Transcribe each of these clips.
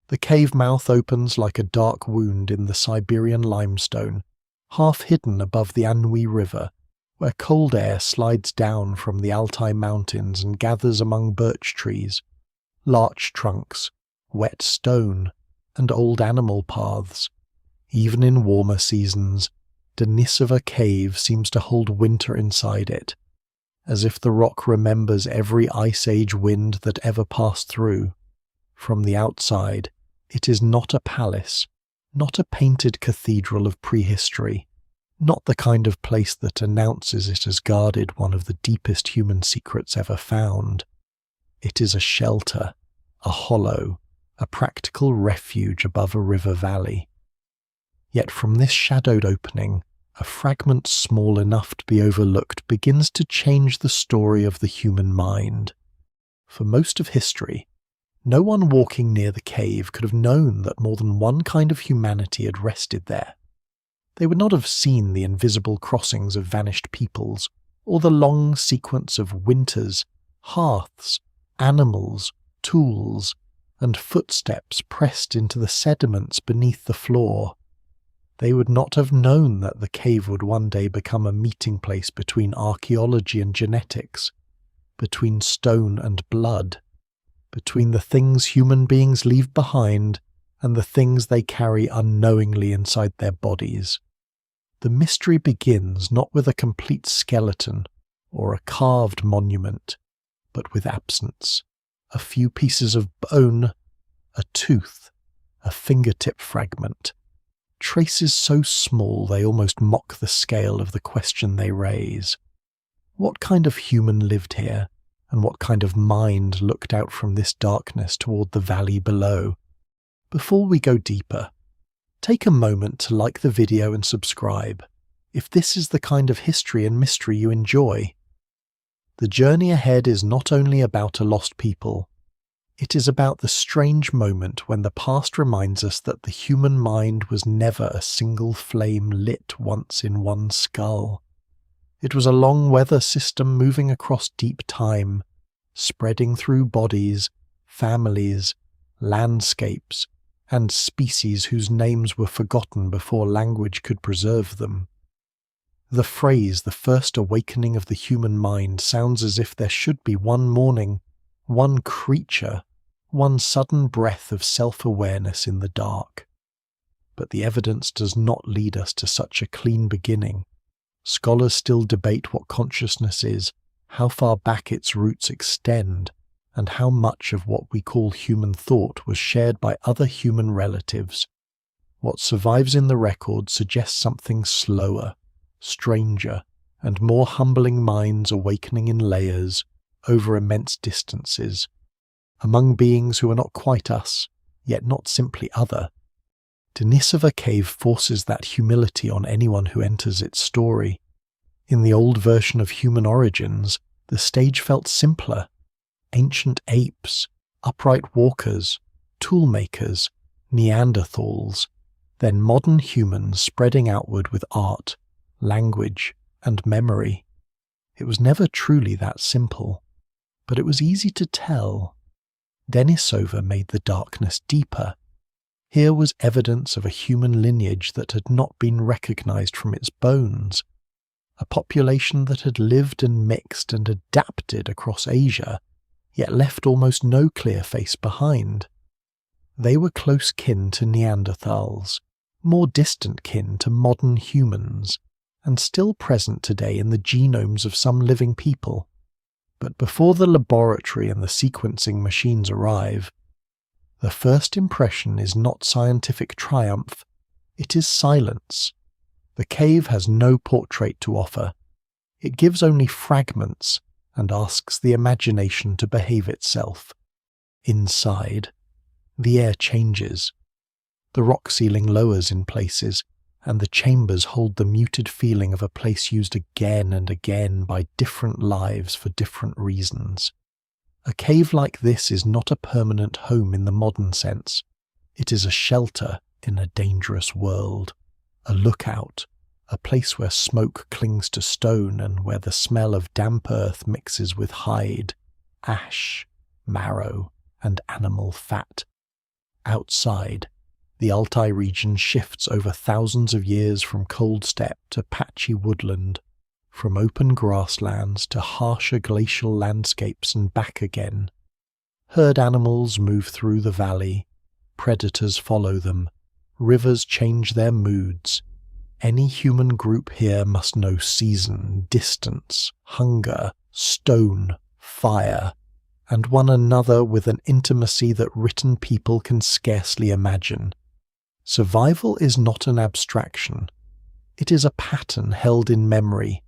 The cave mouth opens like a dark wound in the Siberian limestone, half hidden above the Anhui River, where cold air slides down from the Altai Mountains and gathers among birch trees, larch trunks, wet stone, and old animal paths. Even in warmer seasons, Denisova Cave seems to hold winter inside it, as if the rock remembers every ice age wind that ever passed through. From the outside, it is not a palace, not a painted cathedral of prehistory, not the kind of place that announces it has guarded one of the deepest human secrets ever found. It is a shelter, a hollow, a practical refuge above a river valley. Yet from this shadowed opening, a fragment small enough to be overlooked begins to change the story of the human mind. For most of history, no one walking near the cave could have known that more than one kind of humanity had rested there. They would not have seen the invisible crossings of vanished peoples, or the long sequence of winters, hearths, animals, tools, and footsteps pressed into the sediments beneath the floor. They would not have known that the cave would one day become a meeting place between archaeology and genetics, between stone and blood, between the things human beings leave behind and the things they carry unknowingly inside their bodies. The mystery begins not with a complete skeleton or a carved monument, but with absence. A few pieces of bone, a tooth, a fingertip fragment, traces so small they almost mock the scale of the question they raise. What kind of human lived here, and what kind of mind looked out from this darkness toward the valley below? Before we go deeper, take a moment to like the video and subscribe, if this is the kind of history and mystery you enjoy. The journey ahead is not only about a lost people, it is about the strange moment when the past reminds us that the human mind was never a single flame lit once in one skull. It was a long weather system moving across deep time, spreading through bodies, families, landscapes, and species whose names were forgotten before language could preserve them. The phrase, the first awakening of the human mind, sounds as if there should be one morning, one creature, one sudden breath of self-awareness in the dark. But the evidence does not lead us to such a clean beginning. Scholars still debate what consciousness is, how far back its roots extend, and how much of what we call human thought was shared by other human relatives. What survives in the record suggests something slower, stranger, and more humbling minds awakening in layers, over immense distances, among beings who are not quite us, yet not simply other. Denisova Cave forces that humility on anyone who enters its story. In the old version of human origins, the stage felt simpler. Ancient apes, upright walkers, toolmakers, Neanderthals, then modern humans spreading outward with art, language, and memory. It was never truly that simple, but it was easy to tell. Denisova made the darkness deeper. Here was evidence of a human lineage that had not been recognized from its bones, a population that had lived and mixed and adapted across Asia, yet left almost no clear face behind. They were close kin to Neanderthals, more distant kin to modern humans, and still present today in the genomes of some living people. But before the laboratory and the sequencing machines arrive, the first impression is not scientific triumph, it is silence. The cave has no portrait to offer. It gives only fragments and asks the imagination to behave itself. Inside, the air changes. The rock ceiling lowers in places, and the chambers hold the muted feeling of a place used again and again by different lives for different reasons. A cave like this is not a permanent home in the modern sense. It is a shelter in a dangerous world, a lookout, a place where smoke clings to stone and where the smell of damp earth mixes with hide, ash, marrow, and animal fat. Outside, the Altai region shifts over thousands of years from cold steppe to patchy woodland, from open grasslands to harsher glacial landscapes and back again. Herd animals move through the valley, predators follow them, rivers change their moods. Any human group here must know season, distance, hunger, stone, fire, and one another with an intimacy that written people can scarcely imagine. Survival is not an abstraction. It is a pattern held in memory.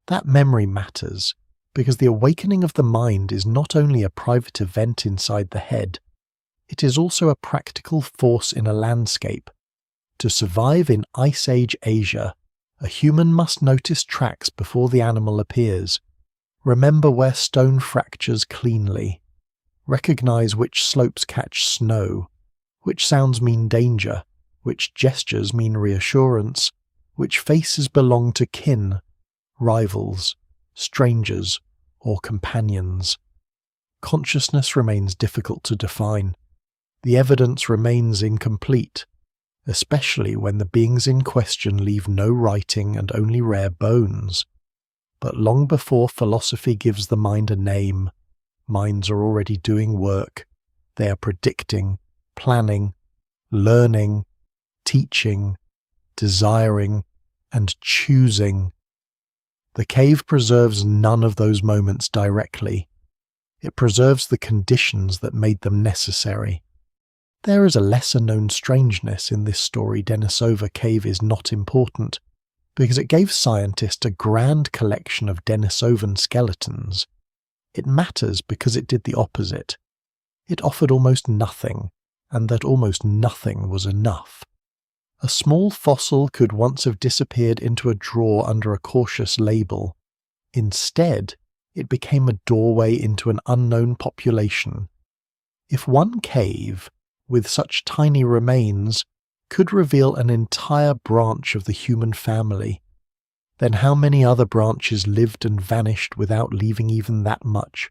That memory matters, because the awakening of the mind is not only a private event inside the head, it is also a practical force in a landscape. To survive in Ice Age Asia, a human must notice tracks before the animal appears, remember where stone fractures cleanly, recognize which slopes catch snow, which sounds mean danger, which gestures mean reassurance, which faces belong to kin, rivals, strangers, or companions. Consciousness remains difficult to define. The evidence remains incomplete, especially when the beings in question leave no writing and only rare bones. But long before philosophy gives the mind a name, minds are already doing work. They are predicting, planning, learning, teaching, desiring, and choosing. The cave preserves none of those moments directly. It preserves the conditions that made them necessary. There is a lesser-known strangeness in this story. Denisova Cave is not important, because it gave scientists a grand collection of Denisovan skeletons. It matters because it did the opposite. It offered almost nothing, and that almost nothing was enough. A small fossil could once have disappeared into a drawer under a cautious label. Instead, it became a doorway into an unknown population. If one cave, with such tiny remains, could reveal an entire branch of the human family, then how many other branches lived and vanished without leaving even that much?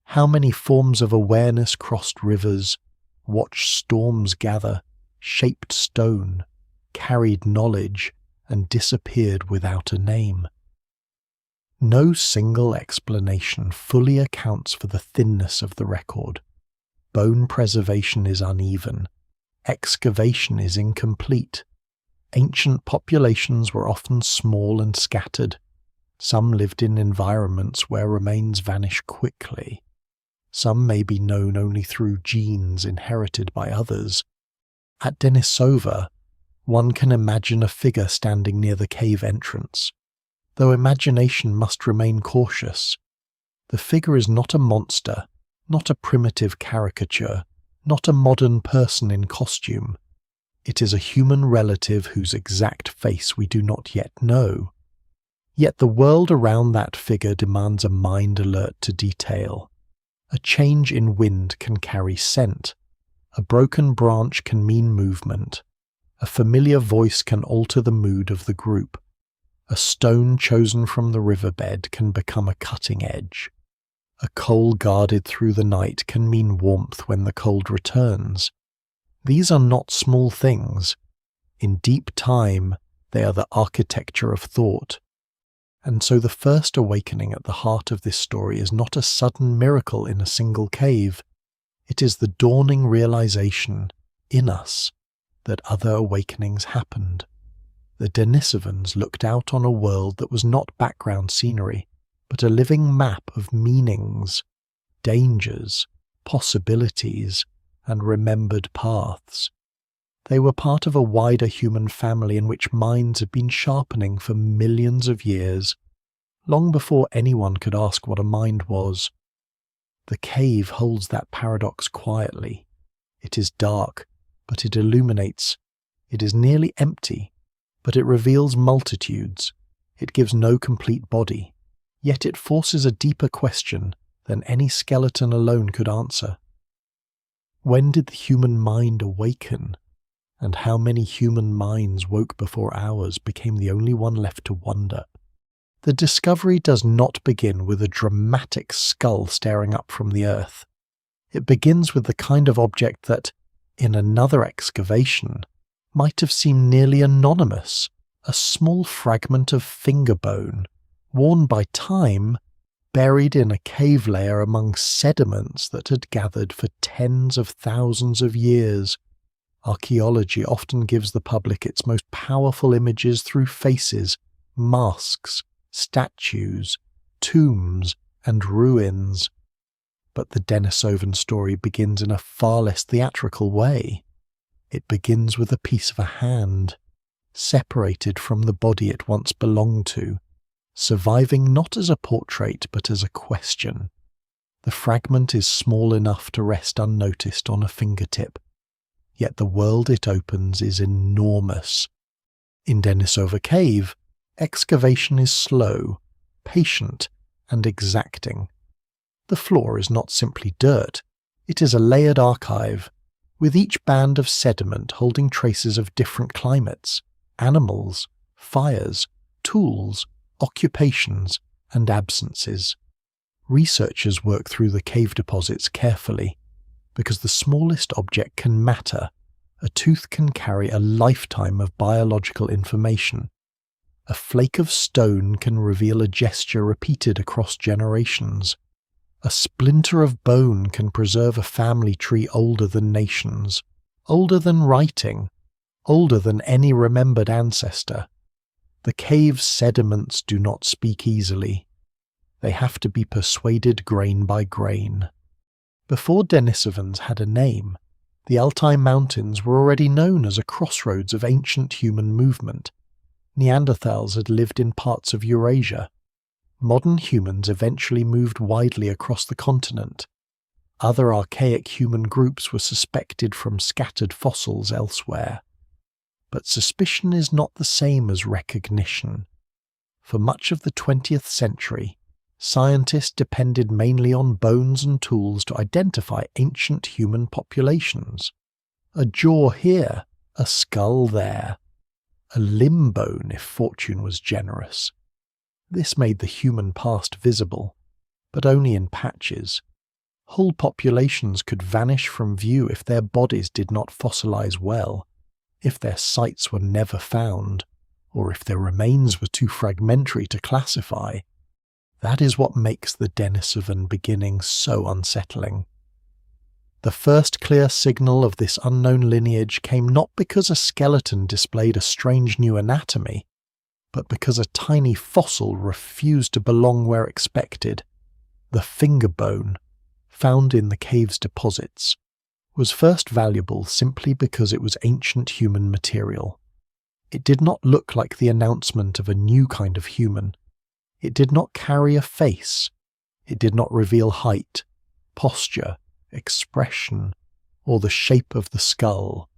How many forms of awareness crossed rivers, watched storms gather, shaped stone, carried knowledge, and disappeared without a name? No single explanation fully accounts for the thinness of the record. Bone preservation is uneven. Excavation is incomplete. Ancient populations were often small and scattered. Some lived in environments where remains vanish quickly. Some may be known only through genes inherited by others. At Denisova, one can imagine a figure standing near the cave entrance, though imagination must remain cautious. The figure is not a monster, not a primitive caricature, not a modern person in costume. It is a human relative whose exact face we do not yet know. Yet the world around that figure demands a mind alert to detail. A change in wind can carry scent. A broken branch can mean movement. A familiar voice can alter the mood of the group. A stone chosen from the riverbed can become a cutting edge. A coal guarded through the night can mean warmth when the cold returns. These are not small things. In deep time, they are the architecture of thought. And so the first awakening at the heart of this story is not a sudden miracle in a single cave. It is the dawning realization, in us, that other awakenings happened. The Denisovans looked out on a world that was not background scenery, but a living map of meanings, dangers, possibilities, and remembered paths. They were part of a wider human family in which minds had been sharpening for millions of years, long before anyone could ask what a mind was. The cave holds that paradox quietly. It is dark, but it illuminates. It is nearly empty, but it reveals multitudes. It gives no complete body, yet it forces a deeper question than any skeleton alone could answer. When did the human mind awaken? And how many human minds woke before ours became the only one left to wonder? The discovery does not begin with a dramatic skull staring up from the earth. It begins with the kind of object that, in another excavation, might have seemed nearly anonymous, a small fragment of finger bone, worn by time, buried in a cave layer among sediments that had gathered for tens of thousands of years. Archaeology often gives the public its most powerful images through faces, masks, statues, tombs, and ruins. But the Denisovan story begins in a far less theatrical way. It begins with a piece of a hand, separated from the body it once belonged to, surviving not as a portrait but as a question. The fragment is small enough to rest unnoticed on a fingertip, yet the world it opens is enormous. In Denisova Cave, excavation is slow, patient, and exacting. The floor is not simply dirt, it is a layered archive, with each band of sediment holding traces of different climates, animals, fires, tools, occupations, and absences. Researchers work through the cave deposits carefully, because the smallest object can matter. A tooth can carry a lifetime of biological information. A flake of stone can reveal a gesture repeated across generations. A splinter of bone can preserve a family tree older than nations, older than writing, older than any remembered ancestor. The cave's sediments do not speak easily. They have to be persuaded grain by grain. Before Denisovans had a name, the Altai Mountains were already known as a crossroads of ancient human movement. Neanderthals had lived in parts of Eurasia. Modern humans eventually moved widely across the continent. Other archaic human groups were suspected from scattered fossils elsewhere. But suspicion is not the same as recognition. For much of the 20th century, scientists depended mainly on bones and tools to identify ancient human populations. A jaw here, a skull there, a limb bone if fortune was generous. This made the human past visible, but only in patches. Whole populations could vanish from view if their bodies did not fossilize well, if their sites were never found, or if their remains were too fragmentary to classify. That is what makes the Denisovan beginning so unsettling. The first clear signal of this unknown lineage came not because a skeleton displayed a strange new anatomy, but because a tiny fossil refused to belong where expected. The finger bone, found in the cave's deposits, was first valuable simply because it was ancient human material. It did not look like the announcement of a new kind of human. It did not carry a face. It did not reveal height, posture, expression, or the shape of the skull.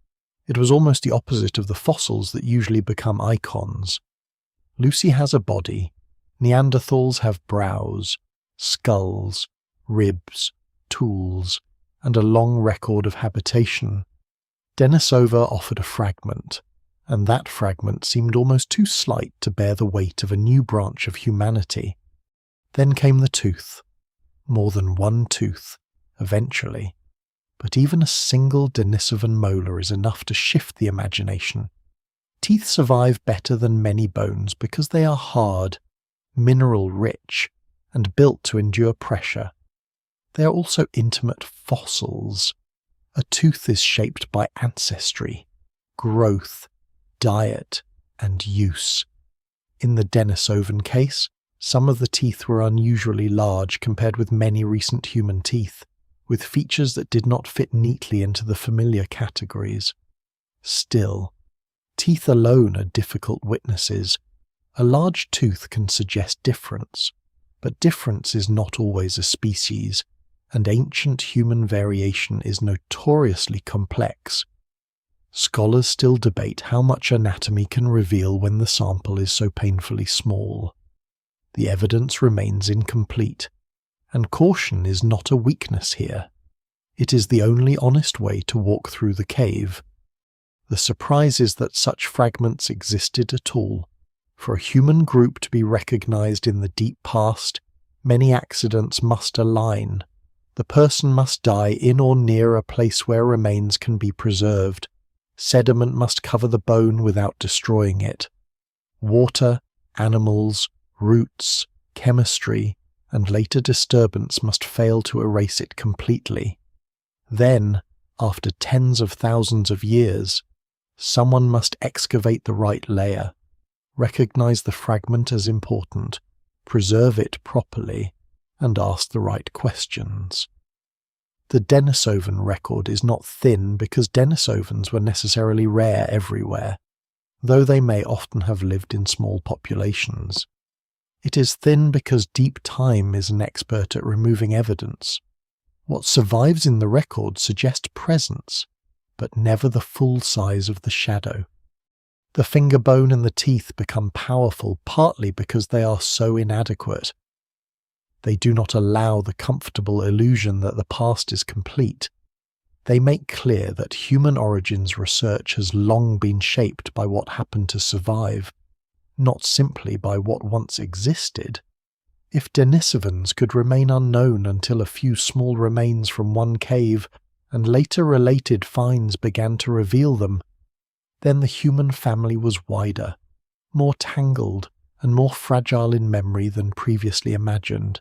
It was almost the opposite of the fossils that usually become icons. Lucy has a body. Neanderthals have brows, skulls, ribs, tools, and a long record of habitation. Denisova offered a fragment, and that fragment seemed almost too slight to bear the weight of a new branch of humanity. Then came the tooth. More than one tooth, eventually. But even a single Denisovan molar is enough to shift the imagination. Teeth survive better than many bones because they are hard, mineral-rich, and built to endure pressure. They are also intimate fossils. A tooth is shaped by ancestry, growth, diet, and use. In the Denisovan case, some of the teeth were unusually large compared with many recent human teeth, with features that did not fit neatly into the familiar categories. Still, teeth alone are difficult witnesses. A large tooth can suggest difference, but difference is not always a species, and ancient human variation is notoriously complex. Scholars still debate how much anatomy can reveal when the sample is so painfully small. The evidence remains incomplete, and caution is not a weakness here. It is the only honest way to walk through the cave. The surprise is that such fragments existed at all. For a human group to be recognized in the deep past, many accidents must align. The person must die in or near a place where remains can be preserved. Sediment must cover the bone without destroying it. Water, animals, roots, chemistry, and later disturbance must fail to erase it completely. Then, after tens of thousands of years, someone must excavate the right layer, recognize the fragment as important, preserve it properly, and ask the right questions. The Denisovan record is not thin because Denisovans were necessarily rare everywhere, though they may often have lived in small populations. It is thin because deep time is an expert at removing evidence. What survives in the record suggests presence, but never the full size of the shadow. The finger bone and the teeth become powerful partly because they are so inadequate. They do not allow the comfortable illusion that the past is complete. They make clear that human origins research has long been shaped by what happened to survive, not simply by what once existed. If Denisovans could remain unknown until a few small remains from one cave and later related finds began to reveal them, then the human family was wider, more tangled, and more fragile in memory than previously imagined.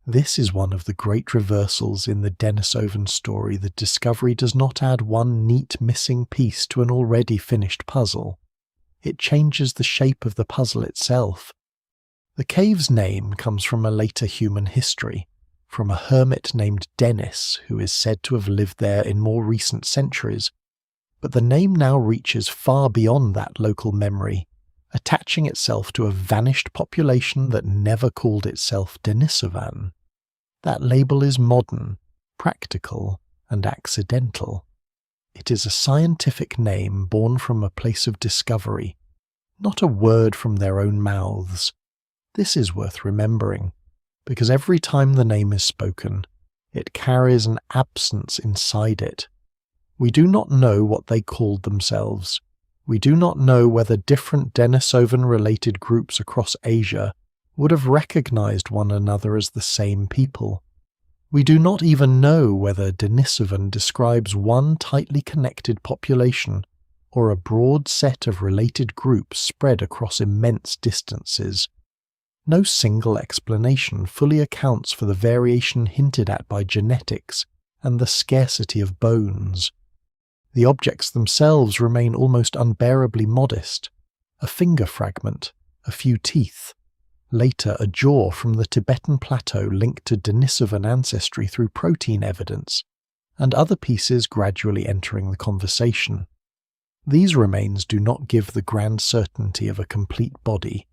This is one of the great reversals in the Denisovan story. The discovery does not add one neat missing piece to an already finished puzzle. It changes the shape of the puzzle itself. The cave's name comes from a later human history, from a hermit named Denis who is said to have lived there in more recent centuries, but the name now reaches far beyond that local memory, attaching itself to a vanished population that never called itself Denisovan. That label is modern, practical, and accidental. It is a scientific name born from a place of discovery, not a word from their own mouths. This is worth remembering, because every time the name is spoken, it carries an absence inside it. We do not know what they called themselves. We do not know whether different Denisovan-related groups across Asia would have recognized one another as the same people. We do not even know whether Denisovan describes one tightly connected population or a broad set of related groups spread across immense distances. No single explanation fully accounts for the variation hinted at by genetics and the scarcity of bones. The objects themselves remain almost unbearably modest: a finger fragment, a few teeth, later a jaw from the Tibetan Plateau linked to Denisovan ancestry through protein evidence, and other pieces gradually entering the conversation. These remains do not give the grand certainty of a complete body,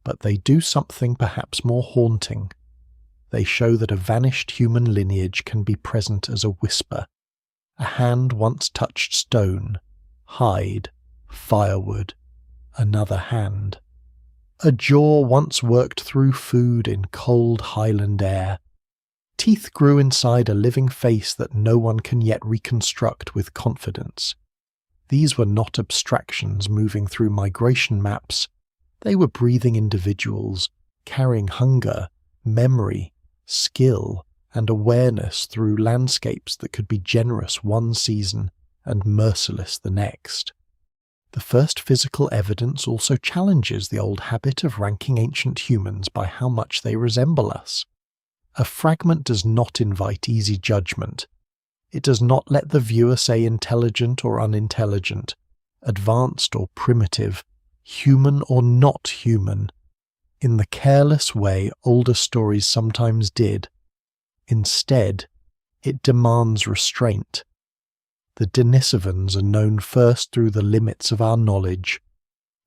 but they do something perhaps more haunting. They show that a vanished human lineage can be present as a whisper. A hand once touched stone, hide, firewood, another hand. A jaw once worked through food in cold highland air. Teeth grew inside a living face that no one can yet reconstruct with confidence. These were not abstractions moving through migration maps. They were breathing individuals, carrying hunger, memory, skill, and awareness through landscapes that could be generous one season and merciless the next. The first physical evidence also challenges the old habit of ranking ancient humans by how much they resemble us. A fragment does not invite easy judgment. It does not let the viewer say intelligent or unintelligent, advanced or primitive, human or not human, in the careless way older stories sometimes did. Instead, it demands restraint. The Denisovans are known first through the limits of our knowledge.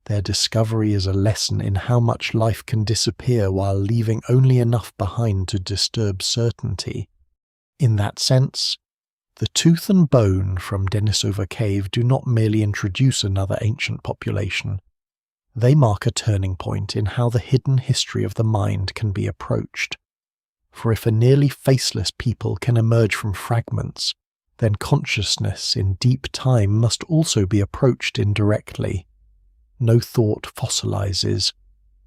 Their discovery is a lesson in how much life can disappear while leaving only enough behind to disturb certainty. In that sense, the tooth and bone from Denisova Cave do not merely introduce another ancient population. They mark a turning point in how the hidden history of the mind can be approached. For if a nearly faceless people can emerge from fragments, then consciousness in deep time must also be approached indirectly. No thought fossilizes.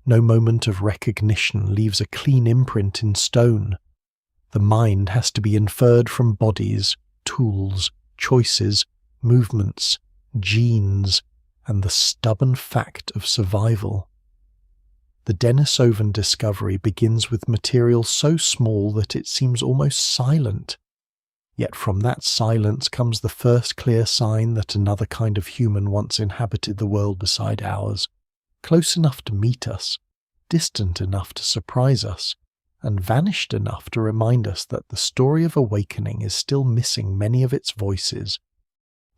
No moment of recognition leaves a clean imprint in stone. The mind has to be inferred from bodies, tools, choices, movements, genes, and the stubborn fact of survival. The Denisovan discovery begins with material so small that it seems almost silent. Yet from that silence comes the first clear sign that another kind of human once inhabited the world beside ours, close enough to meet us, distant enough to surprise us, and vanished enough to remind us that the story of awakening is still missing many of its voices.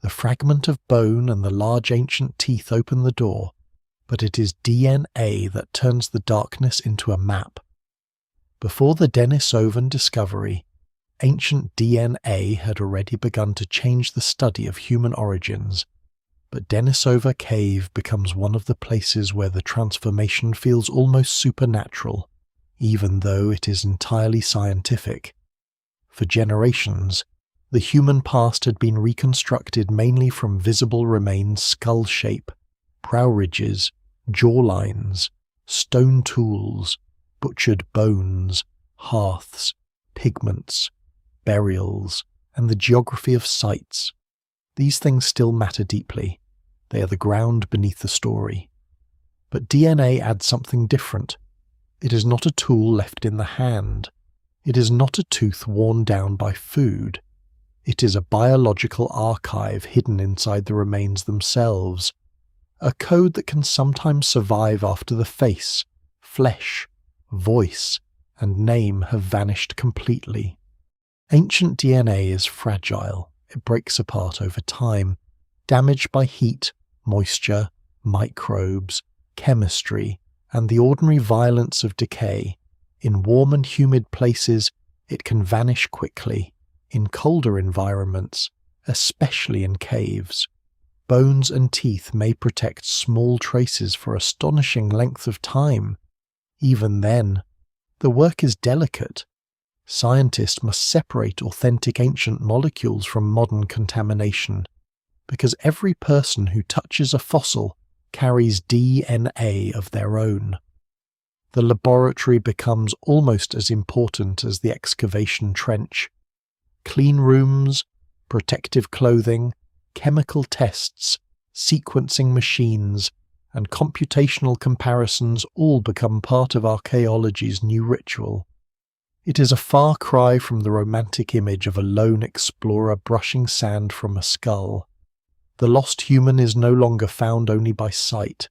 The fragment of bone and the large ancient teeth open the door, but it is DNA that turns the darkness into a map. Before the Denisovan discovery, ancient DNA had already begun to change the study of human origins, but Denisova Cave becomes one of the places where the transformation feels almost supernatural, even though it is entirely scientific. For generations, the human past had been reconstructed mainly from visible remains, skull shape, brow ridges, jawlines, stone tools, butchered bones, hearths, pigments, burials, and the geography of sites. These things still matter deeply. They are the ground beneath the story. But DNA adds something different. It is not a tool left in the hand. It is not a tooth worn down by food. It is a biological archive hidden inside the remains themselves. A code that can sometimes survive after the face, flesh, voice, and name have vanished completely. Ancient DNA is fragile. It breaks apart over time, damaged by heat, moisture, microbes, chemistry, and the ordinary violence of decay. In warm and humid places, it can vanish quickly. In colder environments, especially in caves, bones and teeth may protect small traces for astonishing length of time. Even then, the work is delicate. Scientists must separate authentic ancient molecules from modern contamination, because every person who touches a fossil carries DNA of their own. The laboratory becomes almost as important as the excavation trench. Clean rooms, protective clothing, chemical tests, sequencing machines, and computational comparisons all become part of archaeology's new ritual. It is a far cry from the romantic image of a lone explorer brushing sand from a skull. The lost human is no longer found only by sight.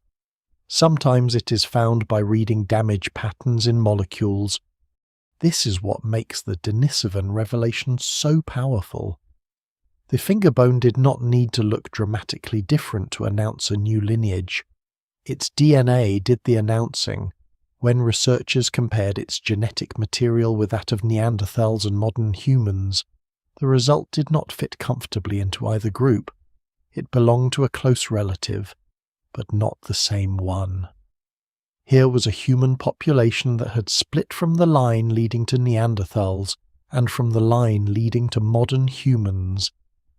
Sometimes it is found by reading damage patterns in molecules. This is what makes the Denisovan revelation so powerful. The finger bone did not need to look dramatically different to announce a new lineage. Its DNA did the announcing. When researchers compared its genetic material with that of Neanderthals and modern humans, the result did not fit comfortably into either group. It belonged to a close relative, but not the same one. Here was a human population that had split from the line leading to Neanderthals and from the line leading to modern humans,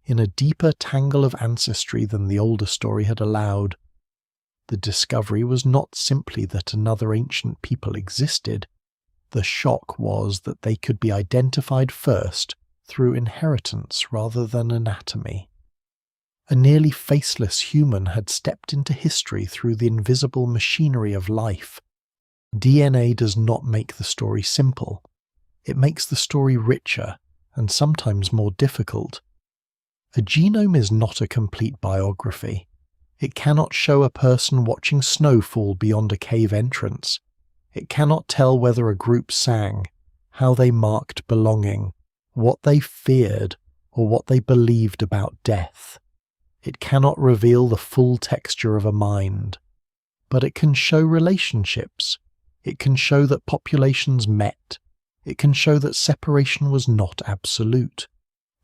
in a deeper tangle of ancestry than the older story had allowed. The discovery was not simply that another ancient people existed. The shock was that they could be identified first through inheritance rather than anatomy. A nearly faceless human had stepped into history through the invisible machinery of life. DNA does not make the story simple. It makes the story richer and sometimes more difficult. A genome is not a complete biography. It cannot show a person watching snow fall beyond a cave entrance. It cannot tell whether a group sang, how they marked belonging, what they feared, or what they believed about death. It cannot reveal the full texture of a mind. But it can show relationships. It can show that populations met. It can show that separation was not absolute,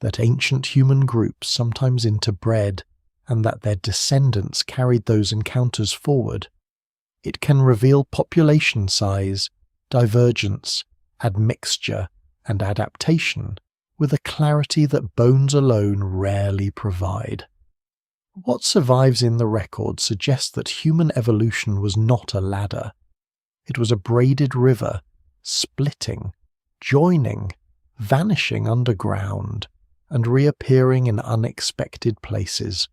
that ancient human groups sometimes interbred, and that their descendants carried those encounters forward. It can reveal population size, divergence, admixture, and adaptation with a clarity that bones alone rarely provide. What survives in the record suggests that human evolution was not a ladder. It was a braided river, splitting, joining, vanishing underground and reappearing in unexpected places.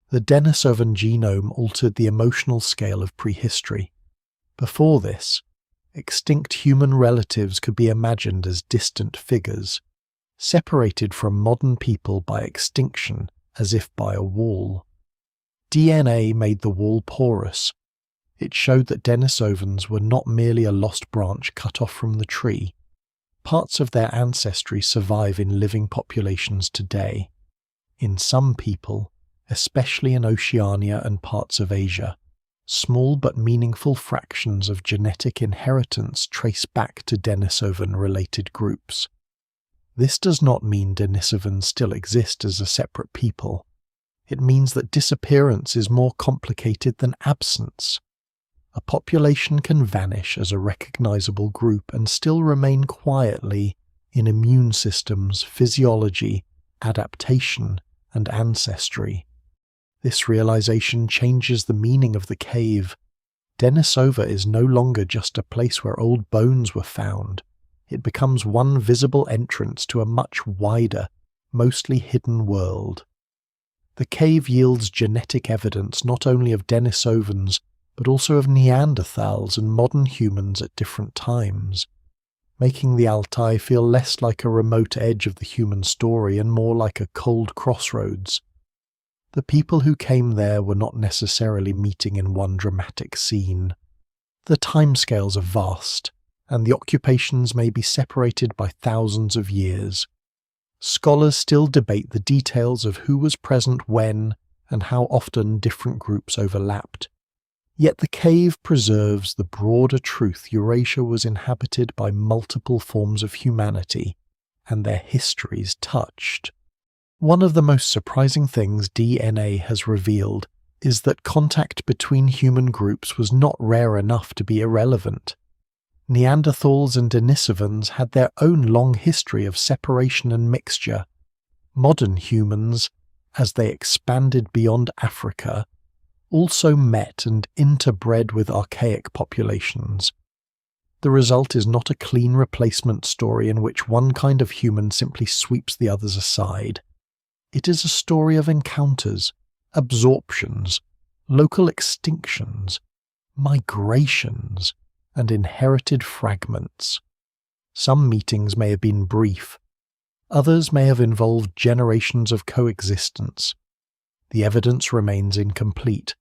The Denisovan genome altered the emotional scale of prehistory. Before this, extinct human relatives could be imagined as distant figures, separated from modern people by extinction as if by a wall. DNA made the wall porous. It showed that Denisovans were not merely a lost branch cut off from the tree. Parts of their ancestry survive in living populations today. In some people, especially in Oceania and parts of Asia, small but meaningful fractions of genetic inheritance trace back to Denisovan-related groups. This does not mean Denisovans still exist as a separate people. It means that disappearance is more complicated than absence. A population can vanish as a recognizable group and still remain quietly in immune systems, physiology, adaptation, and ancestry. This realization changes the meaning of the cave. Denisova is no longer just a place where old bones were found. It becomes one visible entrance to a much wider, mostly hidden world. The cave yields genetic evidence not only of Denisovans, but also of Neanderthals and modern humans at different times, making the Altai feel less like a remote edge of the human story and more like a cold crossroads. The people who came there were not necessarily meeting in one dramatic scene. The timescales are vast, and the occupations may be separated by thousands of years. Scholars still debate the details of who was present when and how often different groups overlapped. Yet the cave preserves the broader truth Eurasia was inhabited by multiple forms of humanity, and their histories touched. One of the most surprising things DNA has revealed is that contact between human groups was not rare enough to be irrelevant. Neanderthals and Denisovans had their own long history of separation and mixture. Modern humans, as they expanded beyond Africa, also met and interbred with archaic populations. The result is not a clean replacement story in which one kind of human simply sweeps the others aside. It is a story of encounters, absorptions, local extinctions, migrations, and inherited fragments. Some meetings may have been brief. Others may have involved generations of coexistence. The evidence remains incomplete,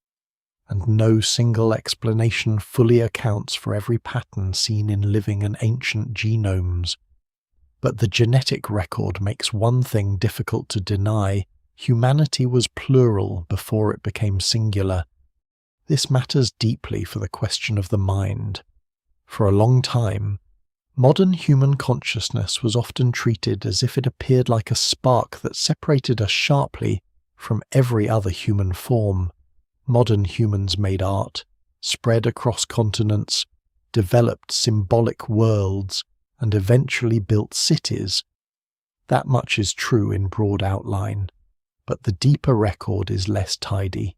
and no single explanation fully accounts for every pattern seen in living and ancient genomes. But the genetic record makes one thing difficult to deny: humanity was plural before it became singular. This matters deeply for the question of the mind. For a long time, modern human consciousness was often treated as if it appeared like a spark that separated us sharply from every other human form. Modern humans made art, spread across continents, developed symbolic worlds, and eventually built cities. That much is true in broad outline, but the deeper record is less tidy.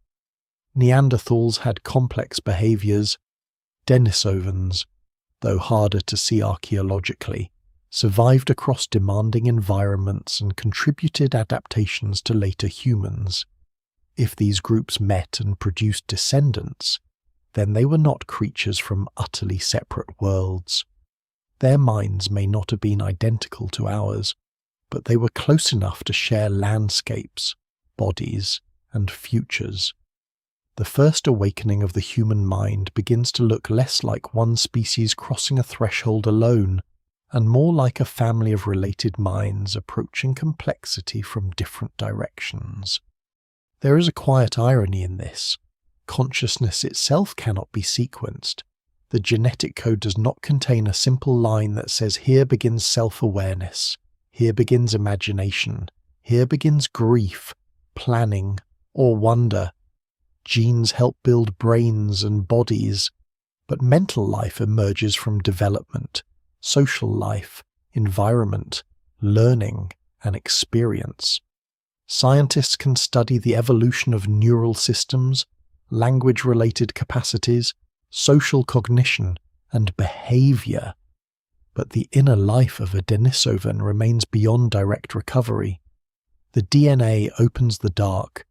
Neanderthals had complex behaviors. Denisovans, though harder to see archaeologically, survived across demanding environments and contributed adaptations to later humans. If these groups met and produced descendants, then they were not creatures from utterly separate worlds. Their minds may not have been identical to ours, but they were close enough to share landscapes, bodies, and futures. The first awakening of the human mind begins to look less like one species crossing a threshold alone, and more like a family of related minds approaching complexity from different directions. There is a quiet irony in this. Consciousness itself cannot be sequenced. The genetic code does not contain a simple line that says here begins self-awareness, here begins imagination, here begins grief, planning, or wonder. Genes help build brains and bodies, but mental life emerges from development, social life, environment, learning, and experience. Scientists can study the evolution of neural systems, language-related capacities, social cognition, and behavior. but the inner life of a Denisovan remains beyond direct recovery. The DNA opens the dark,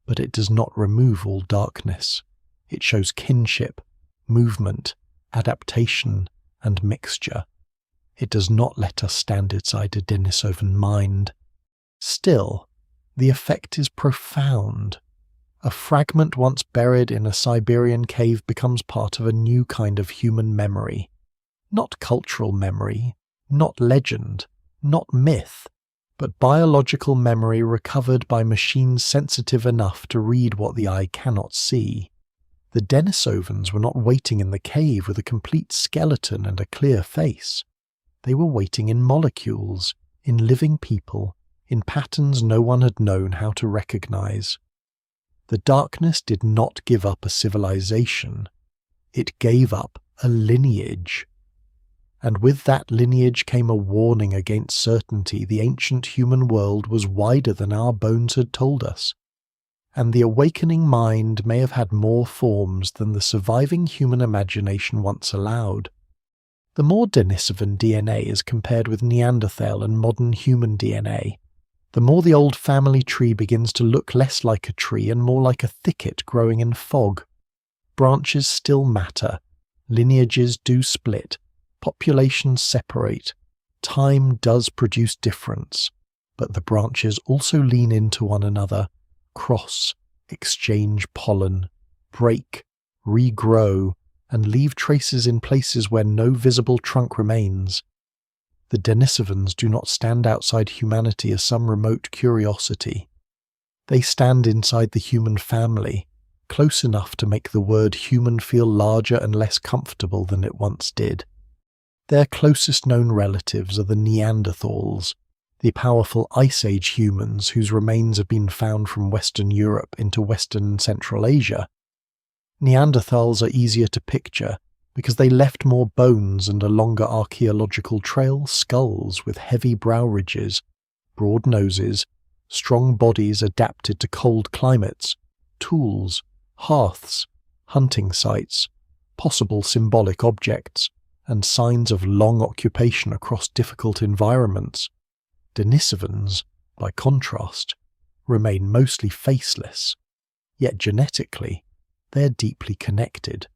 but it does not remove all darkness. It shows kinship, movement, adaptation, and mixture. It does not let us stand inside a Denisovan mind. Still, the effect is profound. A fragment once buried in a Siberian cave becomes part of a new kind of human memory. Not cultural memory, not legend, not myth, but biological memory recovered by machines sensitive enough to read what the eye cannot see. The Denisovans were not waiting in the cave with a complete skeleton and a clear face. They were waiting in molecules, in living people, in patterns no one had known how to recognize. The darkness did not give up a civilization. It gave up a lineage. And with that lineage came a warning against certainty the ancient human world was wider than our bones had told us. And the awakening mind may have had more forms than the surviving human imagination once allowed. The more Denisovan DNA is compared with Neanderthal and modern human DNA, the more the old family tree begins to look less like a tree and more like a thicket growing in fog. Branches still matter, lineages do split, populations separate, time does produce difference, but the branches also lean into one another, cross, exchange pollen, break, regrow, and leave traces in places where no visible trunk remains. The Denisovans do not stand outside humanity as some remote curiosity. They stand inside the human family, close enough to make the word human feel larger and less comfortable than it once did. Their closest known relatives are the Neanderthals, the powerful Ice Age humans whose remains have been found from Western Europe into Western and Central Asia. Neanderthals are easier to picture because they left more bones and a longer archaeological trail, skulls with heavy brow ridges, broad noses, strong bodies adapted to cold climates, tools, hearths, hunting sites, possible symbolic objects, and signs of long occupation across difficult environments. Denisovans, by contrast, remain mostly faceless, yet genetically, they are deeply connected.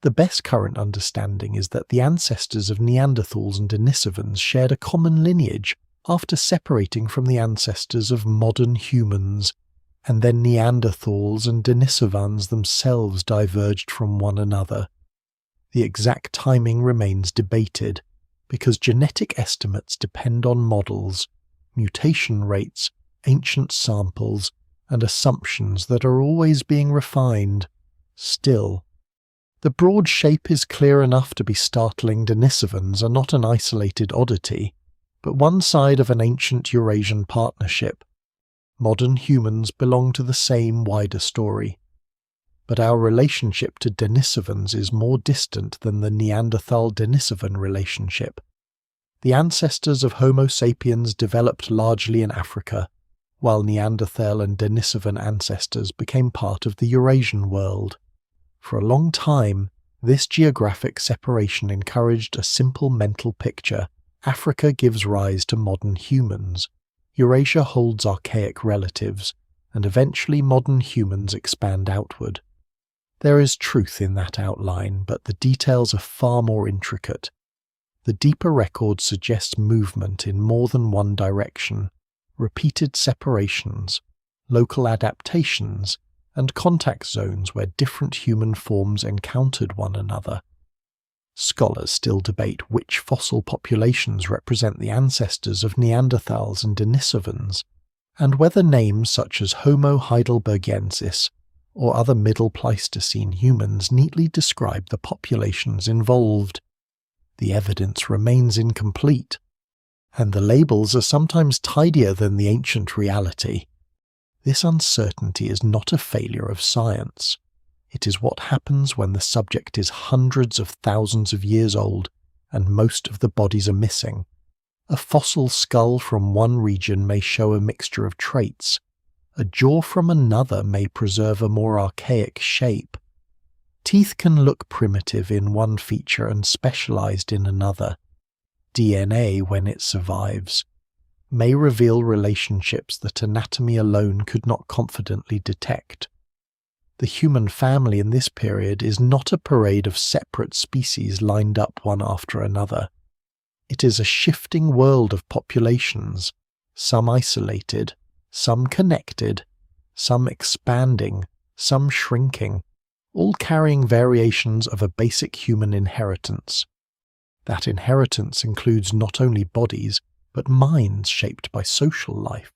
The best current understanding is that the ancestors of Neanderthals and Denisovans shared a common lineage after separating from the ancestors of modern humans, and then Neanderthals and Denisovans themselves diverged from one another. The exact timing remains debated, because genetic estimates depend on models, mutation rates, ancient samples, and assumptions that are always being refined. Still, the broad shape is clear enough to be startling. Denisovans are not an isolated oddity, but one side of an ancient Eurasian partnership. Modern humans belong to the same wider story. But our relationship to Denisovans is more distant than the Neanderthal-Denisovan relationship. The ancestors of Homo sapiens developed largely in Africa, while Neanderthal and Denisovan ancestors became part of the Eurasian world. For a long time, this geographic separation encouraged a simple mental picture. Africa gives rise to modern humans. Eurasia holds archaic relatives, and eventually modern humans expand outward. There is truth in that outline, but the details are far more intricate. The deeper record suggests movement in more than one direction, repeated separations, local adaptations, and contact zones where different human forms encountered one another. Scholars still debate which fossil populations represent the ancestors of Neanderthals and Denisovans, and whether names such as Homo heidelbergensis or other Middle Pleistocene humans neatly describe the populations involved. The evidence remains incomplete, and the labels are sometimes tidier than the ancient reality. This uncertainty is not a failure of science. It is what happens when the subject is hundreds of thousands of years old and most of the bodies are missing. A fossil skull from one region may show a mixture of traits. A jaw from another may preserve a more archaic shape. Teeth can look primitive in one feature and specialized in another. DNA when it survives, may reveal relationships that anatomy alone could not confidently detect. The human family in this period is not a parade of separate species lined up one after another. It is a shifting world of populations, some isolated, some connected, some expanding, some shrinking, all carrying variations of a basic human inheritance. That inheritance includes not only bodies, but minds shaped by social life.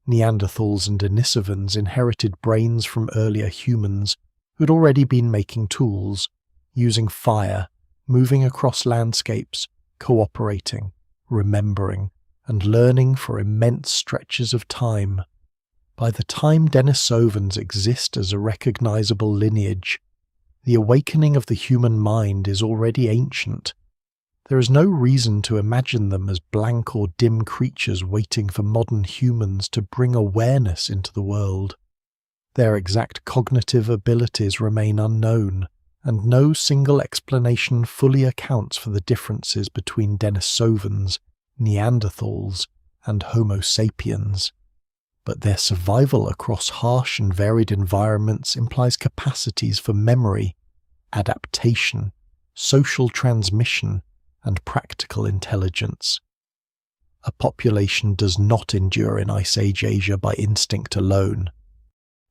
Neanderthals and Denisovans inherited brains from earlier humans who had already been making tools, using fire, moving across landscapes, cooperating, remembering, and learning for immense stretches of time. By the time Denisovans exist as a recognizable lineage, the awakening of the human mind is already ancient. There is no reason to imagine them as blank or dim creatures waiting for modern humans to bring awareness into the world. Their exact cognitive abilities remain unknown, and no single explanation fully accounts for the differences between Denisovans, Neanderthals, and Homo sapiens. But their survival across harsh and varied environments implies capacities for memory, adaptation, social transmission, and practical intelligence. A population does not endure in Ice Age Asia by instinct alone.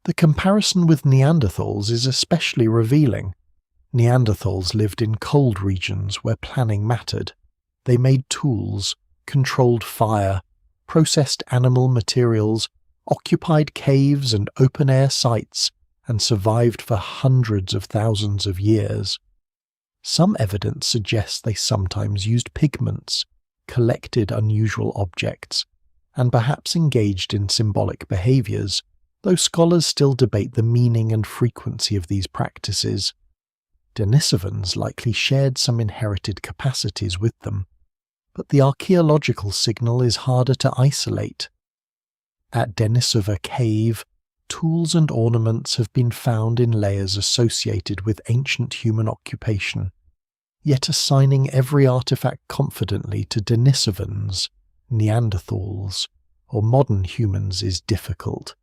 The comparison with Neanderthals is especially revealing. Neanderthals lived in cold regions where planning mattered. They made tools, controlled fire, processed animal materials, occupied caves and open-air sites, and survived for hundreds of thousands of years. Some evidence suggests they sometimes used pigments, collected unusual objects, and perhaps engaged in symbolic behaviors, though scholars still debate the meaning and frequency of these practices. Denisovans likely shared some inherited capacities with them, but the archaeological signal is harder to isolate. At Denisova Cave, tools and ornaments have been found in layers associated with ancient human occupation, yet assigning every artifact confidently to Denisovans, Neanderthals, or modern humans is difficult.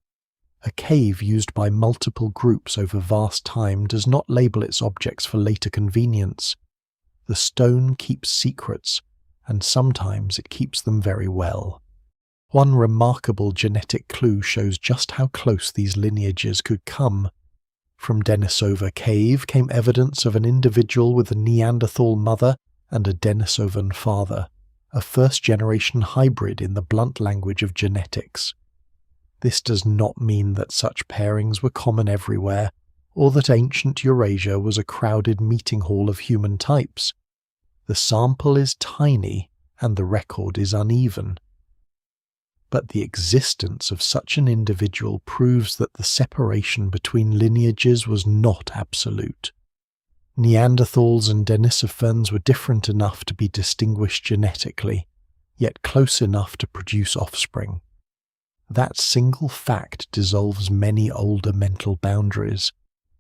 A cave used by multiple groups over vast time does not label its objects for later convenience. The stone keeps secrets, and sometimes it keeps them very well. One remarkable genetic clue shows just how close these lineages could come. From Denisova Cave came evidence of an individual with a Neanderthal mother and a Denisovan father, a first-generation hybrid in the blunt language of genetics. This does not mean that such pairings were common everywhere, or that ancient Eurasia was a crowded meeting hall of human types. The sample is tiny, and the record is uneven. But the existence of such an individual proves that the separation between lineages was not absolute. Neanderthals and Denisovans were different enough to be distinguished genetically, yet close enough to produce offspring. That single fact dissolves many older mental boundaries.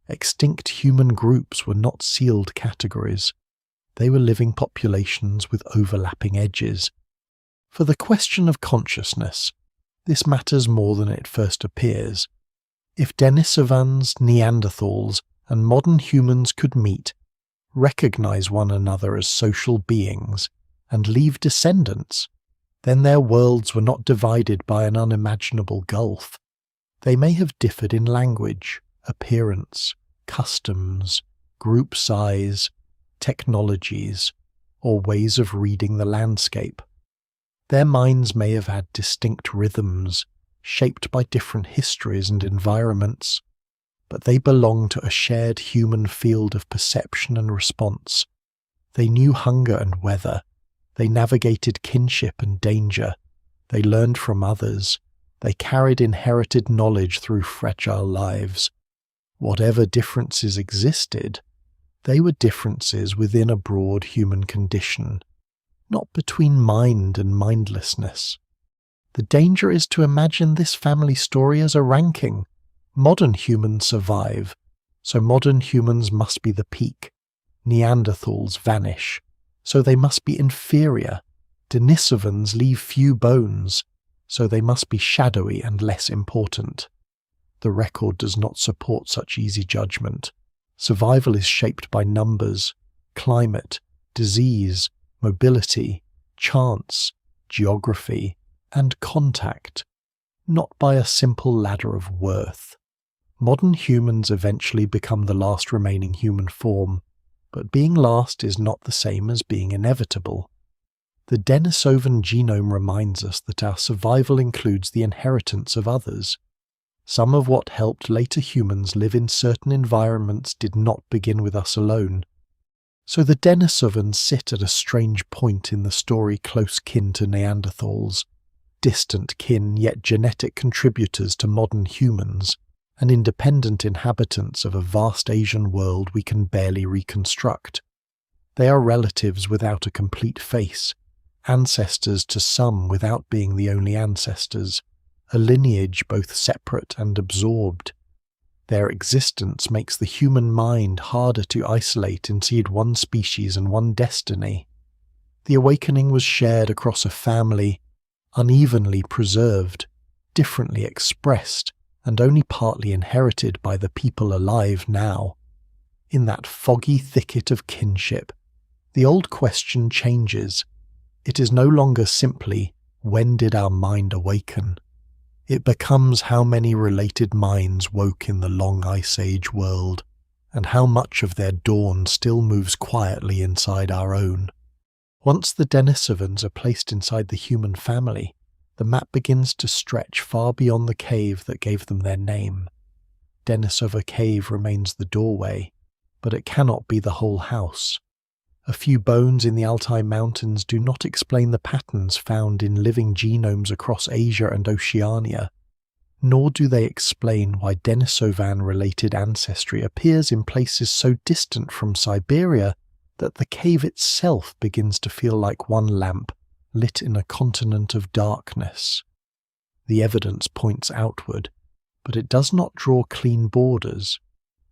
Extinct human groups were not sealed categories. They were living populations with overlapping edges. For the question of consciousness, this matters more than it first appears. If Denisovans, Neanderthals, and modern humans could meet, recognize one another as social beings, and leave descendants, then their worlds were not divided by an unimaginable gulf. They may have differed in language, appearance, customs, group size, technologies, or ways of reading the landscape. Their minds may have had distinct rhythms, shaped by different histories and environments, but they belong to a shared human field of perception and response. They knew hunger and weather. They navigated kinship and danger. They learned from others. They carried inherited knowledge through fragile lives. Whatever differences existed, they were differences within a broad human condition, not between mind and mindlessness. The danger is to imagine this family story as a ranking. Modern humans survive, so modern humans must be the peak. Neanderthals vanish, so they must be inferior. Denisovans leave few bones, so they must be shadowy and less important. The record does not support such easy judgment. Survival is shaped by numbers, climate, disease, mobility, chance, geography, and contact, not by a simple ladder of worth. Modern humans eventually become the last remaining human form, but being last is not the same as being inevitable. The Denisovan genome reminds us that our survival includes the inheritance of others. Some of what helped later humans live in certain environments did not begin with us alone. So the Denisovans sit at a strange point in the story, close kin to Neanderthals, distant kin yet genetic contributors to modern humans, and independent inhabitants of a vast Asian world we can barely reconstruct. They are relatives without a complete face, ancestors to some without being the only ancestors, a lineage both separate and absorbed. Their existence makes the human mind harder to isolate inside one species and one destiny. The awakening was shared across a family, unevenly preserved, differently expressed, and only partly inherited by the people alive now. In that foggy thicket of kinship, the old question changes. It is no longer simply, when did our mind awaken? It becomes how many related minds woke in the long Ice Age world, and how much of their dawn still moves quietly inside our own. Once the Denisovans are placed inside the human family, the map begins to stretch far beyond the cave that gave them their name. Denisova Cave remains the doorway, but it cannot be the whole house. A few bones in the Altai Mountains do not explain the patterns found in living genomes across Asia and Oceania, nor do they explain why Denisovan-related ancestry appears in places so distant from Siberia that the cave itself begins to feel like one lamp lit in a continent of darkness. The evidence points outward, but it does not draw clean borders.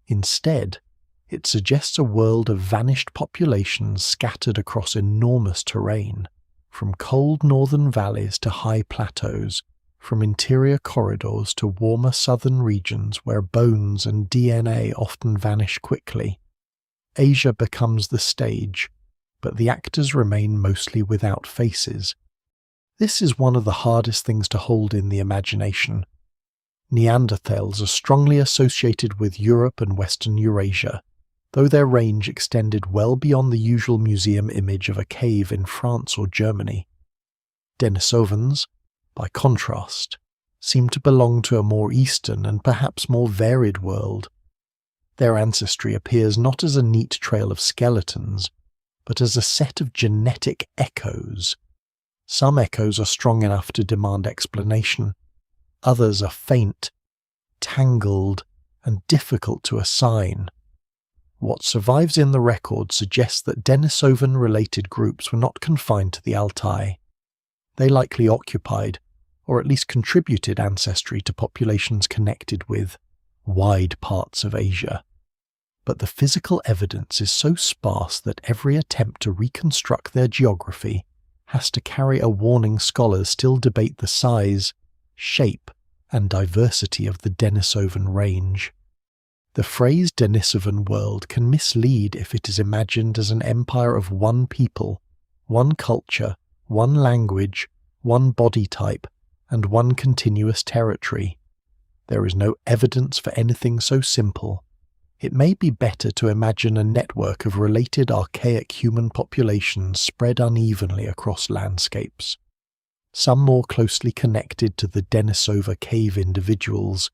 Instead, it suggests a world of vanished populations scattered across enormous terrain, from cold northern valleys to high plateaus, from interior corridors to warmer southern regions where bones and DNA often vanish quickly. Asia becomes the stage, but the actors remain mostly without faces. This is one of the hardest things to hold in the imagination. Neanderthals are strongly associated with Europe and Western Eurasia, though their range extended well beyond the usual museum image of a cave in France or Germany. Denisovans, by contrast, seem to belong to a more eastern and perhaps more varied world. Their ancestry appears not as a neat trail of skeletons, but as a set of genetic echoes. Some echoes are strong enough to demand explanation. Others are faint, tangled, and difficult to assign. What survives in the record suggests that Denisovan-related groups were not confined to the Altai. They likely occupied, or at least contributed ancestry to populations connected with wide parts of Asia. But the physical evidence is so sparse that every attempt to reconstruct their geography has to carry a warning. Scholars still debate the size, shape, and diversity of the Denisovan range. The phrase Denisovan world can mislead if it is imagined as an empire of one people, one culture, one language, one body type, and one continuous territory. There is no evidence for anything so simple. It may be better to imagine a network of related archaic human populations spread unevenly across landscapes, some more closely connected to the Denisova Cave individuals,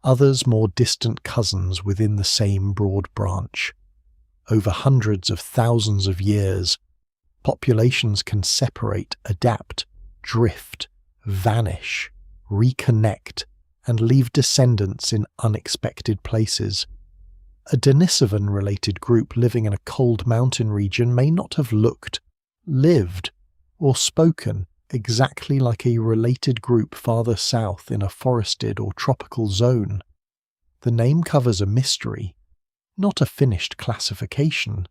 others more distant cousins within the same broad branch. Over hundreds of thousands of years, populations can separate, adapt, drift, vanish, reconnect, and leave descendants in unexpected places. A Denisovan-related group living in a cold mountain region may not have looked, lived, or spoken exactly like a related group farther south in a forested or tropical zone. The name covers a mystery, not a finished classification.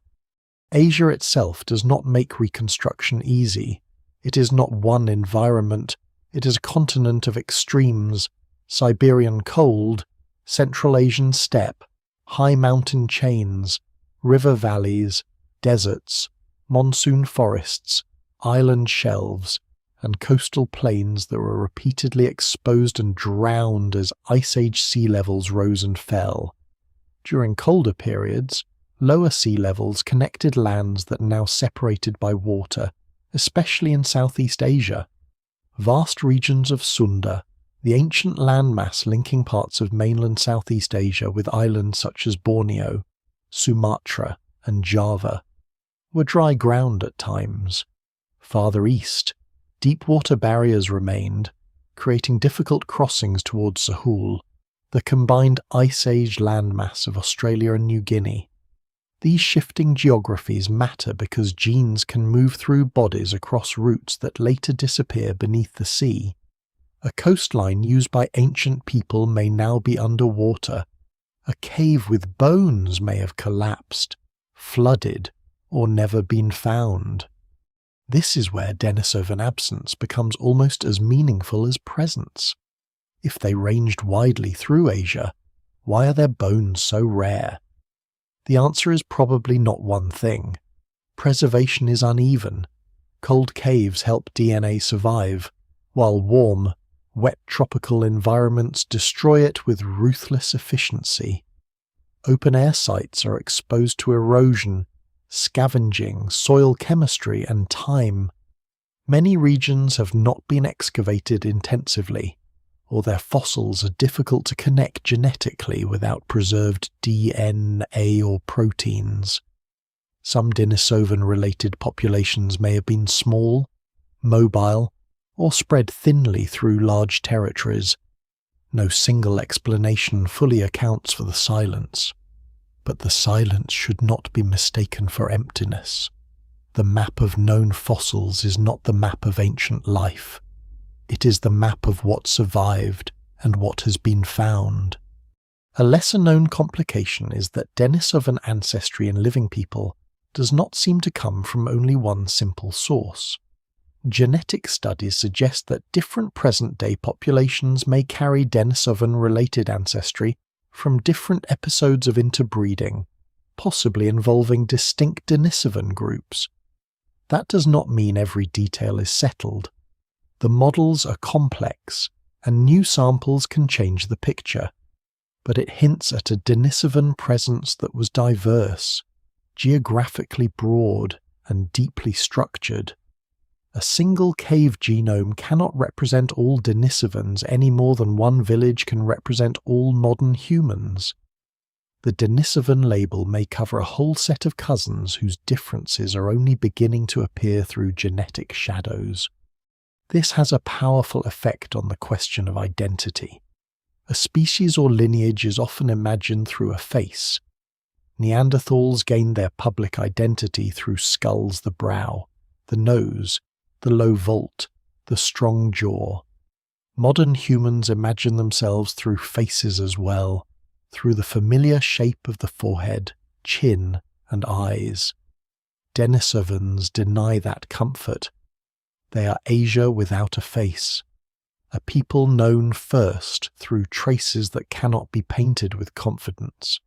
Asia itself does not make reconstruction easy. It is not one environment, it is a continent of extremes: Siberian cold, Central Asian steppe, high mountain chains, river valleys, deserts, monsoon forests, island shelves, and coastal plains that were repeatedly exposed and drowned as Ice Age sea levels rose and fell. During colder periods, lower sea levels connected lands that are now separated by water, especially in Southeast Asia. Vast regions of Sunda, the ancient landmass linking parts of mainland Southeast Asia with islands such as Borneo, Sumatra, and Java, were dry ground at times. Farther east, deep water barriers remained, creating difficult crossings towards Sahul, the combined Ice Age landmass of Australia and New Guinea. These shifting geographies matter because genes can move through bodies across routes that later disappear beneath the sea. A coastline used by ancient people may now be underwater. A cave with bones may have collapsed, flooded, or never been found. This is where Denisovan absence becomes almost as meaningful as presence. If they ranged widely through Asia, why are their bones so rare? The answer is probably not one thing. Preservation is uneven. Cold caves help DNA survive, while warm, wet tropical environments destroy it with ruthless efficiency. Open-air sites are exposed to erosion, scavenging, soil chemistry, and time. Many regions have not been excavated intensively, or their fossils are difficult to connect genetically without preserved DNA or proteins. Some Denisovan-related populations may have been small, mobile, or spread thinly through large territories. No single explanation fully accounts for the silence. But the silence should not be mistaken for emptiness. The map of known fossils is not the map of ancient life. It is the map of what survived and what has been found. A lesser-known complication is that Denisovan ancestry in living people does not seem to come from only one simple source. Genetic studies suggest that different present-day populations may carry Denisovan-related ancestry from different episodes of interbreeding, possibly involving distinct Denisovan groups. That does not mean every detail is settled. The models are complex, and new samples can change the picture, but it hints at a Denisovan presence that was diverse, geographically broad, and deeply structured. A single cave genome cannot represent all Denisovans any more than one village can represent all modern humans. The Denisovan label may cover a whole set of cousins whose differences are only beginning to appear through genetic shadows. This has a powerful effect on the question of identity. A species or lineage is often imagined through a face. Neanderthals gained their public identity through skulls, the brow, the nose, the low vault, the strong jaw. Modern humans imagine themselves through faces as well, through the familiar shape of the forehead, chin, and eyes. Denisovans deny that comfort. They are Asia without a face, a people known first through traces that cannot be painted with confidence.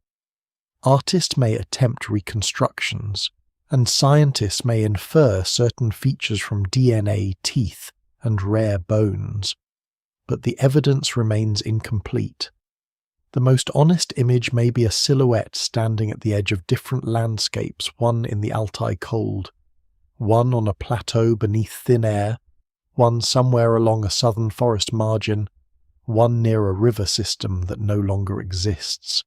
Artists may attempt reconstructions, and scientists may infer certain features from DNA, teeth, and rare bones, but the evidence remains incomplete. The most honest image may be a silhouette standing at the edge of different landscapes, one in the Altai cold, one on a plateau beneath thin air, one somewhere along a southern forest margin, one near a river system that no longer exists.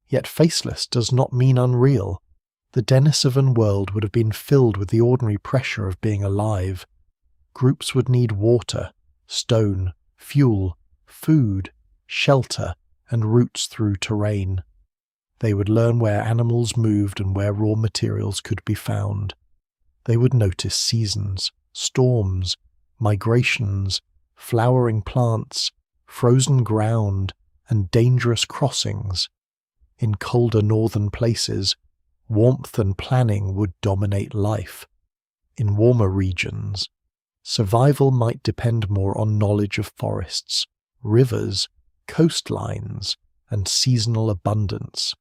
Yet faceless does not mean unreal. The Denisovan world would have been filled with the ordinary pressure of being alive. Groups would need water, stone, fuel, food, shelter, and routes through terrain. They would learn where animals moved and where raw materials could be found. They would notice seasons, storms, migrations, flowering plants, frozen ground, and dangerous crossings. In colder northern places, warmth and planning would dominate life. In warmer regions, survival might depend more on knowledge of forests, rivers, coastlines, and seasonal abundance.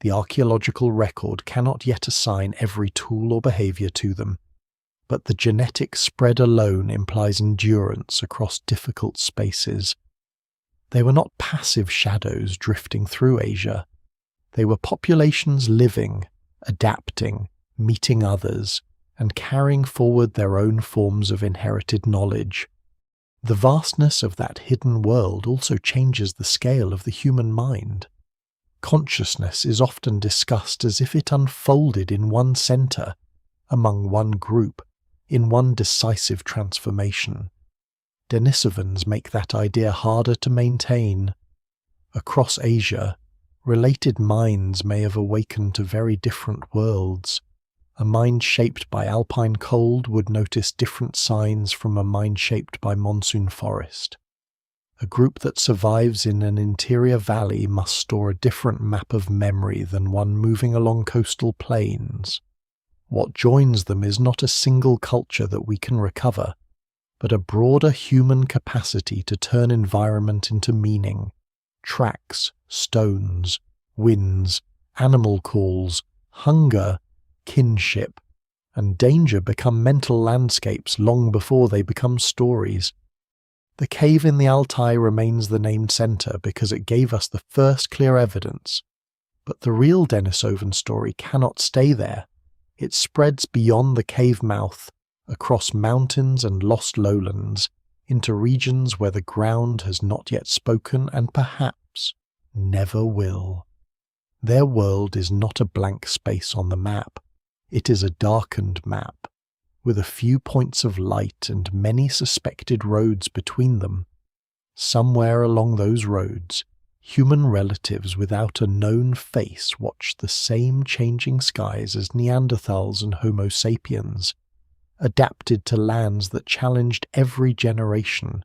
The archaeological record cannot yet assign every tool or behavior to them, but the genetic spread alone implies endurance across difficult spaces. They were not passive shadows drifting through Asia. They were populations living, adapting, meeting others, and carrying forward their own forms of inherited knowledge. The vastness of that hidden world also changes the scale of the human mind. Consciousness is often discussed as if it unfolded in one center, among one group, in one decisive transformation. Denisovans make that idea harder to maintain. Across Asia, related minds may have awakened to very different worlds. A mind shaped by alpine cold would notice different signs from a mind shaped by monsoon forest. A group that survives in an interior valley must store a different map of memory than one moving along coastal plains. What joins them is not a single culture that we can recover, but a broader human capacity to turn environment into meaning. Tracks, stones, winds, animal calls, hunger, kinship, and danger become mental landscapes long before they become stories. The cave in the Altai remains the named centre because it gave us the first clear evidence, but the real Denisovan story cannot stay there. It spreads beyond the cave mouth, across mountains and lost lowlands, into regions where the ground has not yet spoken and perhaps never will. Their world is not a blank space on the map. It is a darkened map, with a few points of light and many suspected roads between them. Somewhere along those roads, human relatives without a known face watched the same changing skies as Neanderthals and Homo sapiens, adapted to lands that challenged every generation,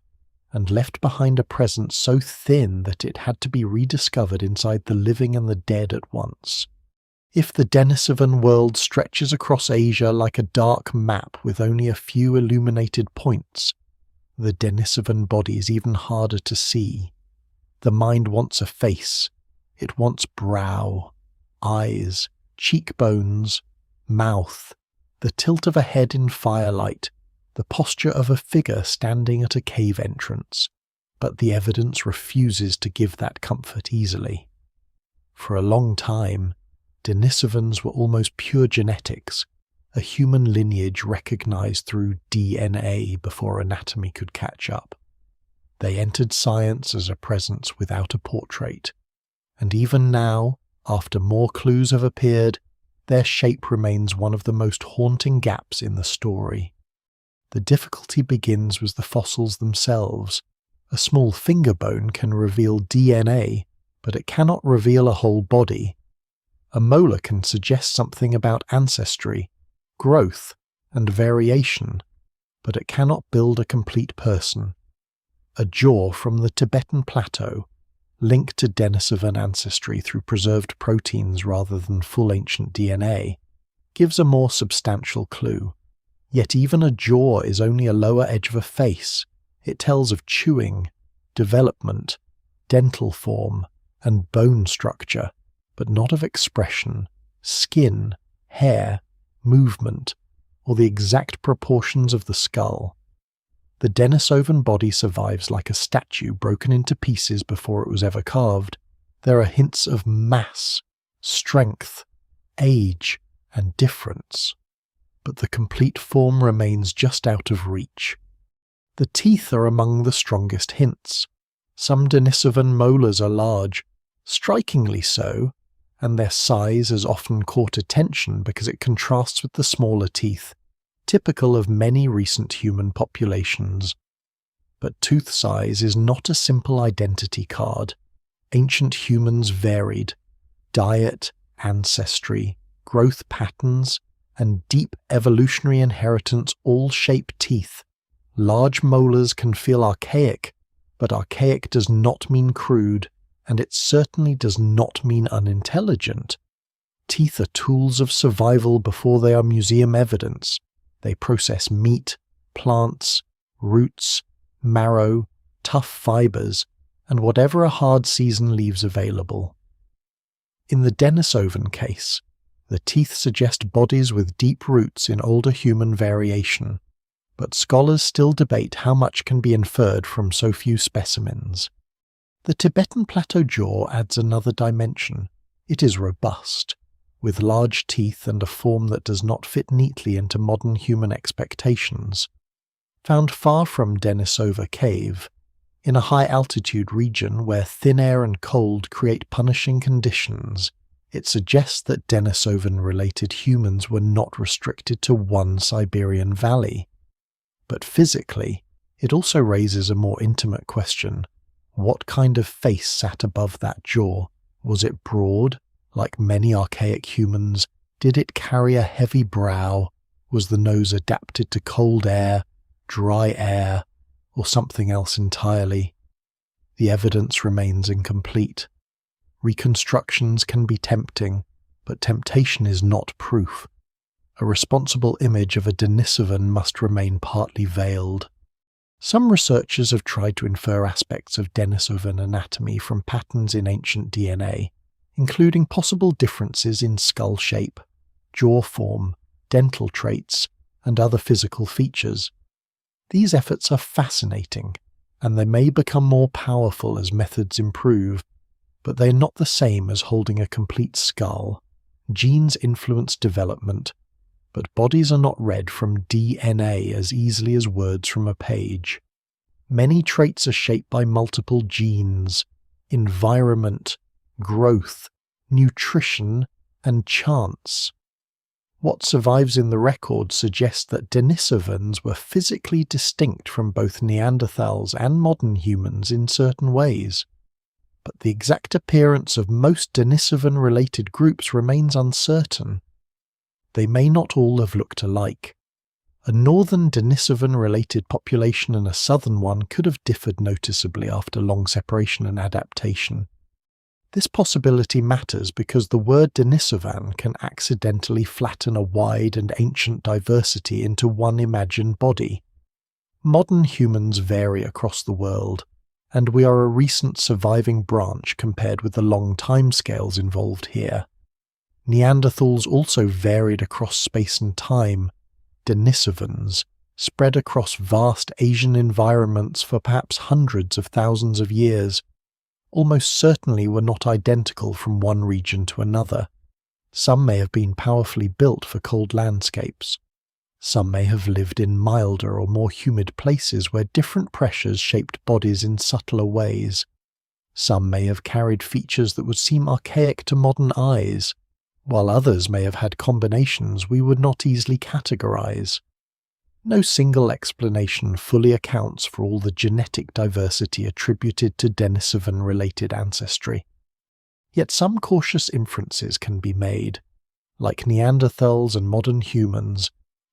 and left behind a presence so thin that it had to be rediscovered inside the living and the dead at once. If the Denisovan world stretches across Asia like a dark map with only a few illuminated points, the Denisovan body is even harder to see. The mind wants a face. It wants brow, eyes, cheekbones, mouth, the tilt of a head in firelight, the posture of a figure standing at a cave entrance, but the evidence refuses to give that comfort easily. For a long time, Denisovans were almost pure genetics, a human lineage recognized through DNA before anatomy could catch up. They entered science as a presence without a portrait, and even now, after more clues have appeared, their shape remains one of the most haunting gaps in the story. The difficulty begins with the fossils themselves. A small finger bone can reveal DNA, but it cannot reveal a whole body. A molar can suggest something about ancestry, growth, and variation, but it cannot build a complete person. A jaw from the Tibetan Plateau, linked to Denisovan ancestry through preserved proteins rather than full ancient DNA, gives a more substantial clue. Yet even a jaw is only a lower edge of a face. It tells of chewing, development, dental form, and bone structure, but not of expression, skin, hair, movement, or the exact proportions of the skull. The Denisovan body survives like a statue broken into pieces before it was ever carved. There are hints of mass, strength, age, and difference, but the complete form remains just out of reach. The teeth are among the strongest hints. Some Denisovan molars are large, strikingly so, and their size has often caught attention because it contrasts with the smaller teeth, typical of many recent human populations. But tooth size is not a simple identity card. Ancient humans varied. Diet, ancestry, growth patterns, and deep evolutionary inheritance all shape teeth. Large molars can feel archaic, but archaic does not mean crude, and it certainly does not mean unintelligent. teeth are tools of survival before they are museum evidence. They process meat, plants, roots, marrow, tough fibers, and whatever a hard season leaves available. In the Denisovan case, the teeth suggest bodies with deep roots in older human variation, but scholars still debate how much can be inferred from so few specimens. The Tibetan Plateau jaw adds another dimension. It is robust, with large teeth and a form that does not fit neatly into modern human expectations. Found far from Denisova Cave, in a high-altitude region where thin air and cold create punishing conditions, it suggests that Denisovan-related humans were not restricted to one Siberian valley. But physically, it also raises a more intimate question. What kind of face sat above that jaw? Was it broad, like many archaic humans? Did it carry a heavy brow? Was the nose adapted to cold air, dry air, or something else entirely? The evidence remains incomplete. Reconstructions can be tempting, but temptation is not proof. A responsible image of a Denisovan must remain partly veiled. Some researchers have tried to infer aspects of Denisovan anatomy from patterns in ancient DNA, including possible differences in skull shape, jaw form, dental traits, and other physical features. These efforts are fascinating, and they may become more powerful as methods improve, but they are not the same as holding a complete skull. Genes influence development, but bodies are not read from DNA as easily as words from a page. Many traits are shaped by multiple genes, environment, growth, nutrition, and chance. What survives in the record suggests that Denisovans were physically distinct from both Neanderthals and modern humans in certain ways. But the exact appearance of most Denisovan-related groups remains uncertain. They may not all have looked alike. A northern Denisovan-related population and a southern one could have differed noticeably after long separation and adaptation. This possibility matters because the word Denisovan can accidentally flatten a wide and ancient diversity into one imagined body. Modern humans vary across the world, and we are a recent surviving branch compared with the long timescales involved here. Neanderthals also varied across space and time. Denisovans spread across vast Asian environments for perhaps hundreds of thousands of years, almost certainly were not identical from one region to another. Some may have been powerfully built for cold landscapes. Some may have lived in milder or more humid places where different pressures shaped bodies in subtler ways. Some may have carried features that would seem archaic to modern eyes, while others may have had combinations we would not easily categorize. No single explanation fully accounts for all the genetic diversity attributed to Denisovan-related ancestry. Yet some cautious inferences can be made. Like Neanderthals and modern humans,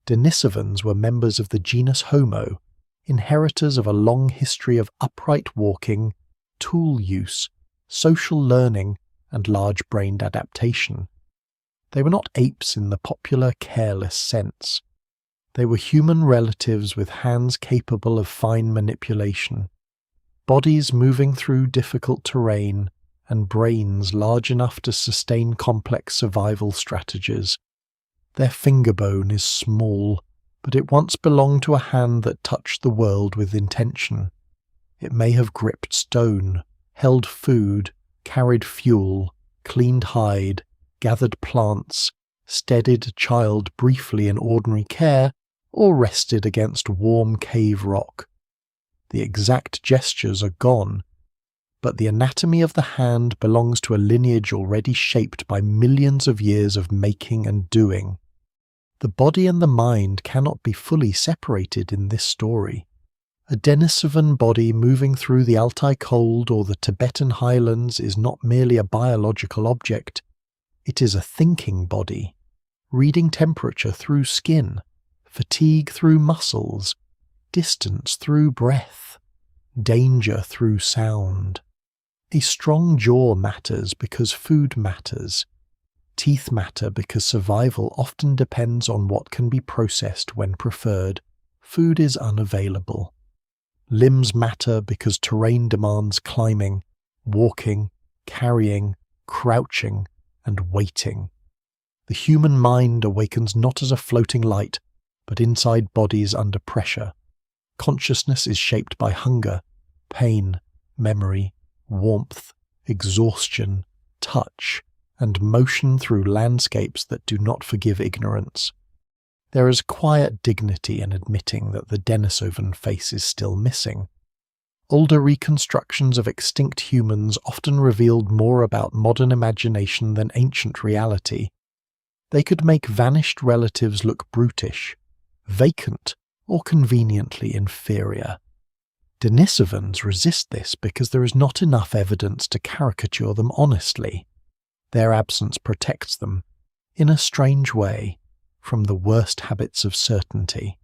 Denisovans were members of the genus Homo, inheritors of a long history of upright walking, tool use, social learning, and large-brained adaptation. They were not apes in the popular careless sense. They were human relatives with hands capable of fine manipulation, bodies moving through difficult terrain, and brains large enough to sustain complex survival strategies. Their finger bone is small, but it once belonged to a hand that touched the world with intention. It may have gripped stone, held food, carried fuel, cleaned hide, gathered plants, steadied a child briefly in ordinary care, or rested against warm cave rock. The exact gestures are gone, but the anatomy of the hand belongs to a lineage already shaped by millions of years of making and doing. The body and the mind cannot be fully separated in this story. A Denisovan body moving through the Altai cold or the Tibetan highlands is not merely a biological object. It is a thinking body, reading temperature through skin, fatigue through muscles, distance through breath, danger through sound. A strong jaw matters because food matters. Teeth matter because survival often depends on what can be processed when preferred. Food is unavailable. Limbs matter because terrain demands climbing, walking, carrying, crouching, and waiting. The human mind awakens not as a floating light, but inside bodies under pressure. Consciousness is shaped by hunger, pain, memory, warmth, exhaustion, touch, and motion through landscapes that do not forgive ignorance. There is quiet dignity in admitting that the Denisovan face is still missing. Older reconstructions of extinct humans often revealed more about modern imagination than ancient reality. They could make vanished relatives look brutish, vacant, or conveniently inferior. Denisovans resist this because there is not enough evidence to caricature them honestly. Their absence protects them, in a strange way, from the worst habits of certainty.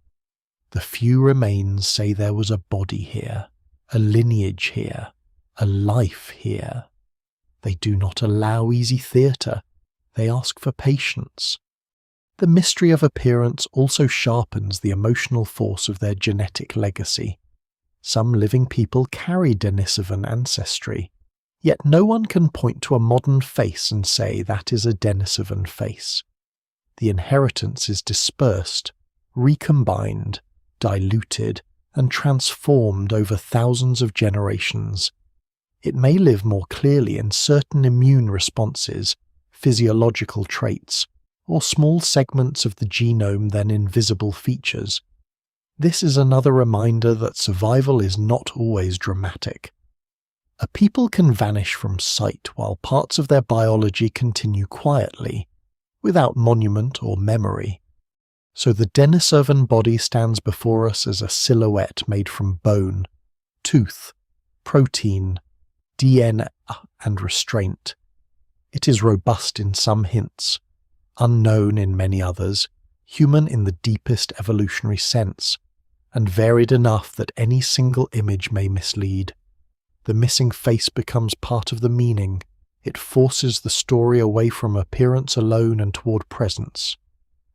The few remains say there was a body here, a lineage here, a life here. They do not allow easy theatre, they ask for patience. The mystery of appearance also sharpens the emotional force of their genetic legacy. Some living people carry Denisovan ancestry, yet no one can point to a modern face and say that is a Denisovan face. The inheritance is dispersed, recombined, diluted, and transformed over thousands of generations. It may live more clearly in certain immune responses, physiological traits, or small segments of the genome than in visible features. This is another reminder that survival is not always dramatic. A people can vanish from sight while parts of their biology continue quietly, without monument or memory. So the Denisovan body stands before us as a silhouette made from bone, tooth, protein, DNA, and restraint. It is robust in some hints, unknown in many others, human in the deepest evolutionary sense, and varied enough that any single image may mislead. The missing face becomes part of the meaning. It forces the story away from appearance alone and toward presence.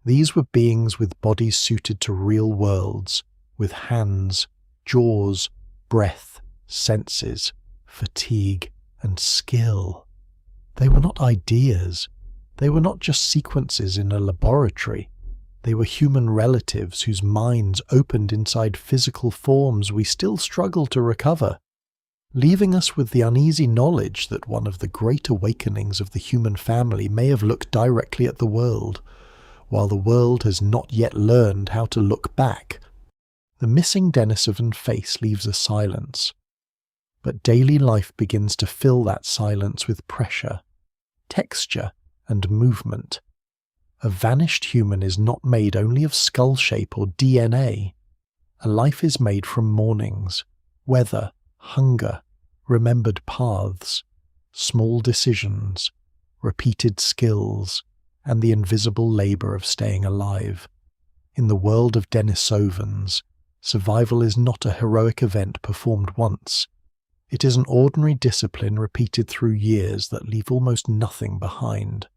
These were beings with bodies suited to real worlds, with hands, jaws, breath, senses, fatigue, and skill. They were not ideas. They were not just sequences in a laboratory. They were human relatives whose minds opened inside physical forms we still struggle to recover, leaving us with the uneasy knowledge that one of the great awakenings of the human family may have looked directly at the world, while the world has not yet learned how to look back. The missing Denisovan face leaves a silence, but daily life begins to fill that silence with pressure, texture, and movement. A vanished human is not made only of skull shape or DNA. A life is made from mornings, weather, hunger, remembered paths, small decisions, repeated skills, and the invisible labour of staying alive. In the world of Denisovans, survival is not a heroic event performed once. It is an ordinary discipline repeated through years that leave almost nothing behind.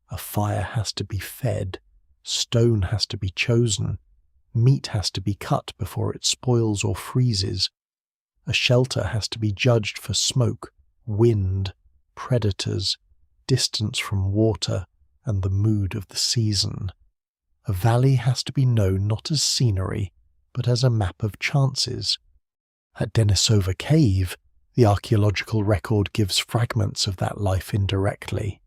A fire has to be fed, stone has to be chosen, meat has to be cut before it spoils or freezes. A shelter has to be judged for smoke, wind, predators, distance from water, and the mood of the season. A valley has to be known not as scenery, but as a map of chances. At Denisova Cave, the archaeological record gives fragments of that life indirectly.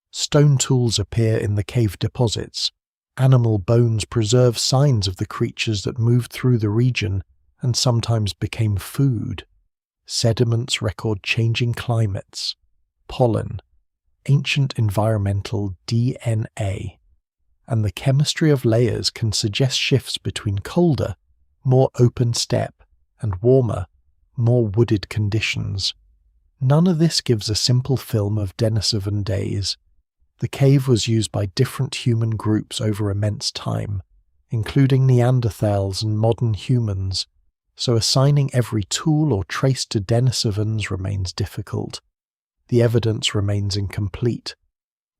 Stone tools appear in the cave deposits. Animal bones preserve signs of the creatures that moved through the region and sometimes became food. Sediments record changing climates, pollen, ancient environmental DNA, and the chemistry of layers can suggest shifts between colder, more open steppe, and warmer, more wooded conditions. None of this gives a simple film of Denisovan days. The cave was used by different human groups over immense time, including Neanderthals and modern humans, so assigning every tool or trace to Denisovans remains difficult. The evidence remains incomplete.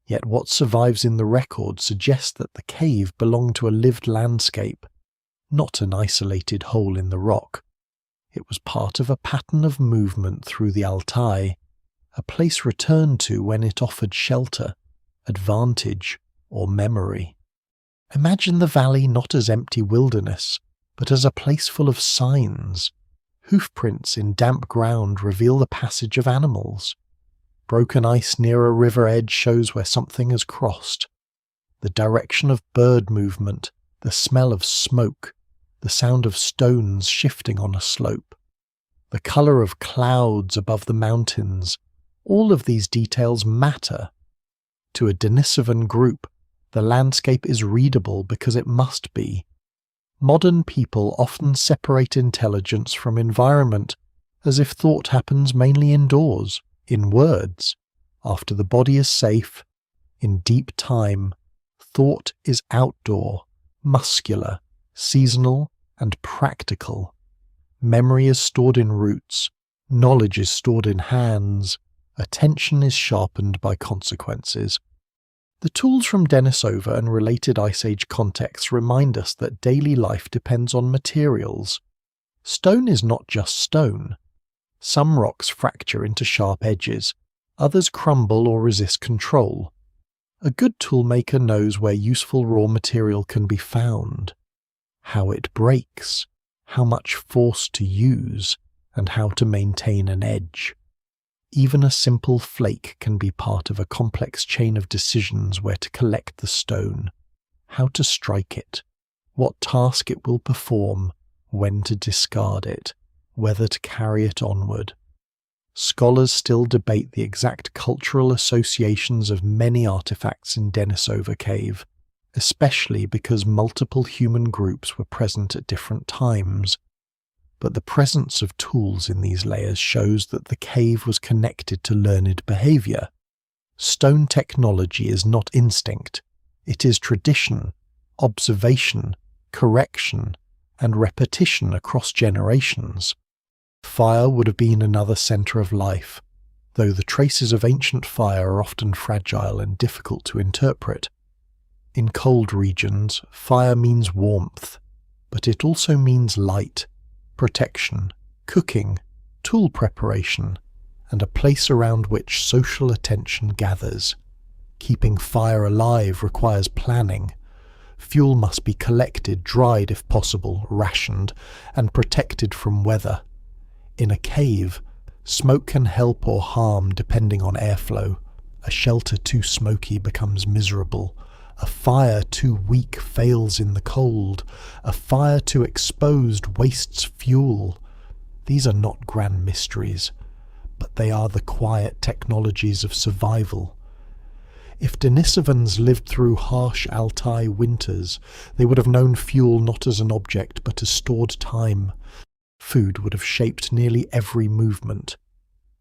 Yet what survives in the record suggests that the cave belonged to a lived landscape, not an isolated hole in the rock. It was part of a pattern of movement through the Altai, a place returned to when it offered shelter, advantage, or memory. Imagine the valley not as empty wilderness, but as a place full of signs. Hoofprints in damp ground reveal the passage of animals. Broken ice near a river edge shows where something has crossed. The direction of bird movement, the smell of smoke, the sound of stones shifting on a slope, the colour of clouds above the mountains, all of these details matter. To a Denisovan group, the landscape is readable because it must be. Modern people often separate intelligence from environment as if thought happens mainly indoors, in words. After the body is safe, in deep time, thought is outdoor, muscular, seasonal, and practical. Memory is stored in roots, knowledge is stored in hands, attention is sharpened by consequences. The tools from Denisova and related Ice Age contexts remind us that daily life depends on materials. Stone is not just stone. Some rocks fracture into sharp edges, others crumble or resist control. A good toolmaker knows where useful raw material can be found, how it breaks, how much force to use, and how to maintain an edge. Even a simple flake can be part of a complex chain of decisions where to collect the stone, how to strike it, what task it will perform, when to discard it, whether to carry it onward. Scholars still debate the exact cultural associations of many artifacts in Denisova Cave, especially because multiple human groups were present at different times. But the presence of tools in these layers shows that the cave was connected to learned behaviour. Stone technology is not instinct, it is tradition, observation, correction, and repetition across generations. Fire would have been another centre of life, though the traces of ancient fire are often fragile and difficult to interpret. In cold regions, fire means warmth, but it also means light, protection, cooking, tool preparation, and a place around which social attention gathers. Keeping fire alive requires planning. Fuel must be collected, dried if possible, rationed, and protected from weather. In a cave, smoke can help or harm depending on airflow. A shelter too smoky becomes miserable. A fire too weak fails in the cold. A fire too exposed wastes fuel. These are not grand mysteries, but they are the quiet technologies of survival. If Denisovans lived through harsh Altai winters, they would have known fuel not as an object but as stored time. Food would have shaped nearly every movement.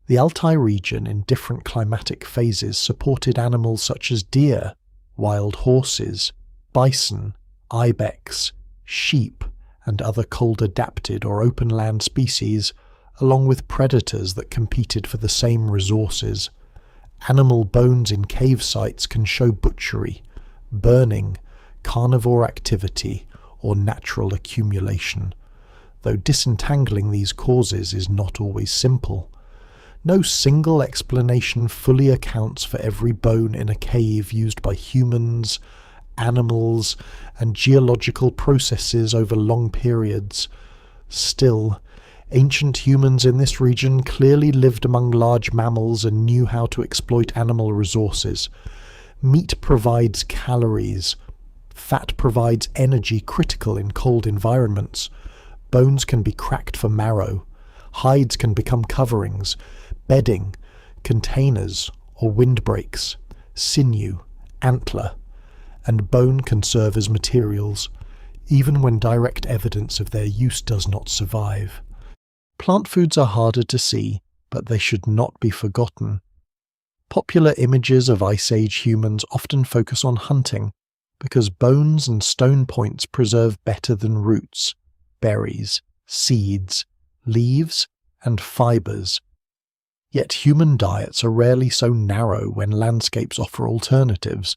The Altai region in different climatic phases supported animals such as deer, wild horses, bison, ibex, sheep, and other cold-adapted or open-land species, along with predators that competed for the same resources. Animal bones in cave sites can show butchery, burning, carnivore activity, or natural accumulation, though disentangling these causes is not always simple. No single explanation fully accounts for every bone in a cave used by humans, animals, and geological processes over long periods. Still, ancient humans in this region clearly lived among large mammals and knew how to exploit animal resources. Meat provides calories. Fat provides energy critical in cold environments. Bones can be cracked for marrow. Hides can become coverings, bedding, containers, or windbreaks, sinew, antler, and bone can serve as materials, even when direct evidence of their use does not survive. Plant foods are harder to see, but they should not be forgotten. Popular images of Ice Age humans often focus on hunting, because bones and stone points preserve better than roots, berries, seeds, leaves, and fibres. Yet human diets are rarely so narrow when landscapes offer alternatives.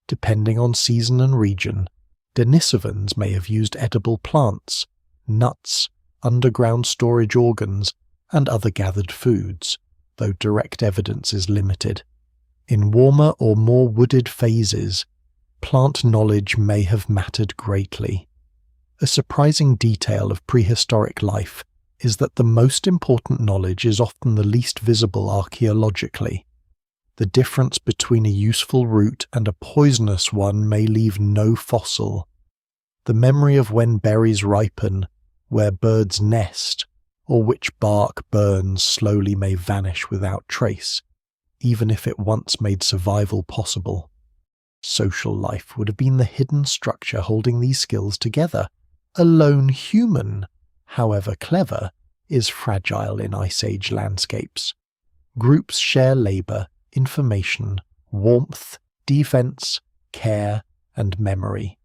Depending on season and region, Denisovans may have used edible plants, nuts, underground storage organs, and other gathered foods, though direct evidence is limited. In warmer or more wooded phases, plant knowledge may have mattered greatly. A surprising detail of prehistoric life is that the most important knowledge is often the least visible archaeologically. The difference between a useful root and a poisonous one may leave no fossil. The memory of when berries ripen, where birds nest, or which bark burns slowly may vanish without trace, even if it once made survival possible. Social life would have been the hidden structure holding these skills together. A lone human, however clever, is fragile in Ice Age landscapes. Groups share labour, information, warmth, defence, care, and memory.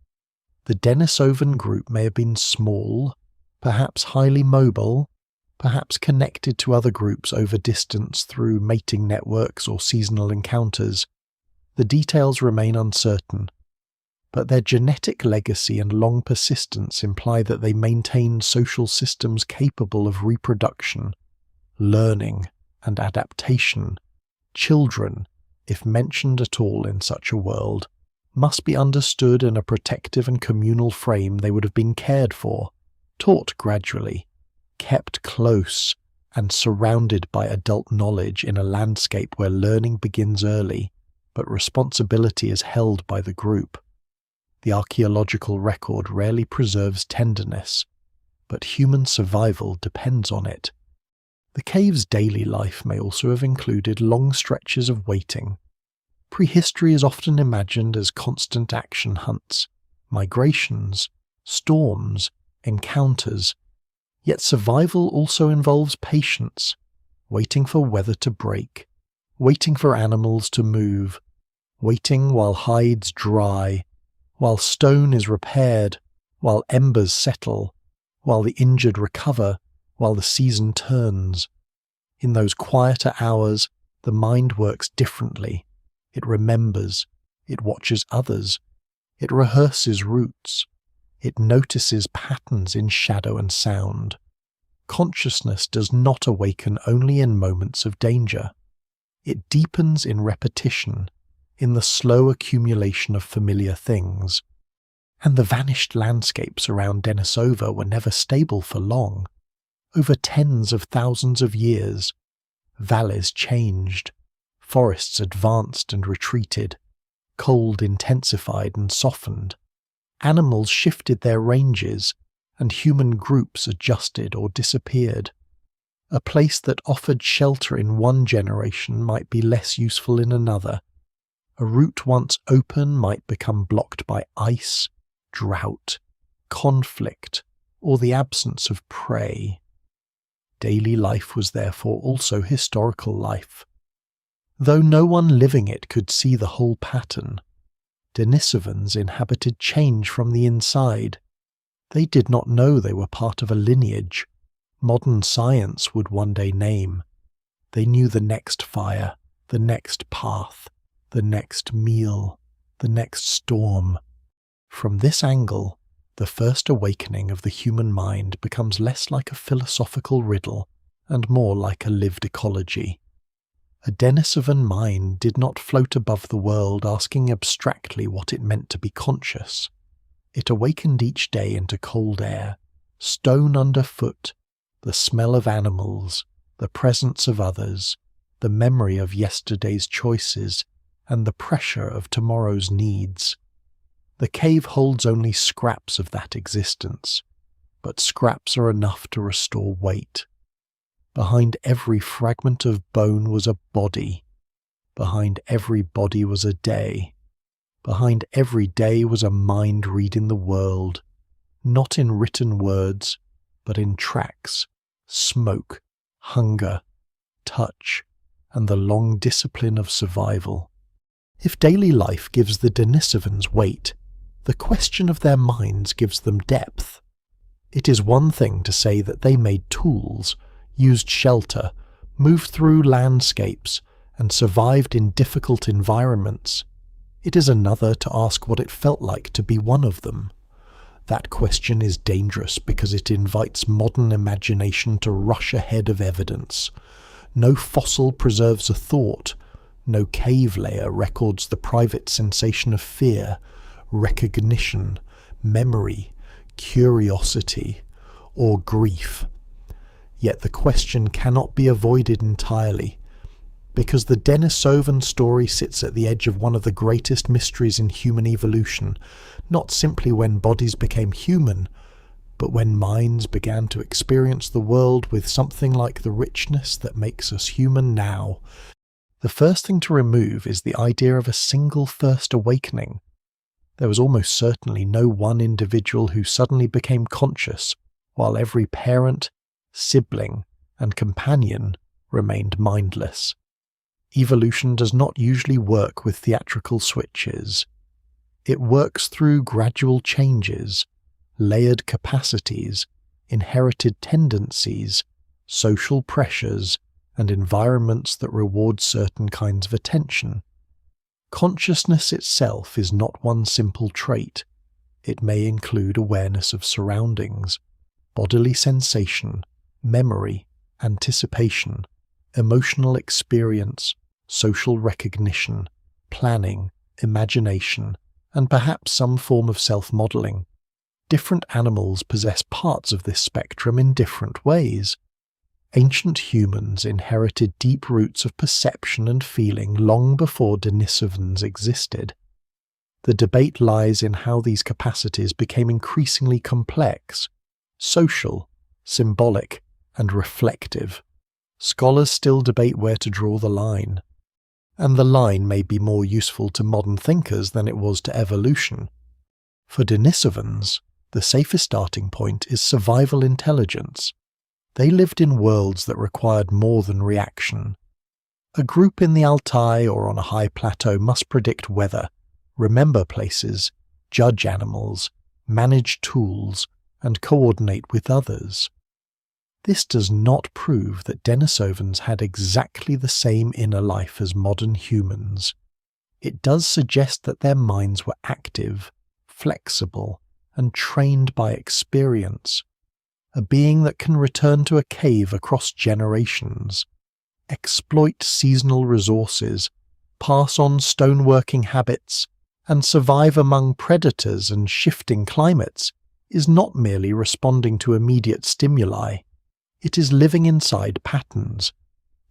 The Denisovan group may have been small, perhaps highly mobile, perhaps connected to other groups over distance through mating networks or seasonal encounters. The details remain uncertain, but their genetic legacy and long persistence imply that they maintained social systems capable of reproduction, learning, and adaptation. Children, if mentioned at all in such a world, must be understood in a protective and communal frame. They would have been cared for, taught gradually, kept close, and surrounded by adult knowledge in a landscape where learning begins early, but responsibility is held by the group. The archaeological record rarely preserves tenderness, but human survival depends on it. The cave's daily life may also have included long stretches of waiting. Prehistory is often imagined as constant action hunts, migrations, storms, encounters. Yet survival also involves patience, waiting for weather to break, waiting for animals to move, waiting while hides dry, while stone is repaired, while embers settle, while the injured recover, while the season turns. In those quieter hours, the mind works differently. It remembers, it watches others, it rehearses routes, it notices patterns in shadow and sound. Consciousness does not awaken only in moments of danger. It deepens in repetition, in the slow accumulation of familiar things. And the vanished landscapes around Denisova were never stable for long. Over tens of thousands of years, valleys changed, forests advanced and retreated, cold intensified and softened, animals shifted their ranges, and human groups adjusted or disappeared. A place that offered shelter in one generation might be less useful in another. A route once open might become blocked by ice, drought, conflict, or the absence of prey. Daily life was therefore also historical life. Though no one living it could see the whole pattern, Denisovans inhabited change from the inside. They did not know they were part of a lineage modern science would one day name. They knew the next fire, the next path, the next meal, the next storm. From this angle, the first awakening of the human mind becomes less like a philosophical riddle and more like a lived ecology. A Denisovan mind did not float above the world asking abstractly what it meant to be conscious. It awakened each day into cold air, stone underfoot, the smell of animals, the presence of others, the memory of yesterday's choices, and the pressure of tomorrow's needs. The cave holds only scraps of that existence, but scraps are enough to restore weight. Behind every fragment of bone was a body. Behind every body was a day. Behind every day was a mind reading the world, not in written words, but in tracks, smoke, hunger, touch, and the long discipline of survival. If daily life gives the Denisovans weight, the question of their minds gives them depth. It is one thing to say that they made tools, used shelter, moved through landscapes, and survived in difficult environments, it is another to ask what it felt like to be one of them. That question is dangerous because it invites modern imagination to rush ahead of evidence. No fossil preserves a thought. No cave layer records the private sensation of fear, recognition, memory, curiosity, or grief. Yet the question cannot be avoided entirely, because the Denisovan story sits at the edge of one of the greatest mysteries in human evolution, not simply when bodies became human, but when minds began to experience the world with something like the richness that makes us human now. The first thing to remove is the idea of a single first awakening. There was almost certainly no one individual who suddenly became conscious, while every parent, sibling, and companion remained mindless. Evolution does not usually work with theatrical switches. It works through gradual changes, layered capacities, inherited tendencies, social pressures, and environments that reward certain kinds of attention. Consciousness itself is not one simple trait. It may include awareness of surroundings, bodily sensation, memory, anticipation, emotional experience, social recognition, planning, imagination, and perhaps some form of self-modeling. Different animals possess parts of this spectrum in different ways. Ancient humans inherited deep roots of perception and feeling long before Denisovans existed. The debate lies in how these capacities became increasingly complex, social, symbolic, and reflective. Scholars still debate where to draw the line, and the line may be more useful to modern thinkers than it was to evolution. For Denisovans, the safest starting point is survival intelligence. They lived in worlds that required more than reaction. A group in the Altai or on a high plateau must predict weather, remember places, judge animals, manage tools, and coordinate with others. This does not prove that Denisovans had exactly the same inner life as modern humans. It does suggest that their minds were active, flexible, and trained by experience. A being that can return to a cave across generations, exploit seasonal resources, pass on stoneworking habits, and survive among predators and shifting climates is not merely responding to immediate stimuli. It is living inside patterns.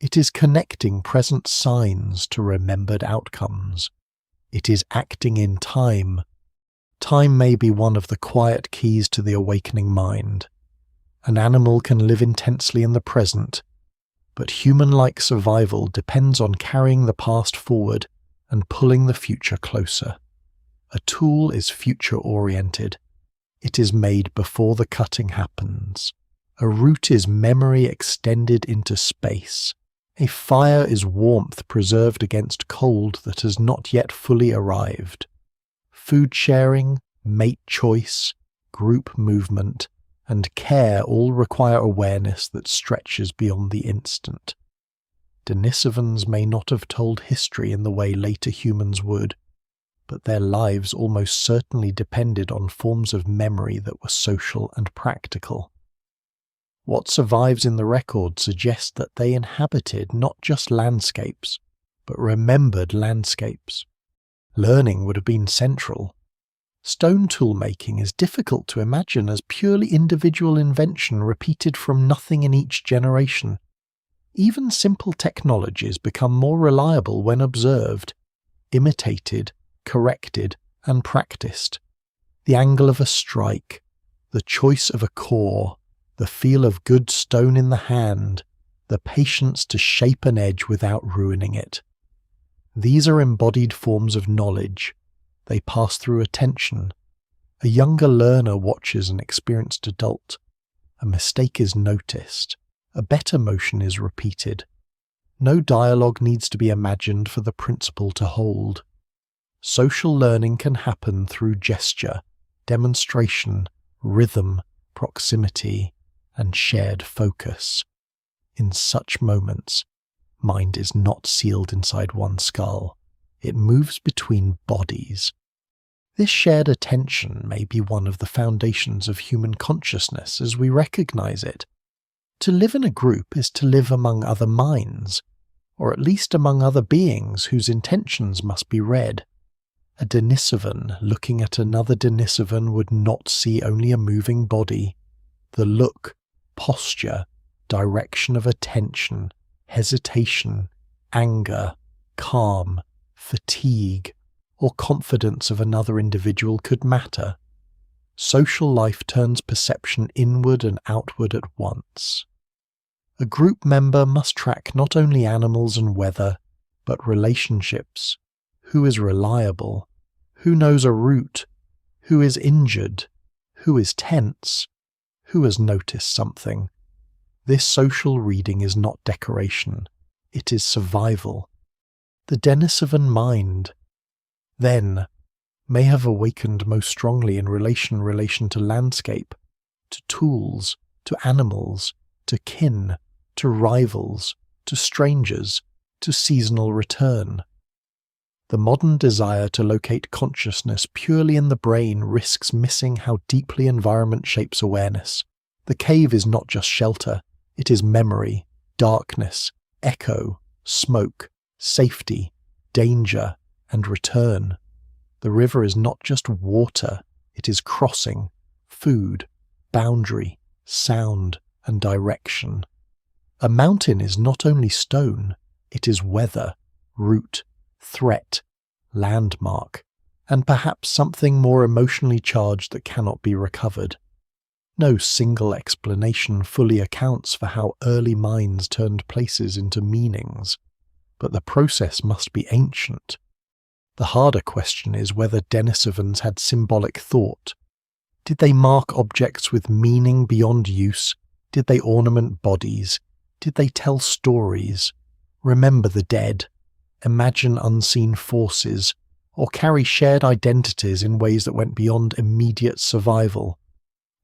It is connecting present signs to remembered outcomes. It is acting in time. Time may be one of the quiet keys to the awakening mind. An animal can live intensely in the present, but human-like survival depends on carrying the past forward and pulling the future closer. A tool is future-oriented. It is made before the cutting happens. A root is memory extended into space. A fire is warmth preserved against cold that has not yet fully arrived. Food sharing, mate choice, group movement, and care all require awareness that stretches beyond the instant. Denisovans may not have told history in the way later humans would, but their lives almost certainly depended on forms of memory that were social and practical. What survives in the record suggests that they inhabited not just landscapes, but remembered landscapes. Learning would have been central. Stone tool making is difficult to imagine as purely individual invention repeated from nothing in each generation. Even simple technologies become more reliable when observed, imitated, corrected, and practiced. The angle of a strike, the choice of a core, the feel of good stone in the hand, the patience to shape an edge without ruining it. These are embodied forms of knowledge. They pass through attention. A younger learner watches an experienced adult. A mistake is noticed. A better motion is repeated. No dialogue needs to be imagined for the principle to hold. Social learning can happen through gesture, demonstration, rhythm, proximity, and shared focus. In such moments, mind is not sealed inside one skull. It moves between bodies. This shared attention may be one of the foundations of human consciousness as we recognize it. To live in a group is to live among other minds, or at least among other beings whose intentions must be read. A Denisovan looking at another Denisovan would not see only a moving body. The look, posture, direction of attention, hesitation, anger, calm, fatigue, or confidence of another individual could matter. Social life turns perception inward and outward at once. A group member must track not only animals and weather, but relationships. Who is reliable? Who knows a route? Who is injured? Who is tense? Who has noticed something? This social reading is not decoration. It is survival. The Denisovan mind, then, may have awakened most strongly in relation to landscape, to tools, to animals, to kin, to rivals, to strangers, to seasonal return. The modern desire to locate consciousness purely in the brain risks missing how deeply environment shapes awareness. The cave is not just shelter, it is memory, darkness, echo, smoke, safety, danger, and return. The river is not just water, it is crossing, food, boundary, sound, and direction. A mountain is not only stone, it is weather, route, threat, landmark, and perhaps something more emotionally charged that cannot be recovered. No single explanation fully accounts for how early minds turned places into meanings, but the process must be ancient. The harder question is whether Denisovans had symbolic thought. Did they mark objects with meaning beyond use? Did they ornament bodies? Did they tell stories? Remember the dead? Imagine unseen forces? Or carry shared identities in ways that went beyond immediate survival?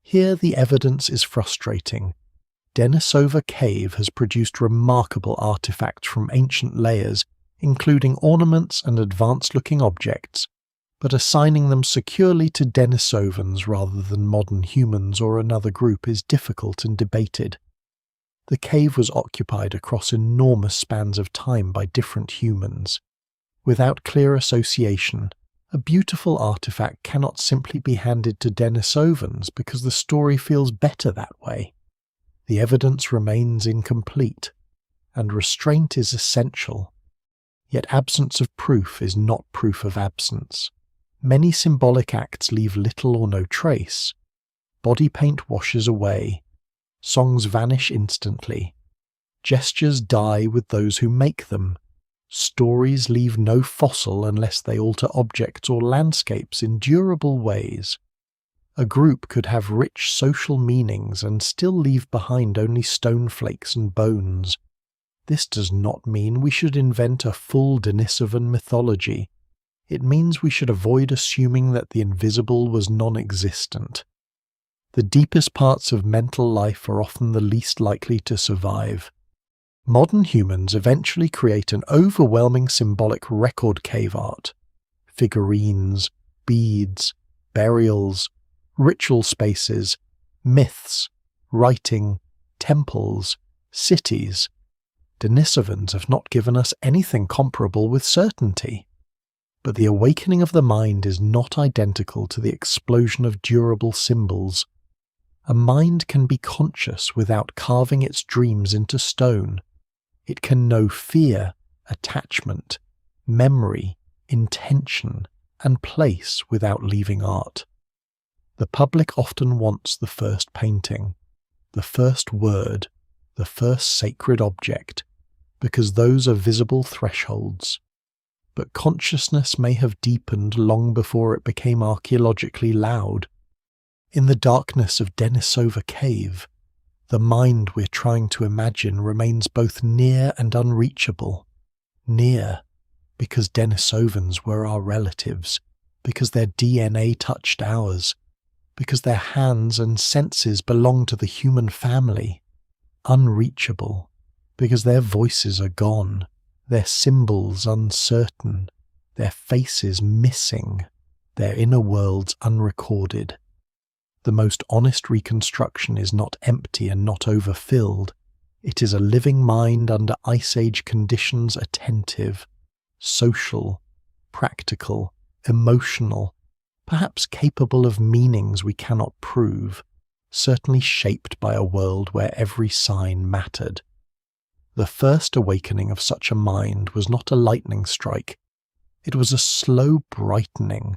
Here the evidence is frustrating. Denisova Cave has produced remarkable artifacts from ancient layers, including ornaments and advanced-looking objects, but assigning them securely to Denisovans rather than modern humans or another group is difficult and debated. The cave was occupied across enormous spans of time by different humans. Without clear association, a beautiful artifact cannot simply be handed to Denisovans because the story feels better that way. The evidence remains incomplete, and restraint is essential. Yet absence of proof is not proof of absence. Many symbolic acts leave little or no trace. Body paint washes away. Songs vanish instantly. Gestures die with those who make them. Stories leave no fossil unless they alter objects or landscapes in durable ways. A group could have rich social meanings and still leave behind only stone flakes and bones. This does not mean we should invent a full Denisovan mythology. It means we should avoid assuming that the invisible was non-existent. The deepest parts of mental life are often the least likely to survive. Modern humans eventually create an overwhelming symbolic record cave art. Figurines, beads, burials, ritual spaces, myths, writing, temples, cities. Denisovans have not given us anything comparable with certainty. But the awakening of the mind is not identical to the explosion of durable symbols. A mind can be conscious without carving its dreams into stone. It can know fear, attachment, memory, intention, and place without leaving art. The public often wants the first painting, the first word, the first sacred object, because those are visible thresholds. But consciousness may have deepened long before it became archaeologically loud. In the darkness of Denisova Cave, the mind we're trying to imagine remains both near and unreachable. Near, because Denisovans were our relatives, because their DNA touched ours, because their hands and senses belong to the human family. Unreachable, because their voices are gone, their symbols uncertain, their faces missing, their inner worlds unrecorded. The most honest reconstruction is not empty and not overfilled. It is a living mind under Ice Age conditions, attentive, social, practical, emotional, perhaps capable of meanings we cannot prove, certainly shaped by a world where every sign mattered. The first awakening of such a mind was not a lightning strike. It was a slow brightening,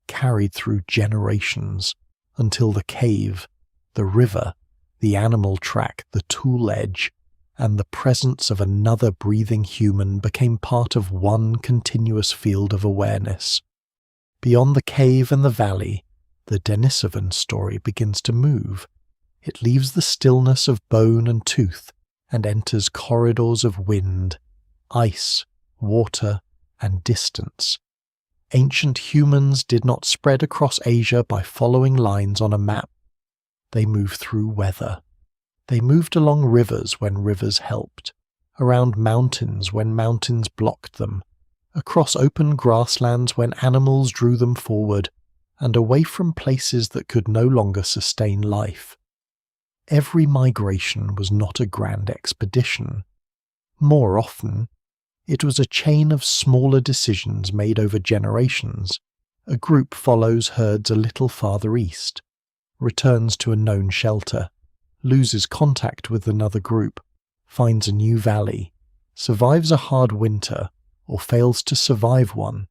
carried through generations, until the cave, the river, the animal track, the tool edge, and the presence of another breathing human became part of one continuous field of awareness. Beyond the cave and the valley, the Denisovan story begins to move. It leaves the stillness of bone and tooth and enters corridors of wind, ice, water, and distance. Ancient humans did not spread across Asia by following lines on a map. They moved through weather. They moved along rivers when rivers helped, around mountains when mountains blocked them, across open grasslands when animals drew them forward, and away from places that could no longer sustain life. Every migration was not a grand expedition. More often, it was a chain of smaller decisions made over generations. A group follows herds a little farther east, returns to a known shelter, loses contact with another group, finds a new valley, survives a hard winter, or fails to survive one.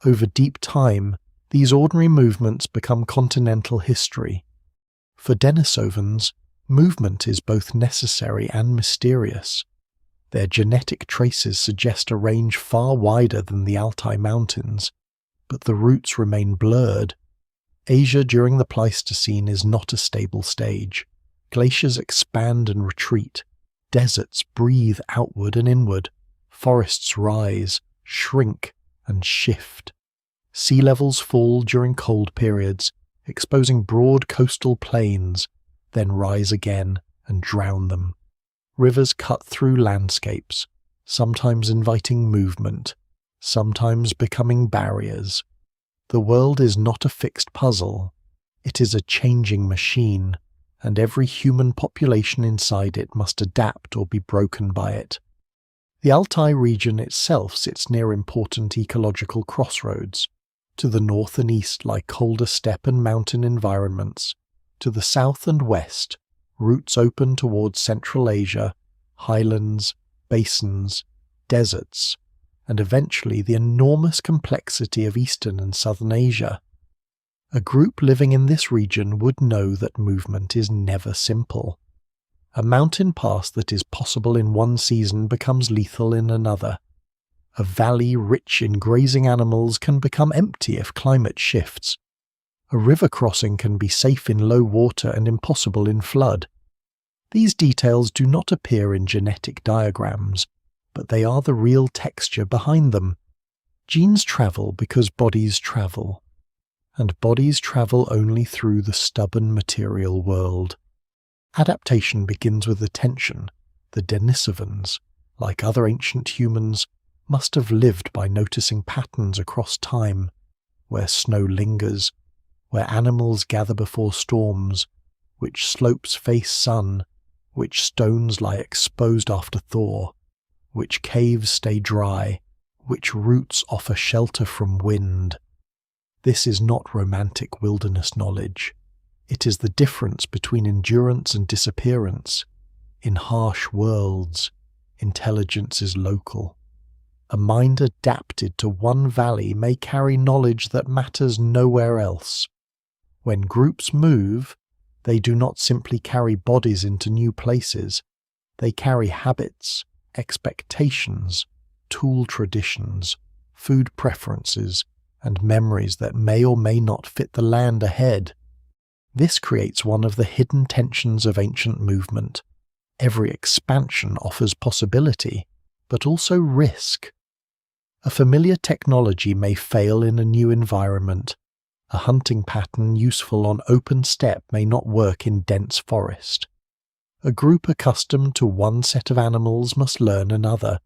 Over deep time, these ordinary movements become continental history. For Denisovans, movement is both necessary and mysterious. Their genetic traces suggest a range far wider than the Altai Mountains, but the routes remain blurred. Asia during the Pleistocene is not a stable stage. Glaciers expand and retreat. Deserts breathe outward and inward. Forests rise, shrink, and shift. Sea levels fall during cold periods, exposing broad coastal plains, then rise again and drown them. Rivers cut through landscapes, sometimes inviting movement, sometimes becoming barriers. The world is not a fixed puzzle. It is a changing machine, and every human population inside it must adapt or be broken by it. The Altai region itself sits near important ecological crossroads. To the north and east lie colder steppe and mountain environments. To the south and west, routes open towards Central Asia, highlands, basins, deserts, and eventually the enormous complexity of Eastern and Southern Asia. A group living in this region would know that movement is never simple. A mountain pass that is possible in one season becomes lethal in another. A valley rich in grazing animals can become empty if climate shifts. A river crossing can be safe in low water and impossible in flood. These details do not appear in genetic diagrams, but they are the real texture behind them. Genes travel because bodies travel, and bodies travel only through the stubborn material world. Adaptation begins with attention. The Denisovans, like other ancient humans, must have lived by noticing patterns across time, where snow lingers, where animals gather before storms, which slopes face sun, which stones lie exposed after thaw, which caves stay dry, which roots offer shelter from wind. This is not romantic wilderness knowledge. It is the difference between endurance and disappearance. In harsh worlds, intelligence is local. A mind adapted to one valley may carry knowledge that matters nowhere else. When groups move, they do not simply carry bodies into new places. They carry habits, expectations, tool traditions, food preferences, and memories that may or may not fit the land ahead. This creates one of the hidden tensions of ancient movement. Every expansion offers possibility, but also risk. A familiar technology may fail in a new environment. A hunting pattern useful on open steppe may not work in dense forest. A group accustomed to one set of animals must learn another.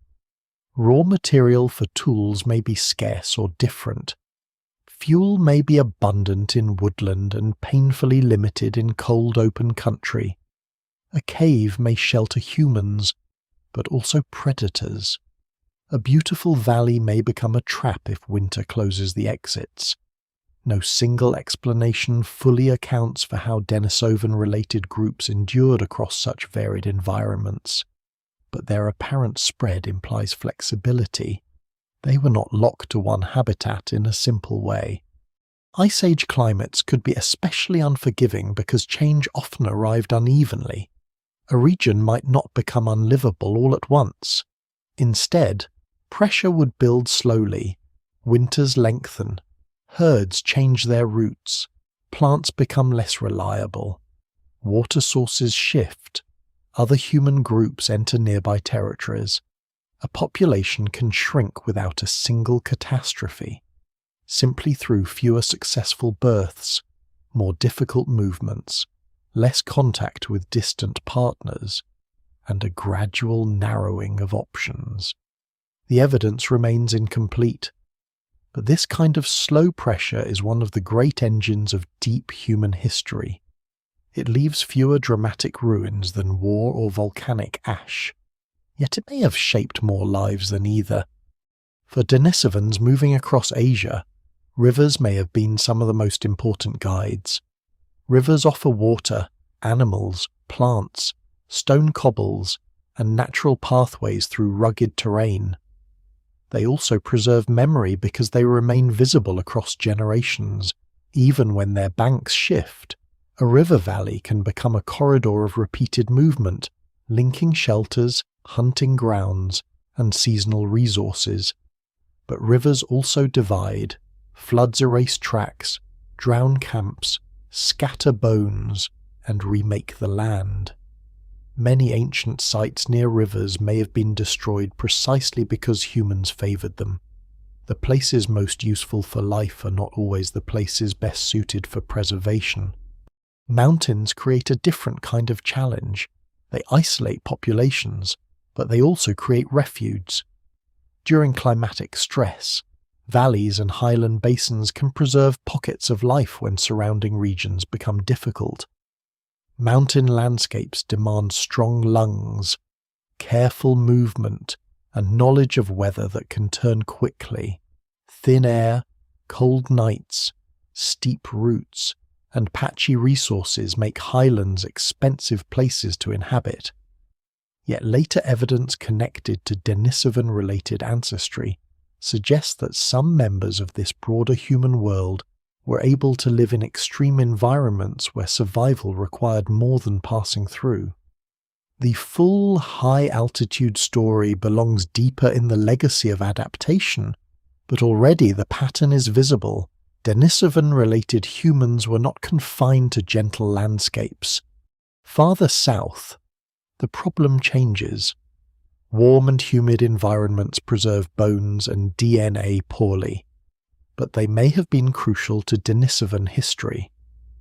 Raw material for tools may be scarce or different. Fuel may be abundant in woodland and painfully limited in cold open country. A cave may shelter humans, but also predators. A beautiful valley may become a trap if winter closes the exits. No single explanation fully accounts for how Denisovan-related groups endured across such varied environments, but their apparent spread implies flexibility. They were not locked to one habitat in a simple way. Ice Age climates could be especially unforgiving because change often arrived unevenly. A region might not become unlivable all at once. Instead, pressure would build slowly, winters lengthen, herds change their routes, plants become less reliable, water sources shift, other human groups enter nearby territories. A population can shrink without a single catastrophe, simply through fewer successful births, more difficult movements, less contact with distant partners, and a gradual narrowing of options. The evidence remains incomplete, but this kind of slow pressure is one of the great engines of deep human history. It leaves fewer dramatic ruins than war or volcanic ash, yet it may have shaped more lives than either. For Denisovans moving across Asia, rivers may have been some of the most important guides. Rivers offer water, animals, plants, stone cobbles, and natural pathways through rugged terrain. They also preserve memory because they remain visible across generations, even when their banks shift. A river valley can become a corridor of repeated movement, linking shelters, hunting grounds, and seasonal resources. But rivers also divide. Floods erase tracks, drown camps, scatter bones, and remake the land. Many ancient sites near rivers may have been destroyed precisely because humans favoured them. The places most useful for life are not always the places best suited for preservation. Mountains create a different kind of challenge. They isolate populations, but they also create refuges. During climatic stress, valleys and highland basins can preserve pockets of life when surrounding regions become difficult. Mountain landscapes demand strong lungs, careful movement, and knowledge of weather that can turn quickly. Thin air, cold nights, steep routes, and patchy resources make highlands expensive places to inhabit. Yet later evidence connected to Denisovan-related ancestry suggests that some members of this broader human world were able to live in extreme environments where survival required more than passing through. The full high-altitude story belongs deeper in the legacy of adaptation, but already the pattern is visible. Denisovan-related humans were not confined to gentle landscapes. Farther south, the problem changes. Warm and humid environments preserve bones and DNA poorly, but they may have been crucial to Denisovan history.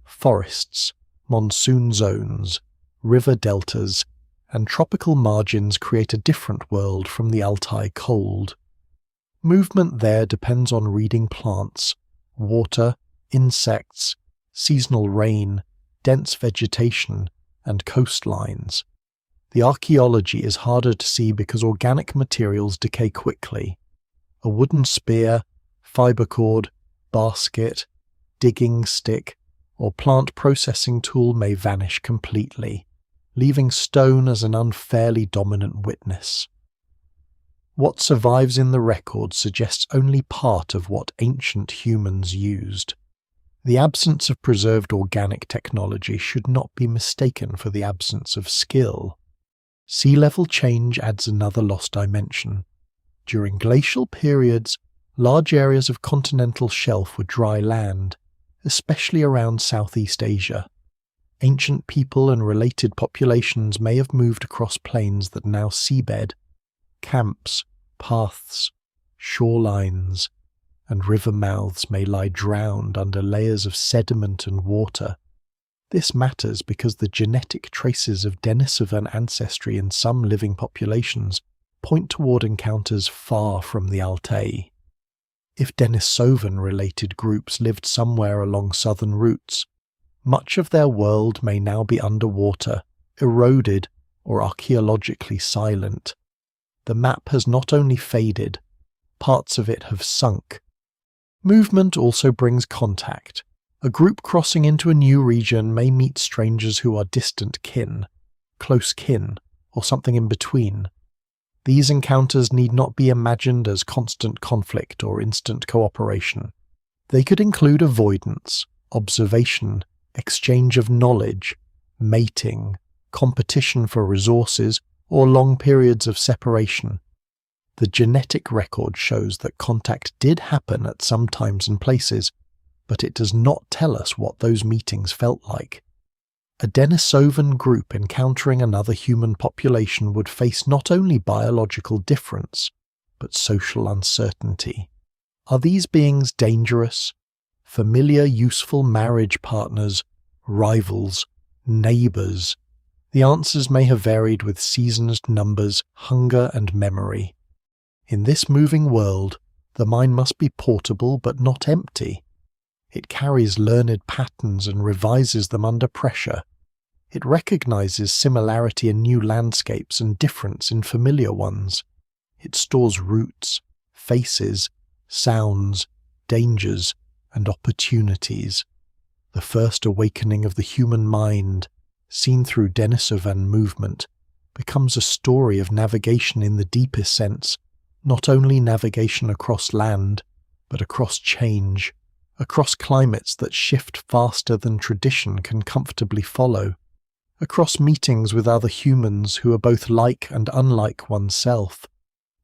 Forests, monsoon zones, river deltas, and tropical margins create a different world from the Altai cold. Movement there depends on reading plants, water, insects, seasonal rain, dense vegetation, and coastlines. The archaeology is harder to see because organic materials decay quickly. A wooden spear, fibre cord, basket, digging stick, or plant processing tool may vanish completely, leaving stone as an unfairly dominant witness. What survives in the record suggests only part of what ancient humans used. The absence of preserved organic technology should not be mistaken for the absence of skill. Sea level change adds another lost dimension. During glacial periods, large areas of continental shelf were dry land, especially around Southeast Asia. Ancient people and related populations may have moved across plains that now seabed. Camps, paths, shorelines, and river mouths may lie drowned under layers of sediment and water. This matters because the genetic traces of Denisovan ancestry in some living populations point toward encounters far from the Altai. If Denisovan-related groups lived somewhere along southern routes, much of their world may now be underwater, eroded, or archaeologically silent. The map has not only faded, parts of it have sunk. Movement also brings contact. A group crossing into a new region may meet strangers who are distant kin, close kin, or something in between. These encounters need not be imagined as constant conflict or instant cooperation. They could include avoidance, observation, exchange of knowledge, mating, competition for resources, or long periods of separation. The genetic record shows that contact did happen at some times and places, but it does not tell us what those meetings felt like. A Denisovan group encountering another human population would face not only biological difference, but social uncertainty. Are these beings dangerous? Familiar, useful marriage partners, rivals, neighbours? The answers may have varied with seasons, numbers, hunger, and memory. In this moving world, the mind must be portable but not empty. It carries learned patterns and revises them under pressure. It recognizes similarity in new landscapes and difference in familiar ones. It stores roots, faces, sounds, dangers, and opportunities. The first awakening of the human mind, seen through Denisovan movement, becomes a story of navigation in the deepest sense, not only navigation across land, but across change, across climates that shift faster than tradition can comfortably follow, across meetings with other humans who are both like and unlike oneself,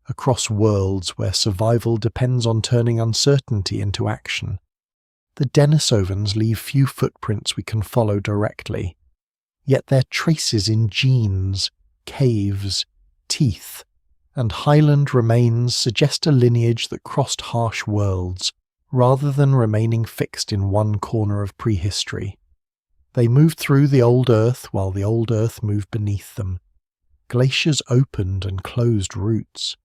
across worlds where survival depends on turning uncertainty into action. The Denisovans leave few footprints we can follow directly, yet their traces in genes, caves, teeth, and highland remains suggest a lineage that crossed harsh worlds, rather than remaining fixed in one corner of prehistory. They moved through the old earth while the old earth moved beneath them. Glaciers opened and closed roots.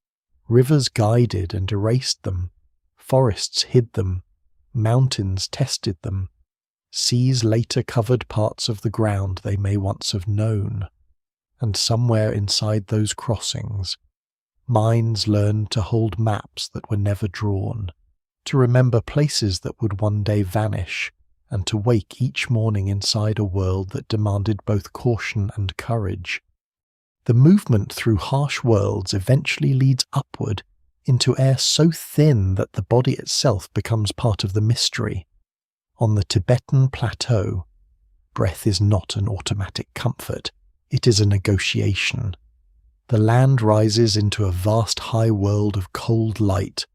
Rivers guided and erased them. Forests hid them. Mountains tested them. Seas later covered parts of the ground they may once have known. And somewhere inside those crossings, minds learned to hold maps that were never drawn, to remember places that would one day vanish, and to wake each morning inside a world that demanded both caution and courage. The movement through harsh worlds eventually leads upward into air so thin that the body itself becomes part of the mystery. On the Tibetan Plateau, breath is not an automatic comfort, it is a negotiation. The land rises into a vast high world of cold light,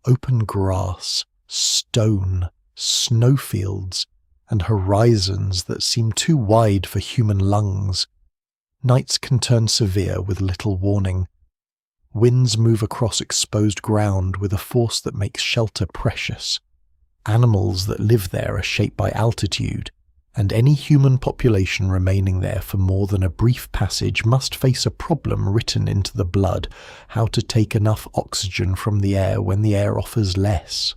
open grass, stone, snowfields, and horizons that seem too wide for human lungs. Nights can turn severe with little warning. Winds move across exposed ground with a force that makes shelter precious. Animals that live there are shaped by altitude, and any human population remaining there for more than a brief passage must face a problem written into the blood: how to take enough oxygen from the air when the air offers less.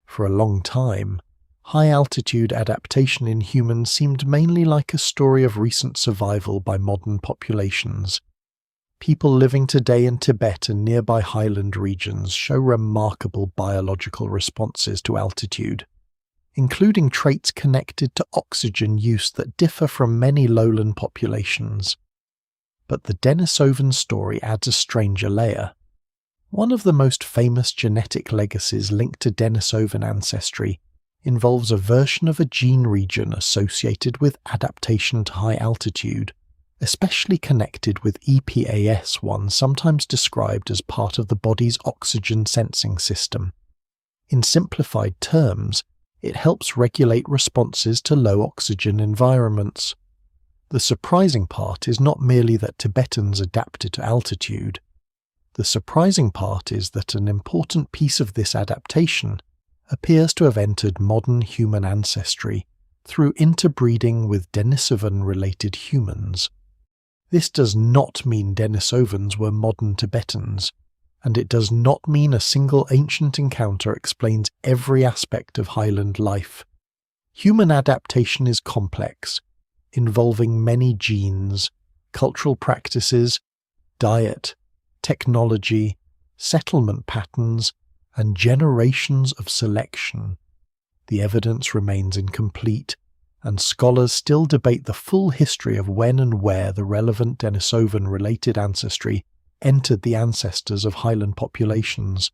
For a long time, high-altitude adaptation in humans seemed mainly like a story of recent survival by modern populations. People living today in Tibet and nearby highland regions show remarkable biological responses to altitude, including traits connected to oxygen use that differ from many lowland populations. But the Denisovan story adds a stranger layer. One of the most famous genetic legacies linked to Denisovan ancestry involves a version of a gene region associated with adaptation to high altitude, especially connected with EPAS1, sometimes described as part of the body's oxygen sensing system. In simplified terms, it helps regulate responses to low oxygen environments. The surprising part is not merely that Tibetans adapted to altitude. The surprising part is that an important piece of this adaptation appears to have entered modern human ancestry through interbreeding with Denisovan-related humans. This does not mean Denisovans were modern Tibetans, and it does not mean a single ancient encounter explains every aspect of highland life. Human adaptation is complex, involving many genes, cultural practices, diet, technology, settlement patterns, and generations of selection. The evidence remains incomplete, and scholars still debate the full history of when and where the relevant Denisovan-related ancestry entered the ancestors of highland populations.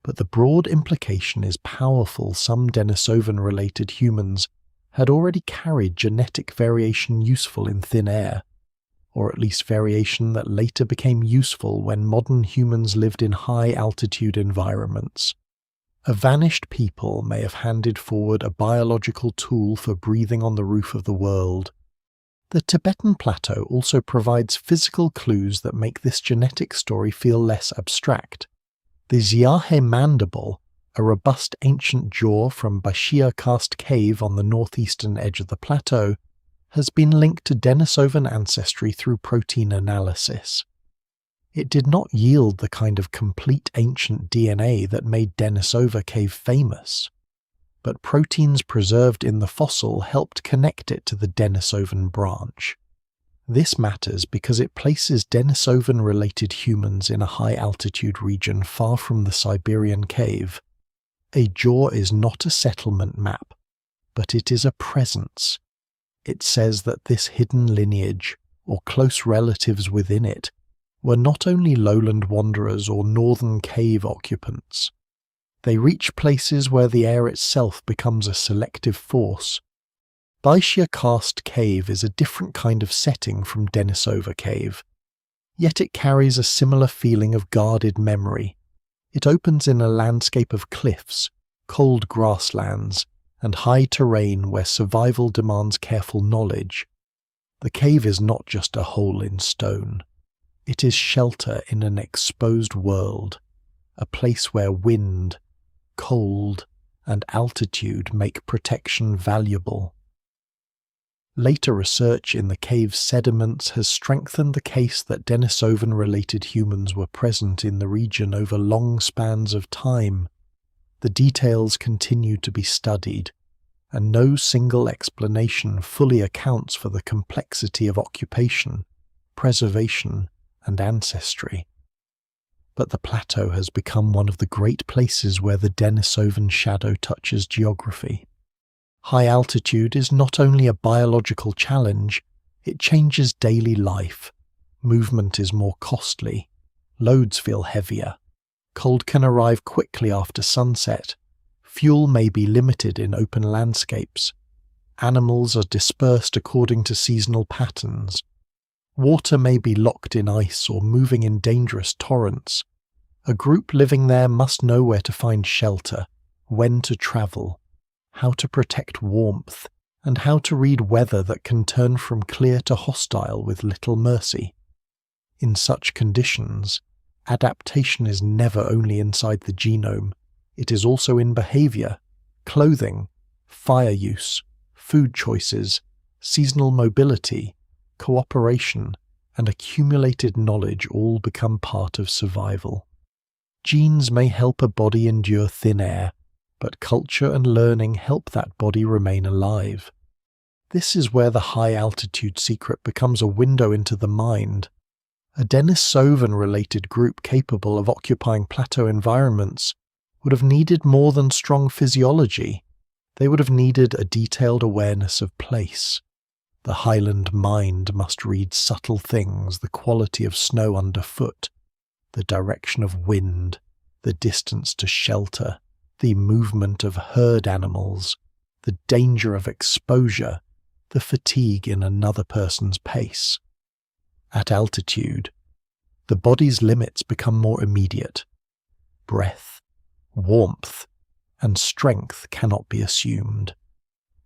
But the broad implication is powerful. Some Denisovan-related humans had already carried genetic variation useful in thin air, or at least variation that later became useful when modern humans lived in high-altitude environments. A vanished people may have handed forward a biological tool for breathing on the roof of the world. The Tibetan Plateau also provides physical clues that make this genetic story feel less abstract. The Xiahe mandible, a robust ancient jaw from Denisova Cave on the northeastern edge of the plateau, has been linked to Denisovan ancestry through protein analysis. It did not yield the kind of complete ancient DNA that made Denisova Cave famous, but proteins preserved in the fossil helped connect it to the Denisovan branch. This matters because it places Denisovan-related humans in a high-altitude region far from the Siberian cave. A jaw is not a settlement map, but it is a presence. It says that this hidden lineage, or close relatives within it, were not only lowland wanderers or northern cave occupants. They reach places where the air itself becomes a selective force. Denisova Cave is a different kind of setting from Denisova Cave, yet it carries a similar feeling of guarded memory. It opens in a landscape of cliffs, cold grasslands, and high terrain where survival demands careful knowledge. The cave is not just a hole in stone. It is shelter in an exposed world, a place where wind, cold, and altitude make protection valuable. Later research in the cave's sediments has strengthened the case that Denisovan-related humans were present in the region over long spans of time. The details continue to be studied, and no single explanation fully accounts for the complexity of occupation, preservation, and ancestry. But the plateau has become one of the great places where the Denisovan shadow touches geography. High altitude is not only a biological challenge, it changes daily life. Movement is more costly, loads feel heavier, cold can arrive quickly after sunset, fuel may be limited in open landscapes, animals are dispersed according to seasonal patterns, water may be locked in ice or moving in dangerous torrents. A group living there must know where to find shelter, when to travel, how to protect warmth, and how to read weather that can turn from clear to hostile with little mercy. In such conditions, adaptation is never only inside the genome, it is also in behavior, clothing, fire use, food choices, seasonal mobility, cooperation, and accumulated knowledge all become part of survival. Genes may help a body endure thin air, but culture and learning help that body remain alive. This is where the high-altitude secret becomes a window into the mind. A Denisovan-related group capable of occupying plateau environments would have needed more than strong physiology. They would have needed a detailed awareness of place. The highland mind must read subtle things, the quality of snow underfoot, the direction of wind, the distance to shelter, the movement of herd animals, the danger of exposure, the fatigue in another person's pace. At altitude, the body's limits become more immediate. Breath, warmth, and strength cannot be assumed.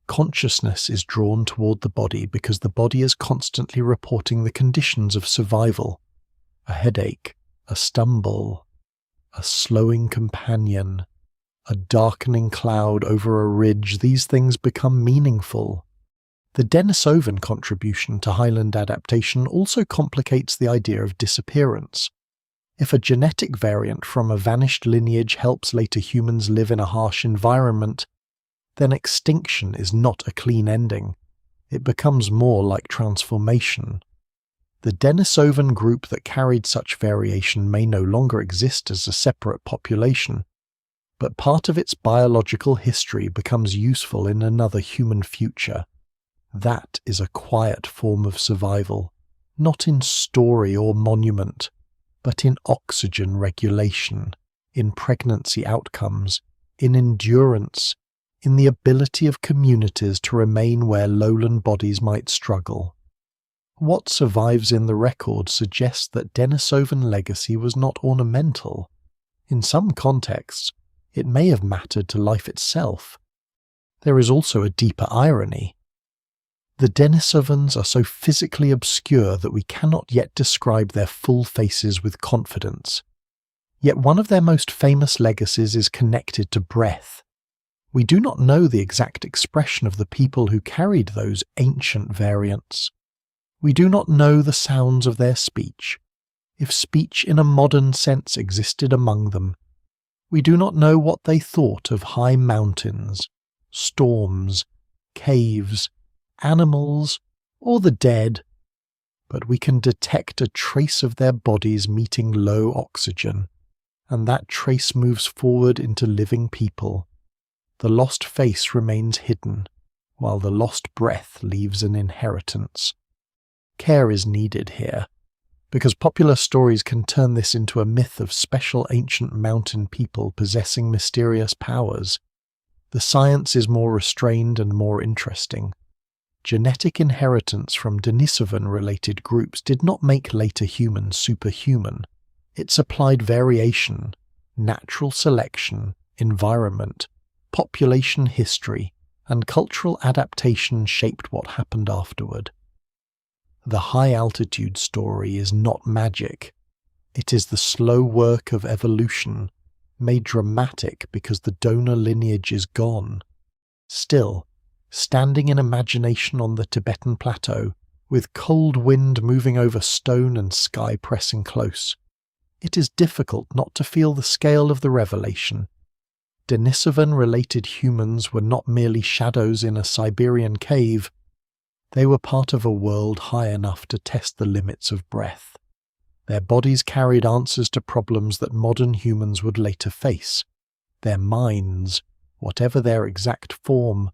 Consciousness is drawn toward the body because the body is constantly reporting the conditions of survival. A headache, a stumble, a slowing companion, A darkening cloud over a ridge, these things become meaningful. The Denisovan contribution to highland adaptation also complicates the idea of disappearance. If a genetic variant from a vanished lineage helps later humans live in a harsh environment, then extinction is not a clean ending. It becomes more like transformation. The Denisovan group that carried such variation may no longer exist as a separate population, but part of its biological history becomes useful in another human future. That is a quiet form of survival, not in story or monument, but in oxygen regulation, in pregnancy outcomes, in endurance, in the ability of communities to remain where lowland bodies might struggle. What survives in the record suggests that Denisovan legacy was not ornamental. In some contexts, it may have mattered to life itself. There is also a deeper irony. The Denisovans are so physically obscure that we cannot yet describe their full faces with confidence. Yet one of their most famous legacies is connected to breath. We do not know the exact expression of the people who carried those ancient variants. We do not know the sounds of their speech, if speech in a modern sense existed among them. We do not know what they thought of high mountains, storms, caves, animals, or the dead, but we can detect a trace of their bodies meeting low oxygen, and that trace moves forward into living people. The lost face remains hidden, while the lost breath leaves an inheritance. Care is needed here, because popular stories can turn this into a myth of special ancient mountain people possessing mysterious powers. The science is more restrained and more interesting. Genetic inheritance from Denisovan-related groups did not make later humans superhuman. It supplied variation, natural selection, environment, population history, and cultural adaptation shaped what happened afterward. The high-altitude story is not magic. It is the slow work of evolution, made dramatic because the donor lineage is gone. Still, standing in imagination on the Tibetan Plateau, with cold wind moving over stone and sky pressing close, it is difficult not to feel the scale of the revelation. Denisovan-related humans were not merely shadows in a Siberian cave. They were part of a world high enough to test the limits of breath. Their bodies carried answers to problems that modern humans would later face. Their minds, whatever their exact form,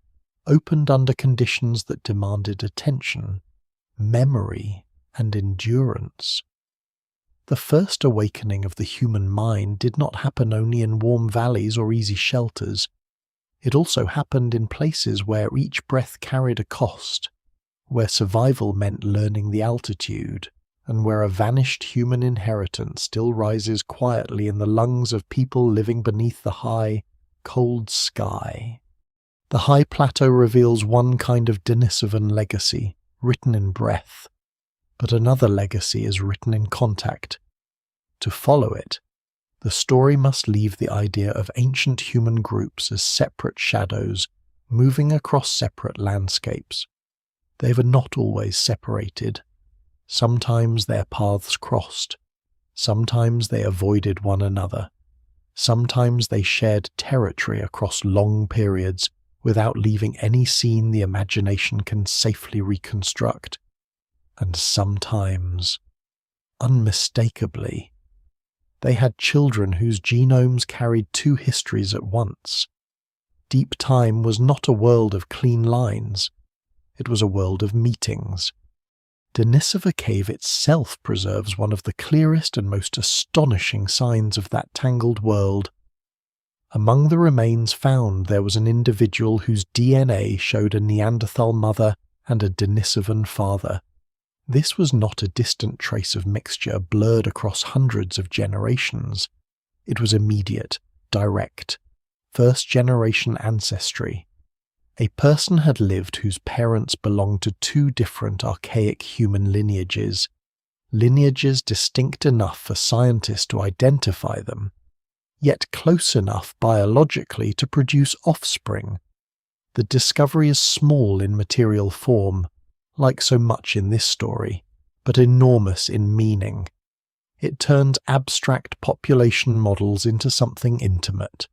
opened under conditions that demanded attention, memory, and endurance. The first awakening of the human mind did not happen only in warm valleys or easy shelters. It also happened in places where each breath carried a cost, where survival meant learning the altitude, and where a vanished human inheritance still rises quietly in the lungs of people living beneath the high, cold sky. The high plateau reveals one kind of Denisovan legacy, written in breath, but another legacy is written in contact. To follow it, the story must leave the idea of ancient human groups as separate shadows moving across separate landscapes. They were not always separated. Sometimes their paths crossed. Sometimes they avoided one another. Sometimes they shared territory across long periods without leaving any scene the imagination can safely reconstruct. And sometimes, unmistakably, they had children whose genomes carried two histories at once. Deep time was not a world of clean lines. It was a world of meetings. Denisova Cave itself preserves one of the clearest and most astonishing signs of that tangled world. Among the remains found there was an individual whose DNA showed a Neanderthal mother and a Denisovan father. This was not a distant trace of mixture blurred across hundreds of generations. It was immediate, direct, first-generation ancestry. A person had lived whose parents belonged to two different archaic human lineages distinct enough for scientists to identify them. yet close enough biologically to produce offspring. The discovery is small in material form, like so much in this story, but enormous in meaning. It turns abstract population models into something intimate.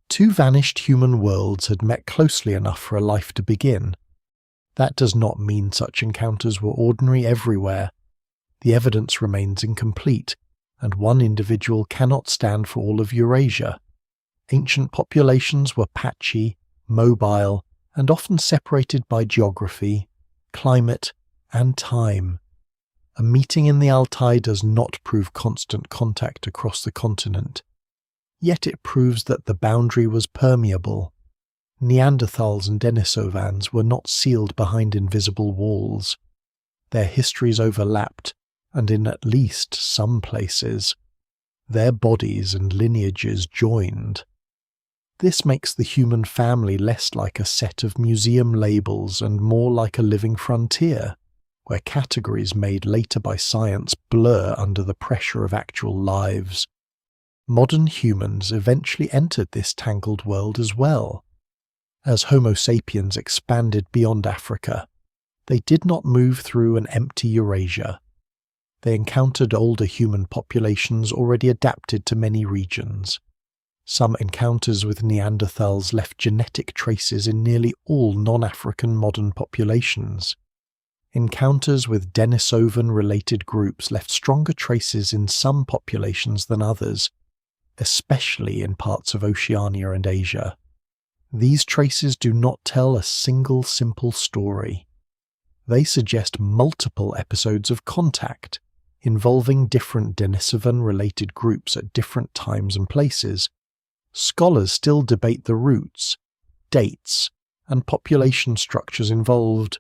Two vanished human worlds had met closely enough for a life to begin. That does not mean such encounters were ordinary everywhere. The evidence remains incomplete, and one individual cannot stand for all of Eurasia. Ancient populations were patchy, mobile, and often separated by geography, climate, and time. A meeting in the Altai does not prove constant contact across the continent. Yet it proves that the boundary was permeable. Neanderthals and Denisovans were not sealed behind invisible walls. Their histories overlapped, and in at least some places, their bodies and lineages joined. This makes the human family less like a set of museum labels and more like a living frontier, where categories made later by science blur under the pressure of actual lives. Modern humans eventually entered this tangled world as well. As Homo sapiens expanded beyond Africa, they did not move through an empty Eurasia. They encountered older human populations already adapted to many regions. Some encounters with Neanderthals left genetic traces in nearly all non-African modern populations. Encounters with Denisovan-related groups left stronger traces in some populations than others, especially in parts of Oceania and Asia. These traces do not tell a single simple story. They suggest multiple episodes of contact, involving different Denisovan-related groups at different times and places. Scholars still debate the roots, dates, and population structures involved,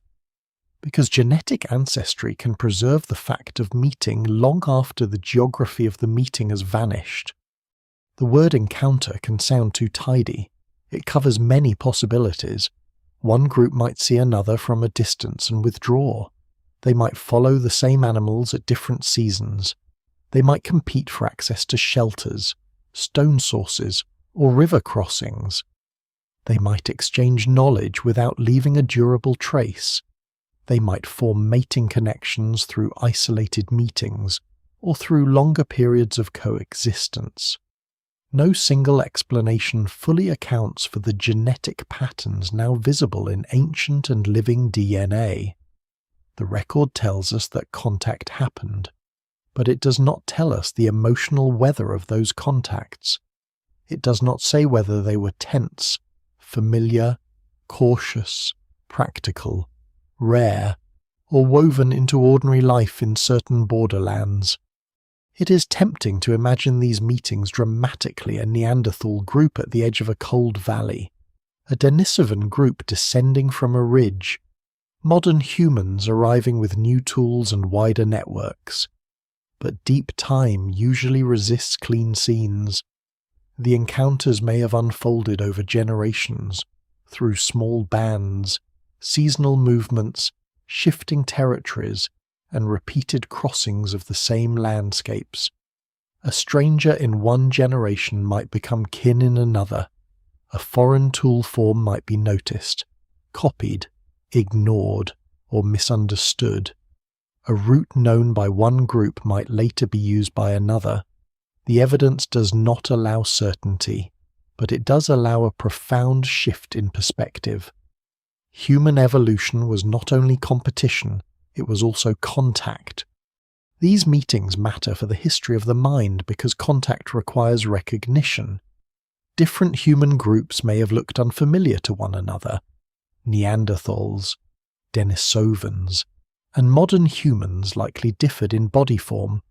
because genetic ancestry can preserve the fact of meeting long after the geography of the meeting has vanished. The word encounter can sound too tidy. It covers many possibilities. One group might see another from a distance and withdraw. They might follow the same animals at different seasons. They might compete for access to shelters, stone sources, or river crossings. They might exchange knowledge without leaving a durable trace. They might form mating connections through isolated meetings or through longer periods of coexistence. No single explanation fully accounts for the genetic patterns now visible in ancient and living DNA. The record tells us that contact happened, but it does not tell us the emotional weather of those contacts. It does not say whether they were tense, familiar, cautious, practical, rare, or woven into ordinary life in certain borderlands. It is tempting to imagine these meetings dramatically a Neanderthal group at the edge of a cold valley, a Denisovan group descending from a ridge, modern humans arriving with new tools and wider networks. But deep time usually resists clean scenes. The encounters may have unfolded over generations, through small bands, seasonal movements, shifting territories, and repeated crossings of the same landscapes. A stranger in one generation might become kin in another. A foreign tool form might be noticed, copied, ignored, or misunderstood. A route known by one group might later be used by another. The evidence does not allow certainty, but it does allow a profound shift in perspective. Human evolution was not only competition, it was also contact. These meetings matter for the history of the mind because contact requires recognition. Different human groups may have looked unfamiliar to one another. Neanderthals, Denisovans, and modern humans likely differed in body form,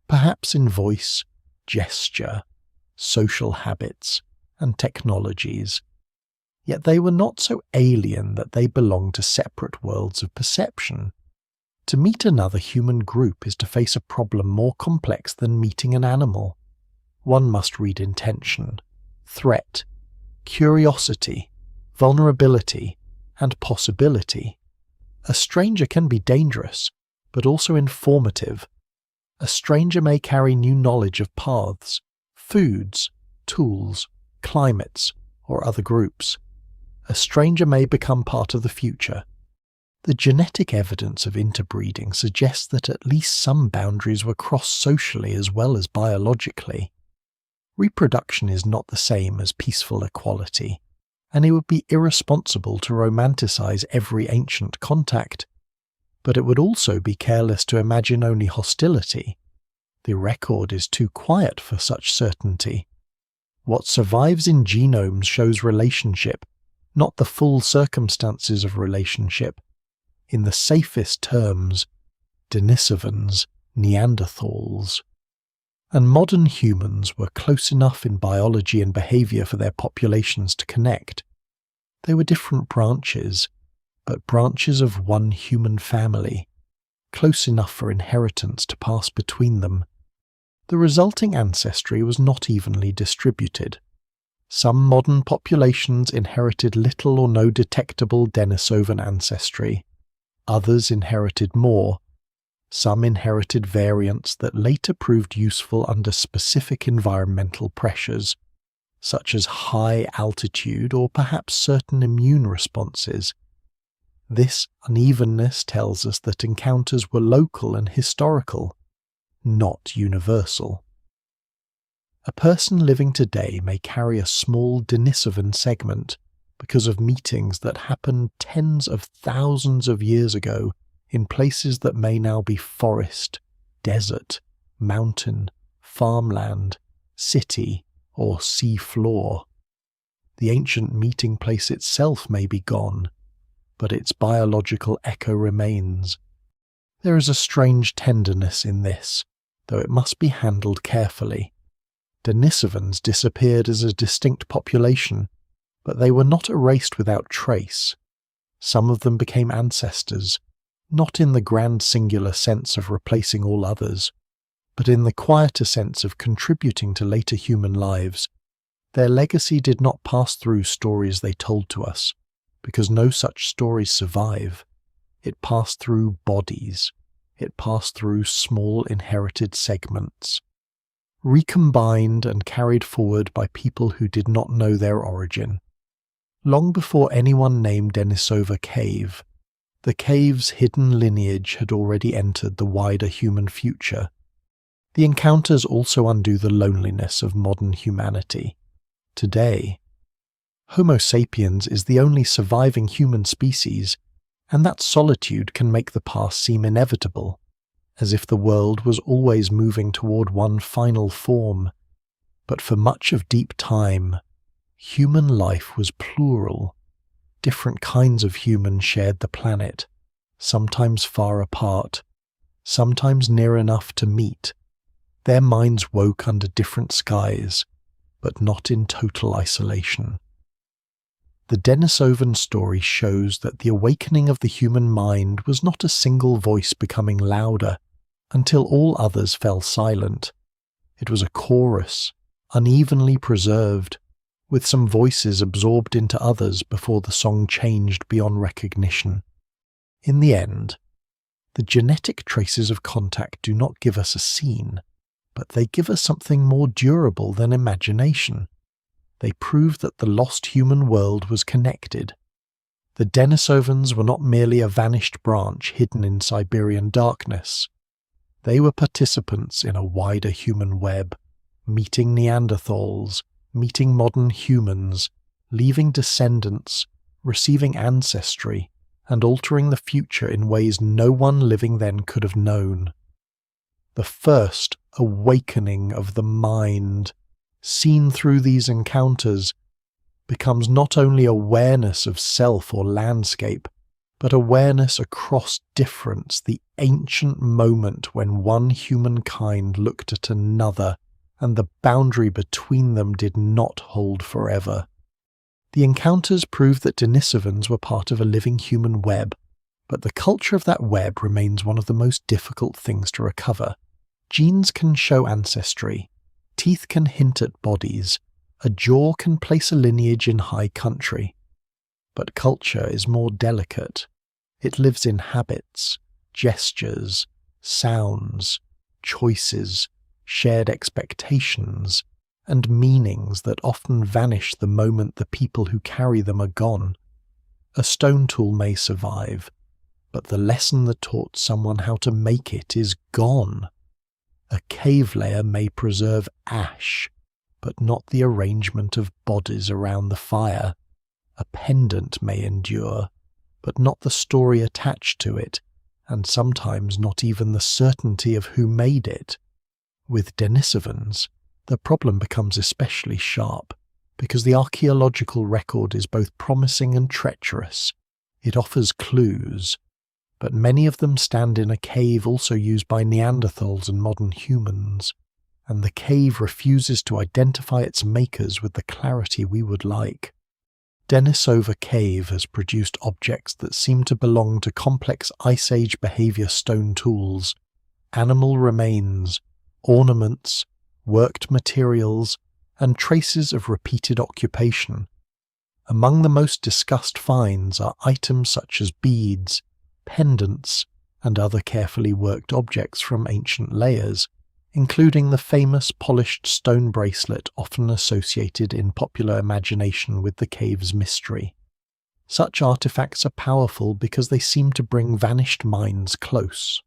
perhaps in voice, gesture, social habits, and technologies. Yet they were not so alien that they belonged to separate worlds of perception. To meet another human group is to face a problem more complex than meeting an animal. One must read intention, threat, curiosity, vulnerability, and possibility. A stranger can be dangerous, but also informative. A stranger may carry new knowledge of paths, foods, tools, climates, or other groups. A stranger may become part of the future. The genetic evidence of interbreeding suggests that at least some boundaries were crossed socially as well as biologically. Reproduction is not the same as peaceful equality, and it would be irresponsible to romanticize every ancient contact. But it would also be careless to imagine only hostility. The record is too quiet for such certainty. What survives in genomes shows relationship, not the full circumstances of relationship. In the safest terms, Denisovans, Neanderthals. And modern humans were close enough in biology and behaviour for their populations to connect. They were different branches, but branches of one human family, close enough for inheritance to pass between them. The resulting ancestry was not evenly distributed. Some modern populations inherited little or no detectable Denisovan ancestry. Others inherited more. Some inherited variants that later proved useful under specific environmental pressures, such as high altitude or perhaps certain immune responses. This unevenness tells us that encounters were local and historical, not universal. A person living today may carry a small Denisovan segment because of meetings that happened tens of thousands of years ago in places that may now be forest, desert, mountain, farmland, city, or sea floor. The ancient meeting place itself may be gone, but its biological echo remains. There is a strange tenderness in this, though it must be handled carefully. Denisovans disappeared as a distinct population, but they were not erased without trace. Some of them became ancestors, not in the grand singular sense of replacing all others, but in the quieter sense of contributing to later human lives. Their legacy did not pass through stories they told to us, because no such stories survive. It passed through bodies. It passed through small inherited segments, recombined and carried forward by people who did not know their origin. Long before anyone named Denisova Cave, the cave's hidden lineage had already entered the wider human future. The encounters also undo the loneliness of modern humanity. Today, Homo sapiens is the only surviving human species, and that solitude can make the past seem inevitable, as if the world was always moving toward one final form. But for much of deep time, human life was plural. Different kinds of humans shared the planet, sometimes far apart, sometimes near enough to meet. Their minds woke under different skies, but not in total isolation. The Denisovan story shows that the awakening of the human mind was not a single voice becoming louder until all others fell silent. It was a chorus, unevenly preserved, with some voices absorbed into others before the song changed beyond recognition. In the end, the genetic traces of contact do not give us a scene, but they give us something more durable than imagination. They prove that the lost human world was connected. The Denisovans were not merely a vanished branch hidden in Siberian darkness. They were participants in a wider human web, meeting Neanderthals, meeting modern humans, leaving descendants, receiving ancestry, and altering the future in ways no one living then could have known. The first awakening of the mind, seen through these encounters, becomes not only awareness of self or landscape, but awareness across difference, the ancient moment when one humankind looked at another and the boundary between them did not hold forever. The encounters prove that Denisovans were part of a living human web, but the culture of that web remains one of the most difficult things to recover. Genes can show ancestry, teeth can hint at bodies, a jaw can place a lineage in high country. But culture is more delicate. It lives in habits, gestures, sounds, choices, shared expectations, and meanings that often vanish the moment the people who carry them are gone. A stone tool may survive, but the lesson that taught someone how to make it is gone. A cave layer may preserve ash, but not the arrangement of bodies around the fire. A pendant may endure, but not the story attached to it, and sometimes not even the certainty of who made it. With Denisovans, the problem becomes especially sharp, because the archaeological record is both promising and treacherous. It offers clues, but many of them stand in a cave also used by Neanderthals and modern humans, and the cave refuses to identify its makers with the clarity we would like. Denisova Cave has produced objects that seem to belong to complex Ice Age behaviour stone tools, animal remains, ornaments, worked materials, and traces of repeated occupation. Among the most discussed finds are items such as beads, pendants, and other carefully worked objects from ancient layers, including the famous polished stone bracelet often associated in popular imagination with the cave's mystery. Such artifacts are powerful because they seem to bring vanished minds close.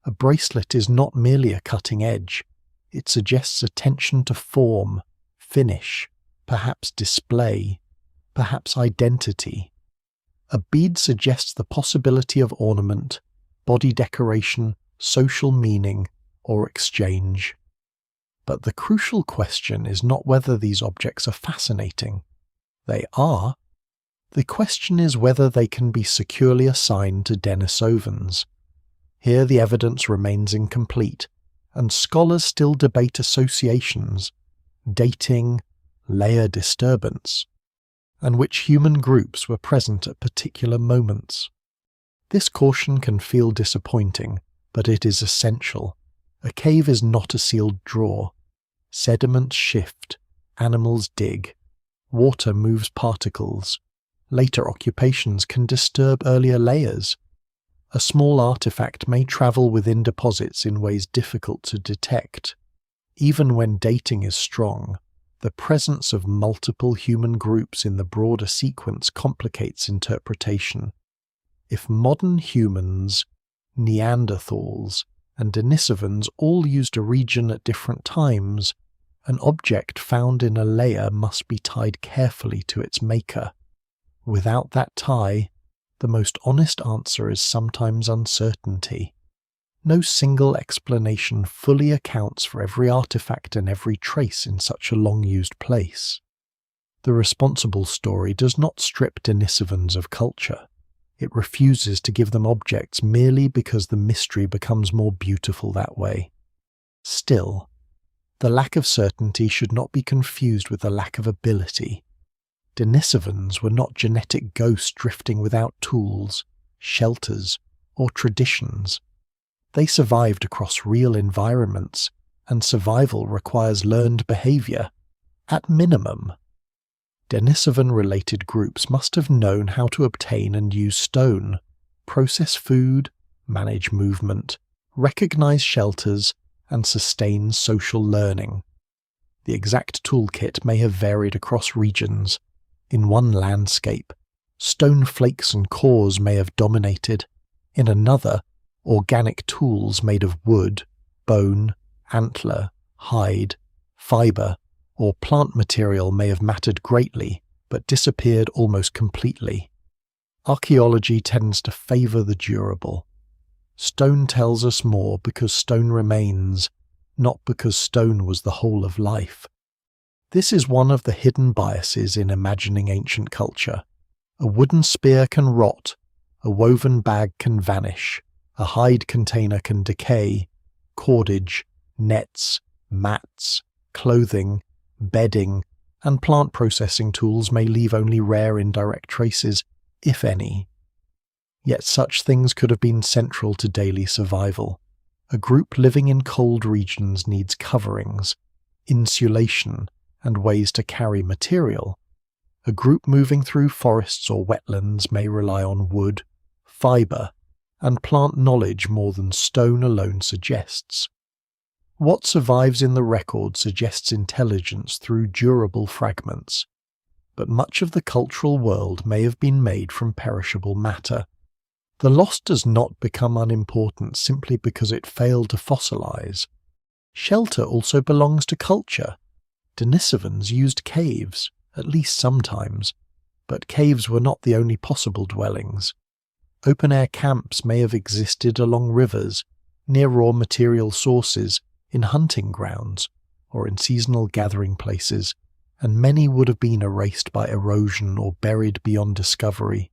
A bracelet is not merely a cutting edge, it suggests attention to form, finish, perhaps display, perhaps identity. A bead suggests the possibility of ornament, body decoration, social meaning, or exchange. But the crucial question is not whether these objects are fascinating. They are. The question is whether they can be securely assigned to Denisovans. Here the evidence remains incomplete, and scholars still debate associations, dating, layer disturbance, and which human groups were present at particular moments. This caution can feel disappointing, but it is essential. A cave is not a sealed drawer. Sediments shift, animals dig, water moves particles. Later occupations can disturb earlier layers. A small artifact may travel within deposits in ways difficult to detect. Even when dating is strong, the presence of multiple human groups in the broader sequence complicates interpretation. If modern humans, Neanderthals, and Denisovans all used a region at different times, an object found in a layer must be tied carefully to its maker. Without that tie, the most honest answer is sometimes uncertainty. No single explanation fully accounts for every artifact and every trace in such a long-used place. The responsible story does not strip Denisovans of culture. It refuses to give them objects merely because the mystery becomes more beautiful that way. Still, the lack of certainty should not be confused with the lack of ability. Denisovans were not genetic ghosts drifting without tools, shelters, or traditions. They survived across real environments, and survival requires learned behavior, at minimum. Denisovan-related groups must have known how to obtain and use stone, process food, manage movement, recognize shelters, and sustain social learning. The exact toolkit may have varied across regions. In one landscape, stone flakes and cores may have dominated. In another, organic tools made of wood, bone, antler, hide, fibre, or plant material may have mattered greatly, but disappeared almost completely. Archaeology tends to favour the durable. Stone tells us more because stone remains, not because stone was the whole of life. This is one of the hidden biases in imagining ancient culture. A wooden spear can rot, a woven bag can vanish, a hide container can decay, cordage, nets, mats, clothing, bedding, and plant processing tools may leave only rare indirect traces, if any. Yet such things could have been central to daily survival. A group living in cold regions needs coverings, insulation, and ways to carry material. A group moving through forests or wetlands may rely on wood, fibre, and plant knowledge more than stone alone suggests. What survives in the record suggests intelligence through durable fragments, but much of the cultural world may have been made from perishable matter. The loss does not become unimportant simply because it failed to fossilize. Shelter also belongs to culture. Denisovans used caves, at least sometimes, but caves were not the only possible dwellings. Open-air camps may have existed along rivers, near raw material sources, in hunting grounds, or in seasonal gathering places, and many would have been erased by erosion or buried beyond discovery.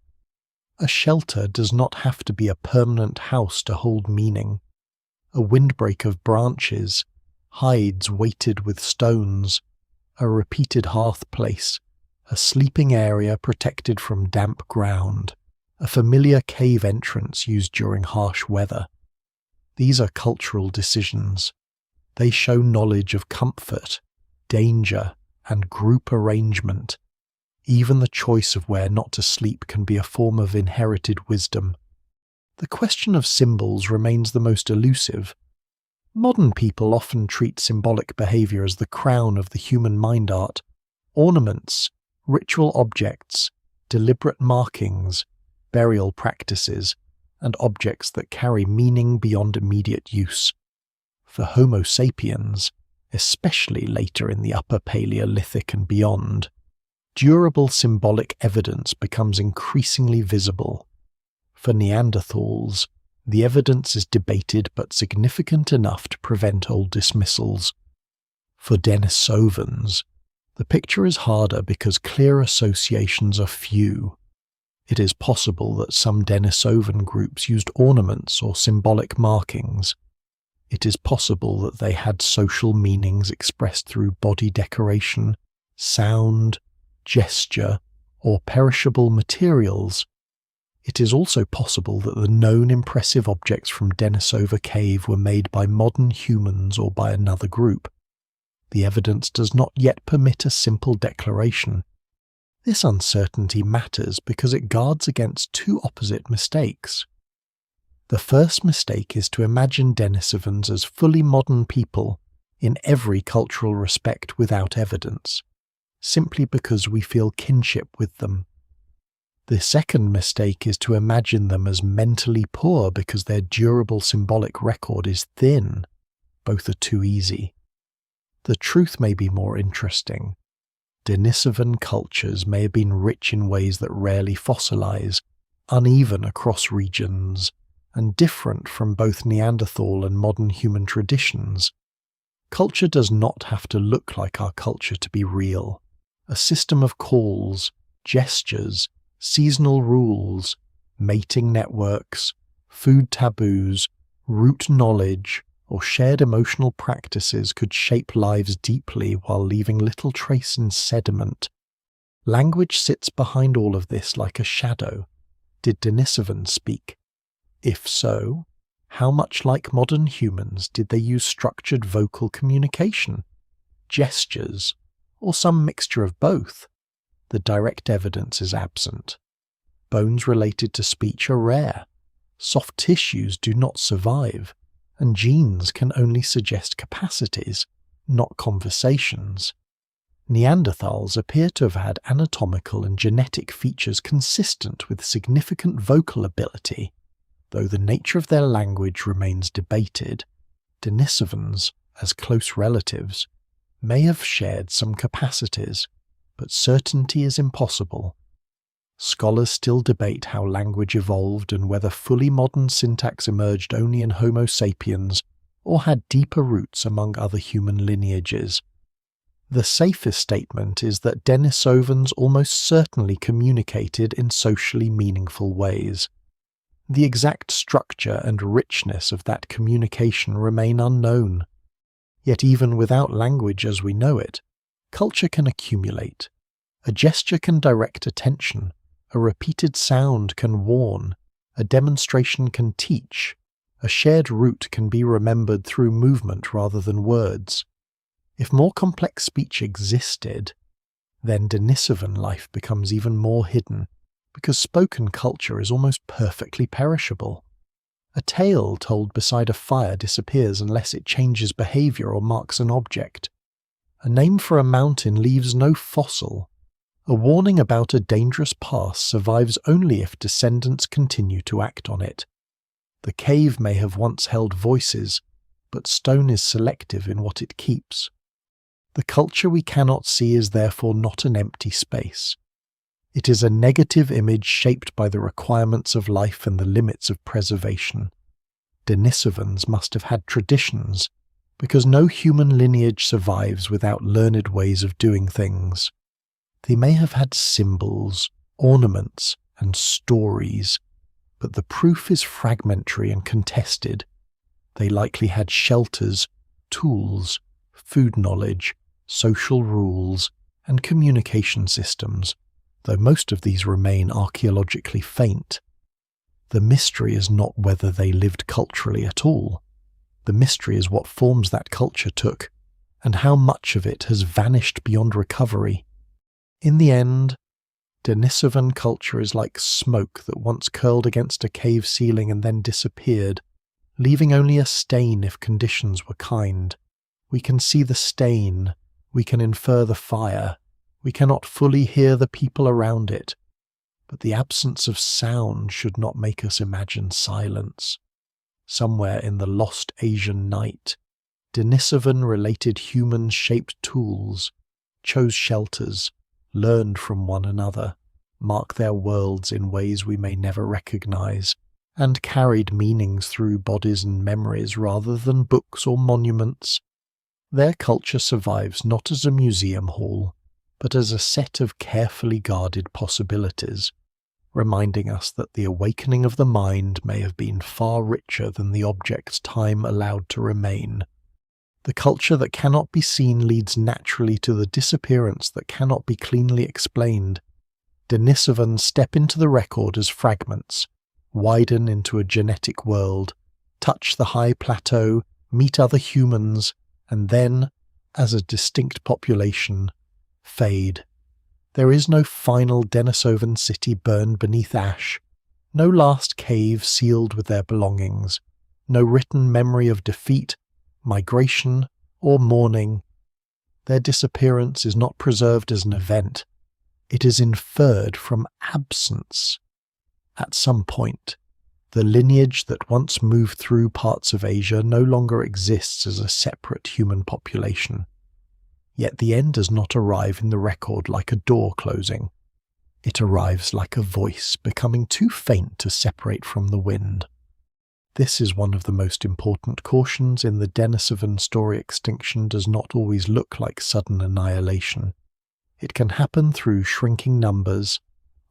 A shelter does not have to be a permanent house to hold meaning. A windbreak of branches, hides weighted with stones, a repeated hearth place, a sleeping area protected from damp ground, a familiar cave entrance used during harsh weather. These are cultural decisions. They show knowledge of comfort, danger, and group arrangement. Even the choice of where not to sleep can be a form of inherited wisdom. The question of symbols remains the most elusive. Modern people often treat symbolic behavior as the crown of the human mind art. Ornaments, ritual objects, deliberate markings, burial practices, and objects that carry meaning beyond immediate use. For Homo sapiens, especially later in the Upper Paleolithic and beyond, durable symbolic evidence becomes increasingly visible. For Neanderthals, the evidence is debated but significant enough to prevent old dismissals. For Denisovans, the picture is harder because clear associations are few. It is possible that some Denisovan groups used ornaments or symbolic markings. It is possible that they had social meanings expressed through body decoration, sound, gesture, or perishable materials. It is also possible that the known impressive objects from Denisova Cave were made by modern humans or by another group. The evidence does not yet permit a simple declaration. This uncertainty matters because it guards against two opposite mistakes. The first mistake is to imagine Denisovans as fully modern people in every cultural respect without evidence, simply because we feel kinship with them. The second mistake is to imagine them as mentally poor because their durable symbolic record is thin. Both are too easy. The truth may be more interesting. Denisovan cultures may have been rich in ways that rarely fossilize, uneven across regions, and different from both Neanderthal and modern human traditions. Culture does not have to look like our culture to be real. A system of calls, gestures, seasonal rules, mating networks, food taboos, root knowledge, or shared emotional practices could shape lives deeply while leaving little trace in sediment. Language sits behind all of this like a shadow. Did Denisovans speak? If so, how much like modern humans did they use structured vocal communication, gestures, or some mixture of both? The direct evidence is absent. Bones related to speech are rare. Soft tissues do not survive, and genes can only suggest capacities, not conversations. Neanderthals appear to have had anatomical and genetic features consistent with significant vocal ability. Though the nature of their language remains debated, Denisovans, as close relatives, may have shared some capacities, but certainty is impossible. Scholars still debate how language evolved and whether fully modern syntax emerged only in Homo sapiens or had deeper roots among other human lineages. The safest statement is that Denisovans almost certainly communicated in socially meaningful ways. The exact structure and richness of that communication remain unknown. Yet even without language as we know it, culture can accumulate. A gesture can direct attention, a repeated sound can warn, a demonstration can teach, a shared route can be remembered through movement rather than words. If more complex speech existed, then Denisovan life becomes even more hidden, because spoken culture is almost perfectly perishable. A tale told beside a fire disappears unless it changes behavior or marks an object. A name for a mountain leaves no fossil. A warning about a dangerous past survives only if descendants continue to act on it. The cave may have once held voices, but stone is selective in what it keeps. The culture we cannot see is therefore not an empty space. It is a negative image shaped by the requirements of life and the limits of preservation. Denisovans must have had traditions, because no human lineage survives without learned ways of doing things. They may have had symbols, ornaments, and stories, but the proof is fragmentary and contested. They likely had shelters, tools, food knowledge, social rules, and communication systems, though most of these remain archaeologically faint. The mystery is not whether they lived culturally at all. The mystery is what forms that culture took, and how much of it has vanished beyond recovery. In the end, Denisovan culture is like smoke that once curled against a cave ceiling and then disappeared, leaving only a stain if conditions were kind. We can see the stain, we can infer the fire, we cannot fully hear the people around it, but the absence of sound should not make us imagine silence. Somewhere in the lost Asian night, Denisovan-related human-shaped tools chose shelters, learned from one another, marked their worlds in ways we may never recognize, and carried meanings through bodies and memories rather than books or monuments. Their culture survives not as a museum hall, but as a set of carefully guarded possibilities, reminding us that the awakening of the mind may have been far richer than the objects time allowed to remain. The culture that cannot be seen leads naturally to the disappearance that cannot be cleanly explained. Denisovans step into the record as fragments, widen into a genetic world, touch the high plateau, meet other humans, and then, as a distinct population, fade. There is no final Denisovan city burned beneath ash, no last cave sealed with their belongings, no written memory of defeat, migration, or mourning. Their disappearance is not preserved as an event. It is inferred from absence. At some point, the lineage that once moved through parts of Asia no longer exists as a separate human population. Yet the end does not arrive in the record like a door closing. It arrives like a voice becoming too faint to separate from the wind. This is one of the most important cautions in the Denisovan story. Extinction does not always look like sudden annihilation. It can happen through shrinking numbers,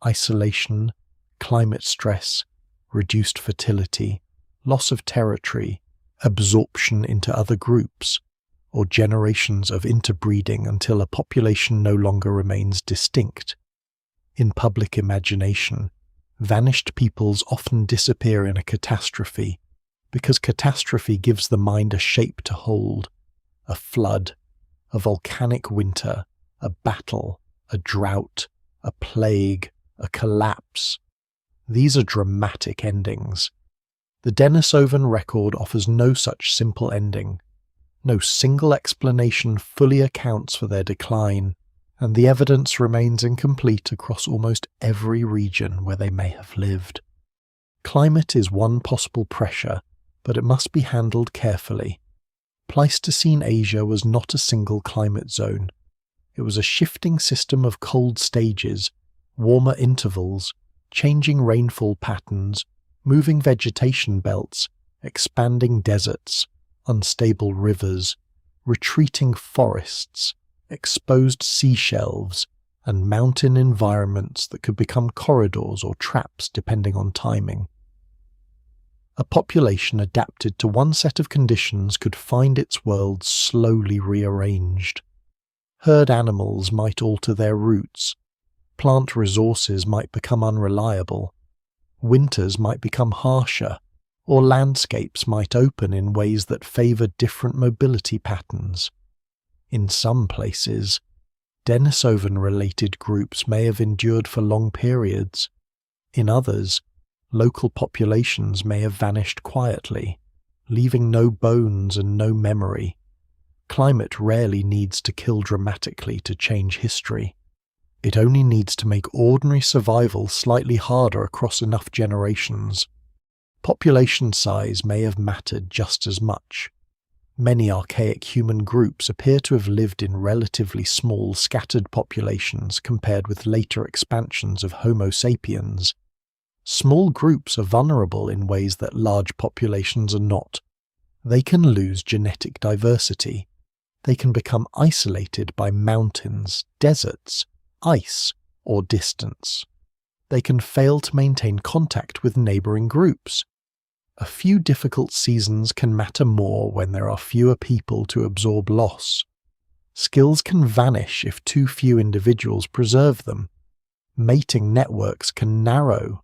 isolation, climate stress, reduced fertility, loss of territory, absorption into other groups, or generations of interbreeding until a population no longer remains distinct. In public imagination, vanished peoples often disappear in a catastrophe, because catastrophe gives the mind a shape to hold. A flood, a volcanic winter, a battle, a drought, a plague, a collapse. These are dramatic endings. The Denisovan record offers no such simple ending. No single explanation fully accounts for their decline, and the evidence remains incomplete across almost every region where they may have lived. Climate is one possible pressure, but it must be handled carefully. Pleistocene Asia was not a single climate zone. It was a shifting system of cold stages, warmer intervals, changing rainfall patterns, moving vegetation belts, expanding deserts, unstable rivers, retreating forests, exposed sea shelves, and mountain environments that could become corridors or traps depending on timing. A population adapted to one set of conditions could find its world slowly rearranged. Herd animals might alter their routes, plant resources might become unreliable, winters might become harsher, or landscapes might open in ways that favoured different mobility patterns. In some places, Denisovan-related groups may have endured for long periods. In others, local populations may have vanished quietly, leaving no bones and no memory. Climate rarely needs to kill dramatically to change history. It only needs to make ordinary survival slightly harder across enough generations. Population size may have mattered just as much. Many archaic human groups appear to have lived in relatively small, scattered populations compared with later expansions of Homo sapiens. Small groups are vulnerable in ways that large populations are not. They can lose genetic diversity. They can become isolated by mountains, deserts, ice, or distance. They can fail to maintain contact with neighboring groups. A few difficult seasons can matter more when there are fewer people to absorb loss. Skills can vanish if too few individuals preserve them. Mating networks can narrow.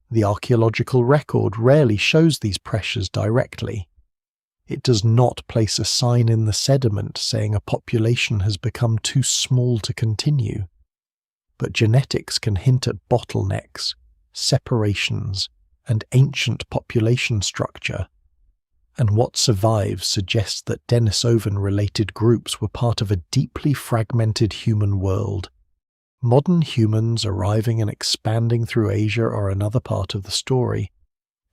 The archaeological record rarely shows these pressures directly. It does not place a sign in the sediment saying a population has become too small to continue. But genetics can hint at bottlenecks, separations, and ancient population structure, and what survives suggests that Denisovan-related groups were part of a deeply fragmented human world. Modern humans arriving and expanding through Asia are another part of the story,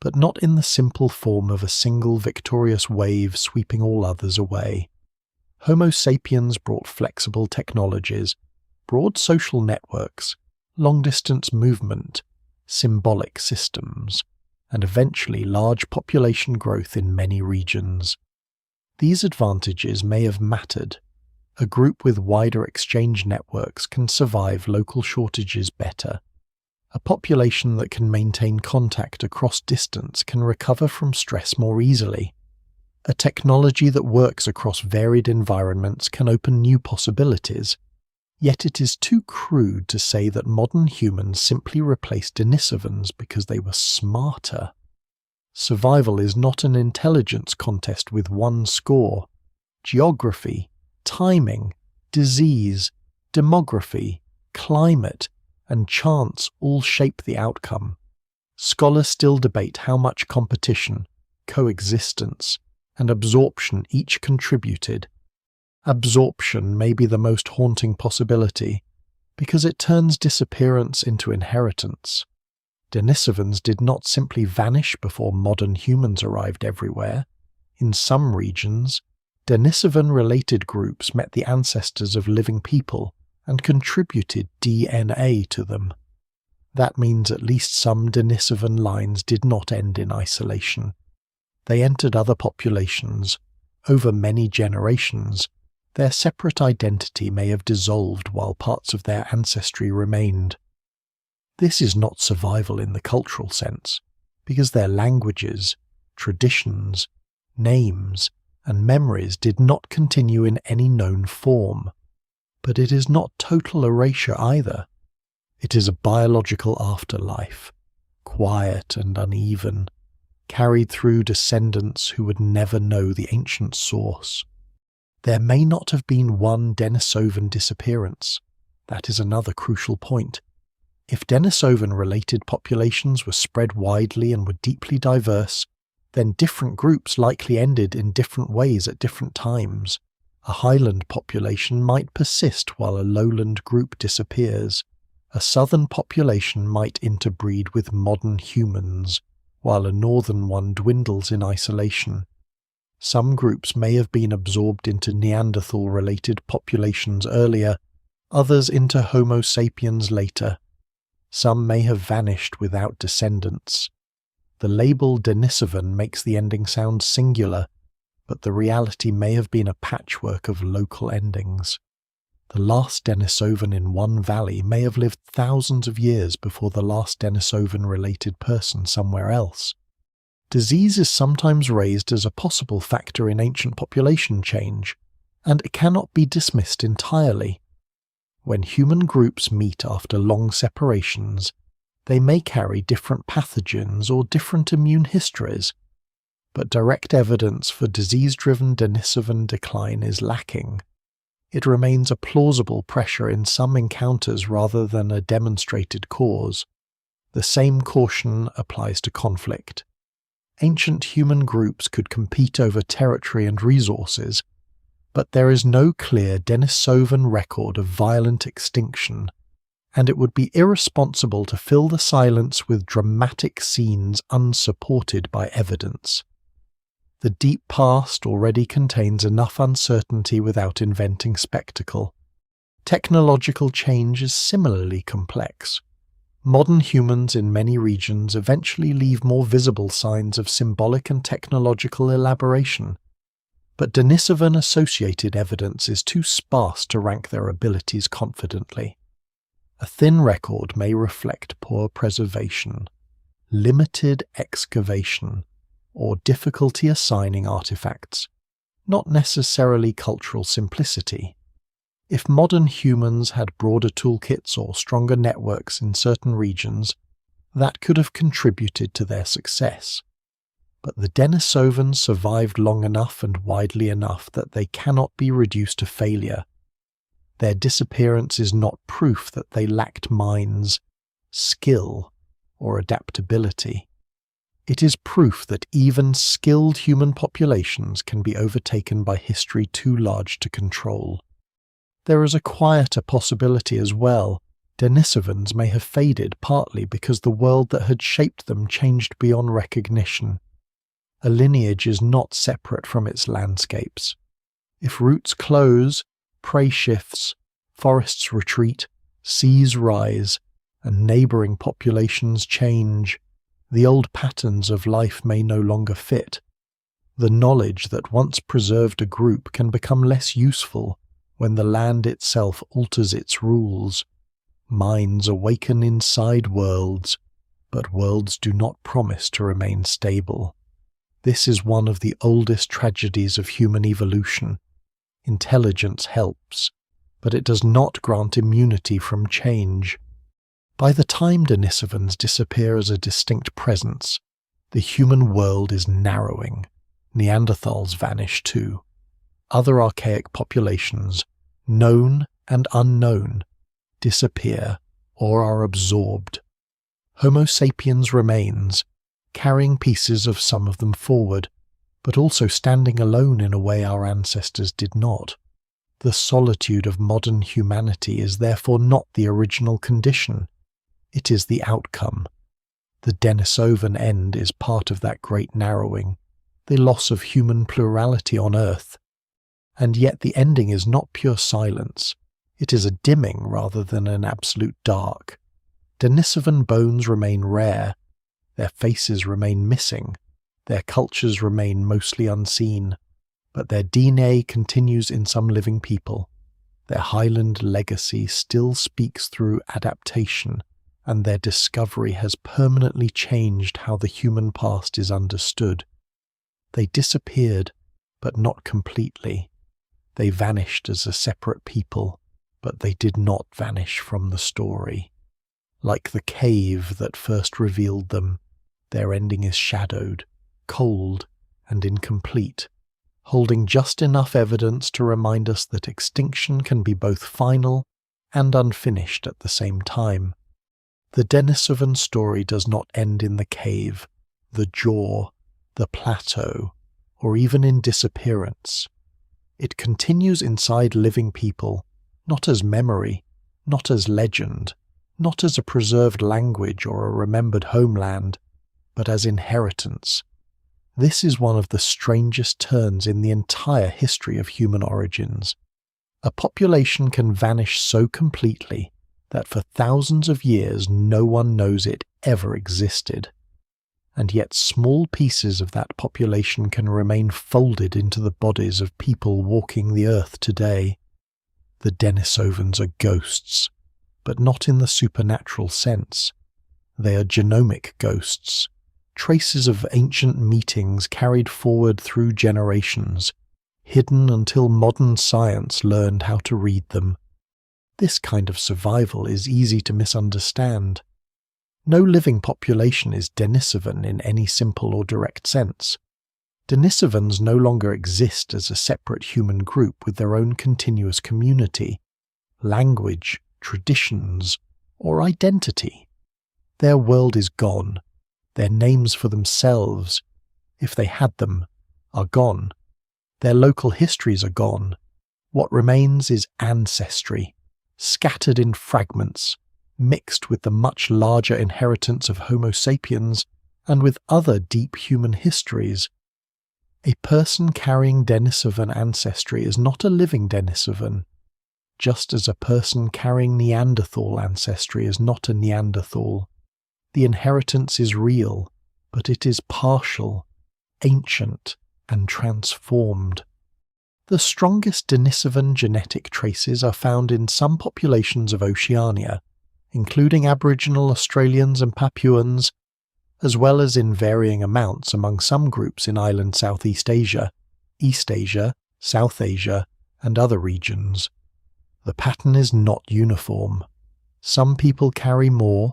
but not in the simple form of a single victorious wave sweeping all others away. Homo sapiens brought flexible technologies, broad social networks, long-distance movement, symbolic systems, and eventually large population growth in many regions. These advantages may have mattered. A group with wider exchange networks can survive local shortages better. A population that can maintain contact across distance can recover from stress more easily. A technology that works across varied environments can open new possibilities. Yet it is too crude to say that modern humans simply replaced Denisovans because they were smarter. Survival is not an intelligence contest with one score. Geography, timing, disease, demography, climate, and chance all shape the outcome. Scholars still debate how much competition, coexistence, and absorption each contributed. Absorption may be the most haunting possibility, because it turns disappearance into inheritance. Denisovans did not simply vanish before modern humans arrived everywhere. In some regions, Denisovan-related groups met the ancestors of living people and contributed DNA to them. That means at least some Denisovan lines did not end in isolation. They entered other populations. Over many generations, their separate identity may have dissolved while parts of their ancestry remained. This is not survival in the cultural sense, because their languages, traditions, names, and memories did not continue in any known form. But it is not total erasure either. It is a biological afterlife, quiet and uneven, carried through descendants who would never know the ancient source. There may not have been one Denisovan disappearance. That is another crucial point. If Denisovan-related populations were spread widely and were deeply diverse, then different groups likely ended in different ways at different times. A highland population might persist while a lowland group disappears. A southern population might interbreed with modern humans, while a northern one dwindles in isolation. Some groups may have been absorbed into Neanderthal-related populations earlier, others into Homo sapiens later. Some may have vanished without descendants. The label Denisovan makes the ending sound singular, but the reality may have been a patchwork of local endings. The last Denisovan in one valley may have lived thousands of years before the last Denisovan-related person somewhere else. Disease is sometimes raised as a possible factor in ancient population change, and it cannot be dismissed entirely. When human groups meet after long separations, they may carry different pathogens or different immune histories, but direct evidence for disease-driven Denisovan decline is lacking. It remains a plausible pressure in some encounters rather than a demonstrated cause. The same caution applies to conflict. Ancient human groups could compete over territory and resources, but there is no clear Denisovan record of violent extinction, and it would be irresponsible to fill the silence with dramatic scenes unsupported by evidence. The deep past already contains enough uncertainty without inventing spectacle. Technological change is similarly complex. Modern humans in many regions eventually leave more visible signs of symbolic and technological elaboration, but Denisovan-associated evidence is too sparse to rank their abilities confidently. A thin record may reflect poor preservation, limited excavation, or difficulty assigning artifacts, not necessarily cultural simplicity. If modern humans had broader toolkits or stronger networks in certain regions, that could have contributed to their success. But the Denisovans survived long enough and widely enough that they cannot be reduced to failure. Their disappearance is not proof that they lacked minds, skill, or adaptability. It is proof that even skilled human populations can be overtaken by history too large to control. There is a quieter possibility as well. Denisovans may have faded partly because the world that had shaped them changed beyond recognition. A lineage is not separate from its landscapes. If roots close, prey shifts, forests retreat, seas rise, and neighbouring populations change, the old patterns of life may no longer fit. The knowledge that once preserved a group can become less useful when the land itself alters its rules. Minds awaken inside worlds, but worlds do not promise to remain stable. This is one of the oldest tragedies of human evolution. Intelligence helps, but it does not grant immunity from change. By the time Denisovans disappear as a distinct presence, the human world is narrowing. Neanderthals vanish too. Other archaic populations, known and unknown, disappear or are absorbed. Homo sapiens remains, carrying pieces of some of them forward, but also standing alone in a way our ancestors did not. The solitude of modern humanity is therefore not the original condition. It is the outcome. The Denisovan end is part of that great narrowing, the loss of human plurality on Earth. And yet the ending is not pure silence. It is a dimming rather than an absolute dark. Denisovan bones remain rare. Their faces remain missing. Their cultures remain mostly unseen. But their DNA continues in some living people. Their highland legacy still speaks through adaptation, and their discovery has permanently changed how the human past is understood. They disappeared, but not completely. They vanished as a separate people, but they did not vanish from the story. Like the cave that first revealed them, their ending is shadowed, cold, and incomplete, holding just enough evidence to remind us that extinction can be both final and unfinished at the same time. The Denisovan story does not end in the cave, the jaw, the plateau, or even in disappearance. It continues inside living people, not as memory, not as legend, not as a preserved language or a remembered homeland, but as inheritance. This is one of the strangest turns in the entire history of human origins. A population can vanish so completely that for thousands of years no one knows it ever existed. And yet small pieces of that population can remain folded into the bodies of people walking the earth today. The Denisovans are ghosts, but not in the supernatural sense. They are genomic ghosts, traces of ancient meetings carried forward through generations, hidden until modern science learned how to read them. This kind of survival is easy to misunderstand. No living population is Denisovan in any simple or direct sense. Denisovans no longer exist as a separate human group with their own continuous community, language, traditions, or identity. Their world is gone. Their names for themselves, if they had them, are gone. Their local histories are gone. What remains is ancestry, scattered in fragments, mixed with the much larger inheritance of Homo sapiens and with other deep human histories. A person carrying Denisovan ancestry is not a living Denisovan, just as a person carrying Neanderthal ancestry is not a Neanderthal. The inheritance is real, but it is partial, ancient, and transformed. The strongest Denisovan genetic traces are found in some populations of Oceania, including Aboriginal Australians and Papuans, as well as in varying amounts among some groups in island Southeast Asia, East Asia, South Asia, and other regions. The pattern is not uniform. Some people carry more,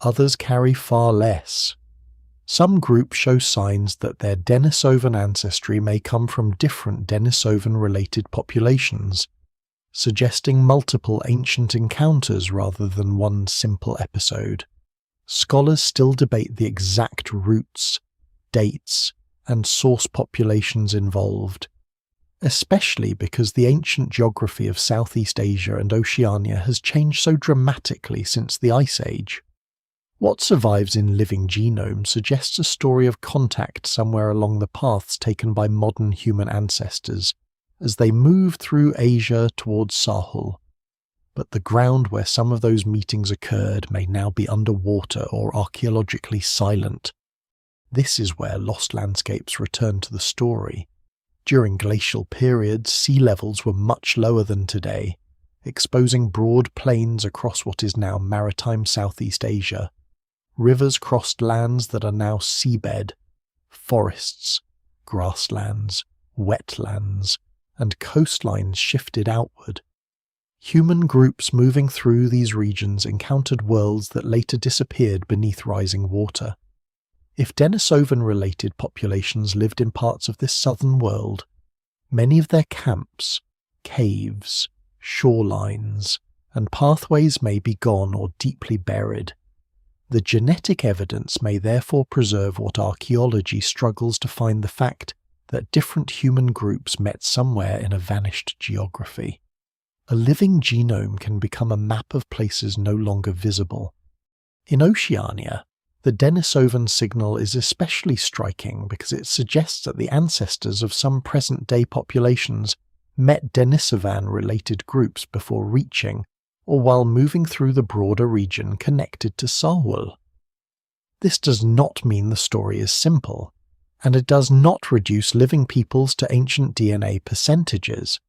others carry far less. Some groups show signs that their Denisovan ancestry may come from different Denisovan-related populations, suggesting multiple ancient encounters rather than one simple episode. Scholars still debate the exact roots, dates, and source populations involved, especially because the ancient geography of Southeast Asia and Oceania has changed so dramatically since the Ice Age. What survives in living genomes suggests a story of contact somewhere along the paths taken by modern human ancestors as they move through Asia towards Sahul. But the ground where some of those meetings occurred may now be underwater or archaeologically silent. This is where lost landscapes return to the story. During glacial periods, sea levels were much lower than today, exposing broad plains across what is now maritime Southeast Asia. Rivers crossed lands that are now seabed, forests, grasslands, wetlands, and coastlines shifted outward. Human groups moving through these regions encountered worlds that later disappeared beneath rising water. If Denisovan-related populations lived in parts of this southern world, many of their camps, caves, shorelines, and pathways may be gone or deeply buried. The genetic evidence may therefore preserve what archaeology struggles to find: the fact that different human groups met somewhere in a vanished geography. A living genome can become a map of places no longer visible. In Oceania, the Denisovan signal is especially striking because it suggests that the ancestors of some present-day populations met Denisovan-related groups before reaching, or while moving through the broader region connected to Sahul. This does not mean the story is simple, and it does not reduce living peoples to ancient DNA percentages.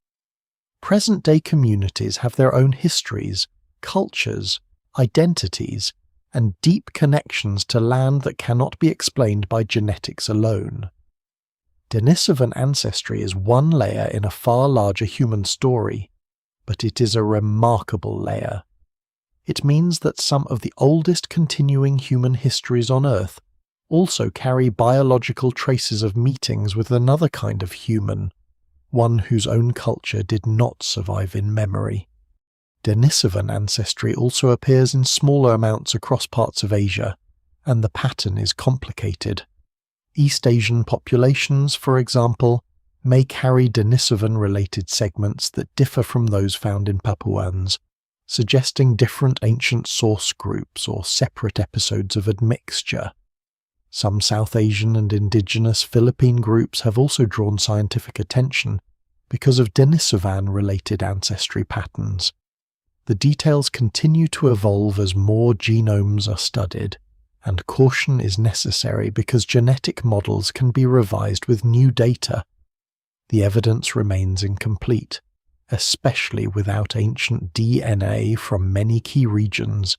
Present-day communities have their own histories, cultures, identities, and deep connections to land that cannot be explained by genetics alone. Denisovan ancestry is one layer in a far larger human story, but it is a remarkable layer. It means that some of the oldest continuing human histories on Earth also carry biological traces of meetings with another kind of human, one whose own culture did not survive in memory. Denisovan ancestry also appears in smaller amounts across parts of Asia, and the pattern is complicated. East Asian populations, for example, may carry Denisovan-related segments that differ from those found in Papuans, suggesting different ancient source groups or separate episodes of admixture. Some South Asian and indigenous Philippine groups have also drawn scientific attention because of Denisovan-related ancestry patterns. The details continue to evolve as more genomes are studied, and caution is necessary because genetic models can be revised with new data. The evidence remains incomplete, especially without ancient DNA from many key regions,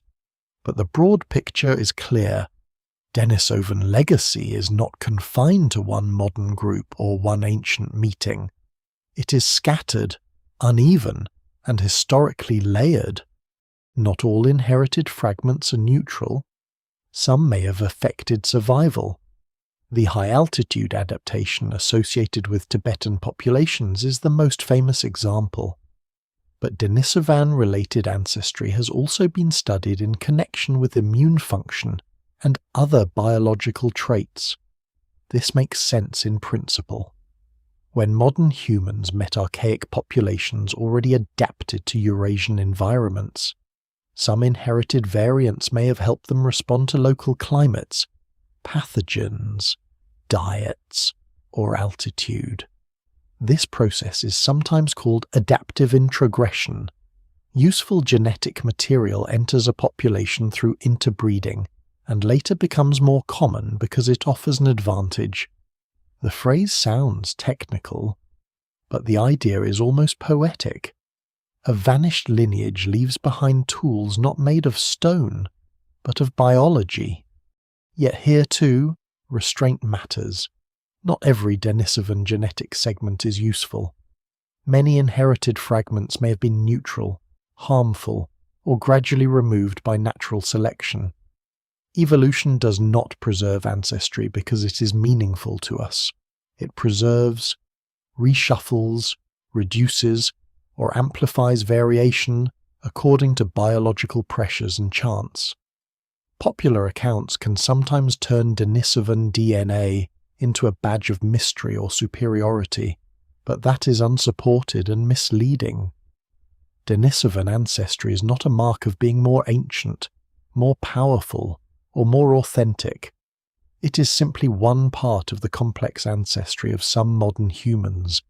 but the broad picture is clear. Denisovan legacy is not confined to one modern group or one ancient meeting. It is scattered, uneven, and historically layered. Not all inherited fragments are neutral. Some may have affected survival. The high-altitude adaptation associated with Tibetan populations is the most famous example. But Denisovan-related ancestry has also been studied in connection with immune function and other biological traits. This makes sense in principle. When modern humans met archaic populations already adapted to Eurasian environments, some inherited variants may have helped them respond to local climates, pathogens, diets, or altitude. This process is sometimes called adaptive introgression. Useful genetic material enters a population through interbreeding and later becomes more common because it offers an advantage. The phrase sounds technical, but the idea is almost poetic. A vanished lineage leaves behind tools not made of stone, but of biology. Yet here too, restraint matters. Not every Denisovan genetic segment is useful. Many inherited fragments may have been neutral, harmful, or gradually removed by natural selection. Evolution does not preserve ancestry because it is meaningful to us. It preserves, reshuffles, reduces, or amplifies variation according to biological pressures and chance. Popular accounts can sometimes turn Denisovan DNA into a badge of mystery or superiority, but that is unsupported and misleading. Denisovan ancestry is not a mark of being more ancient, more powerful, or more authentic. It is simply one part of the complex ancestry of some modern humans,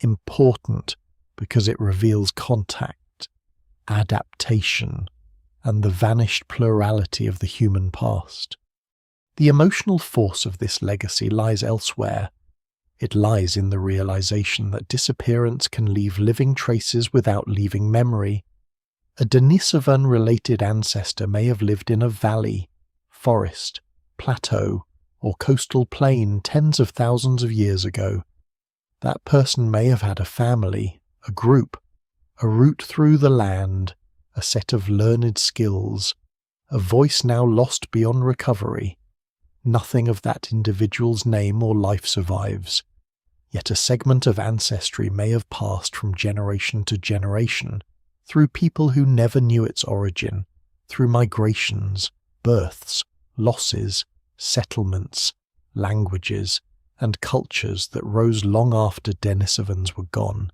important because it reveals contact, adaptation, and the vanished plurality of the human past. The emotional force of this legacy lies elsewhere. It lies in the realization that disappearance can leave living traces without leaving memory. A Denisovan-related ancestor may have lived in a valley, forest, plateau, or coastal plain tens of thousands of years ago. That person may have had a family, a group, a route through the land, a set of learned skills, a voice now lost beyond recovery. Nothing of that individual's name or life survives, yet a segment of ancestry may have passed from generation to generation, through people who never knew its origin, through migrations, births, losses, settlements, languages, and cultures that rose long after Denisovans were gone.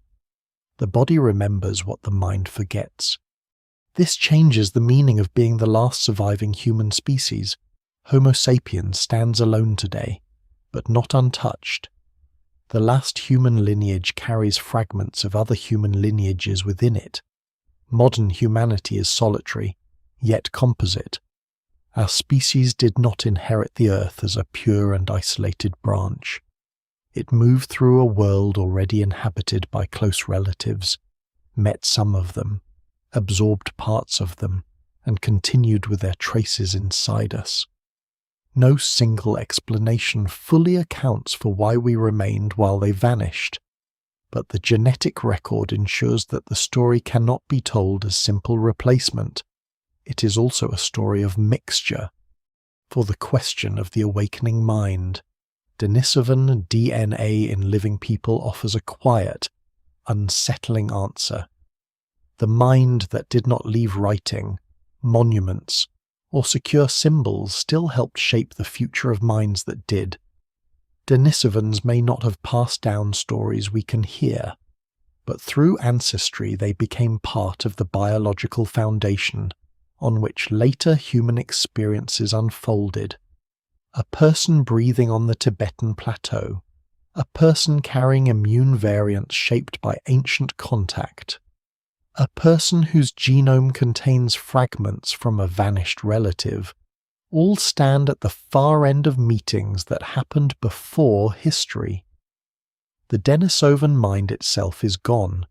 The body remembers what the mind forgets. This changes the meaning of being the last surviving human species. Homo sapiens stands alone today, but not untouched. The last human lineage carries fragments of other human lineages within it. Modern humanity is solitary, yet composite. Our species did not inherit the earth as a pure and isolated branch. It moved through a world already inhabited by close relatives, met some of them, absorbed parts of them, and continued with their traces inside us. No single explanation fully accounts for why we remained while they vanished, but the genetic record ensures that the story cannot be told as simple replacement. It is also a story of mixture. For the question of the awakening mind, Denisovan DNA in living people offers a quiet, unsettling answer. The mind that did not leave writing, monuments, or secure symbols still helped shape the future of minds that did. Denisovans may not have passed down stories we can hear, but through ancestry they became part of the biological foundation on which later human experiences unfolded. A person breathing on the Tibetan Plateau, a person carrying immune variants shaped by ancient contact, a person whose genome contains fragments from a vanished relative, all stand at the far end of meetings that happened before history. The Denisovan mind itself is gone,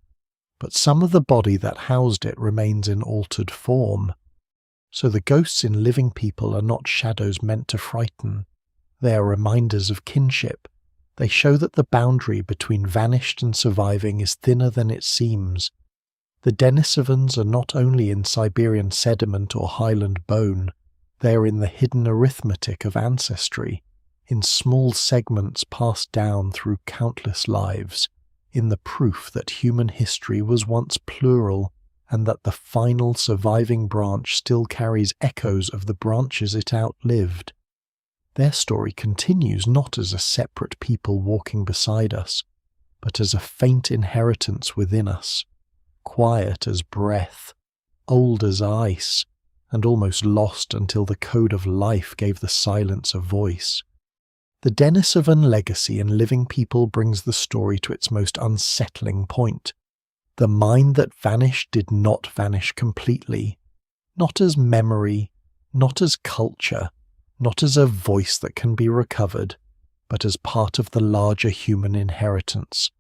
but some of the body that housed it remains in altered form. So the ghosts in living people are not shadows meant to frighten. They are reminders of kinship. They show that the boundary between vanished and surviving is thinner than it seems. The Denisovans are not only in Siberian sediment or highland bone, they are in the hidden arithmetic of ancestry, in small segments passed down through countless lives, in the proof that human history was once plural and that the final surviving branch still carries echoes of the branches it outlived. Their story continues not as a separate people walking beside us, but as a faint inheritance within us, quiet as breath, old as ice, and almost lost until the code of life gave the silence a voice. The Denisovan legacy in living people brings the story to its most unsettling point. The mind that vanished did not vanish completely, not as memory, not as culture, not as a voice that can be recovered, but as part of the larger human inheritance.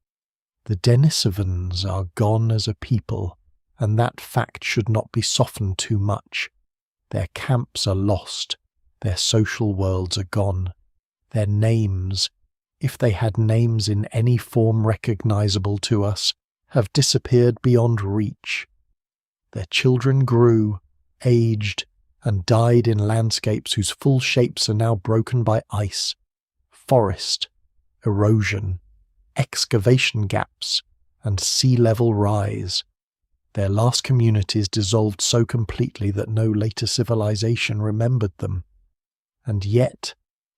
The Denisovans are gone as a people, and that fact should not be softened too much. Their camps are lost, their social worlds are gone. Their names, if they had names in any form recognizable to us, have disappeared beyond reach. Their children grew, aged, and died in landscapes whose full shapes are now broken by ice, forest, erosion, excavation gaps, and sea level rise. Their last communities dissolved so completely that no later civilization remembered them. And yet,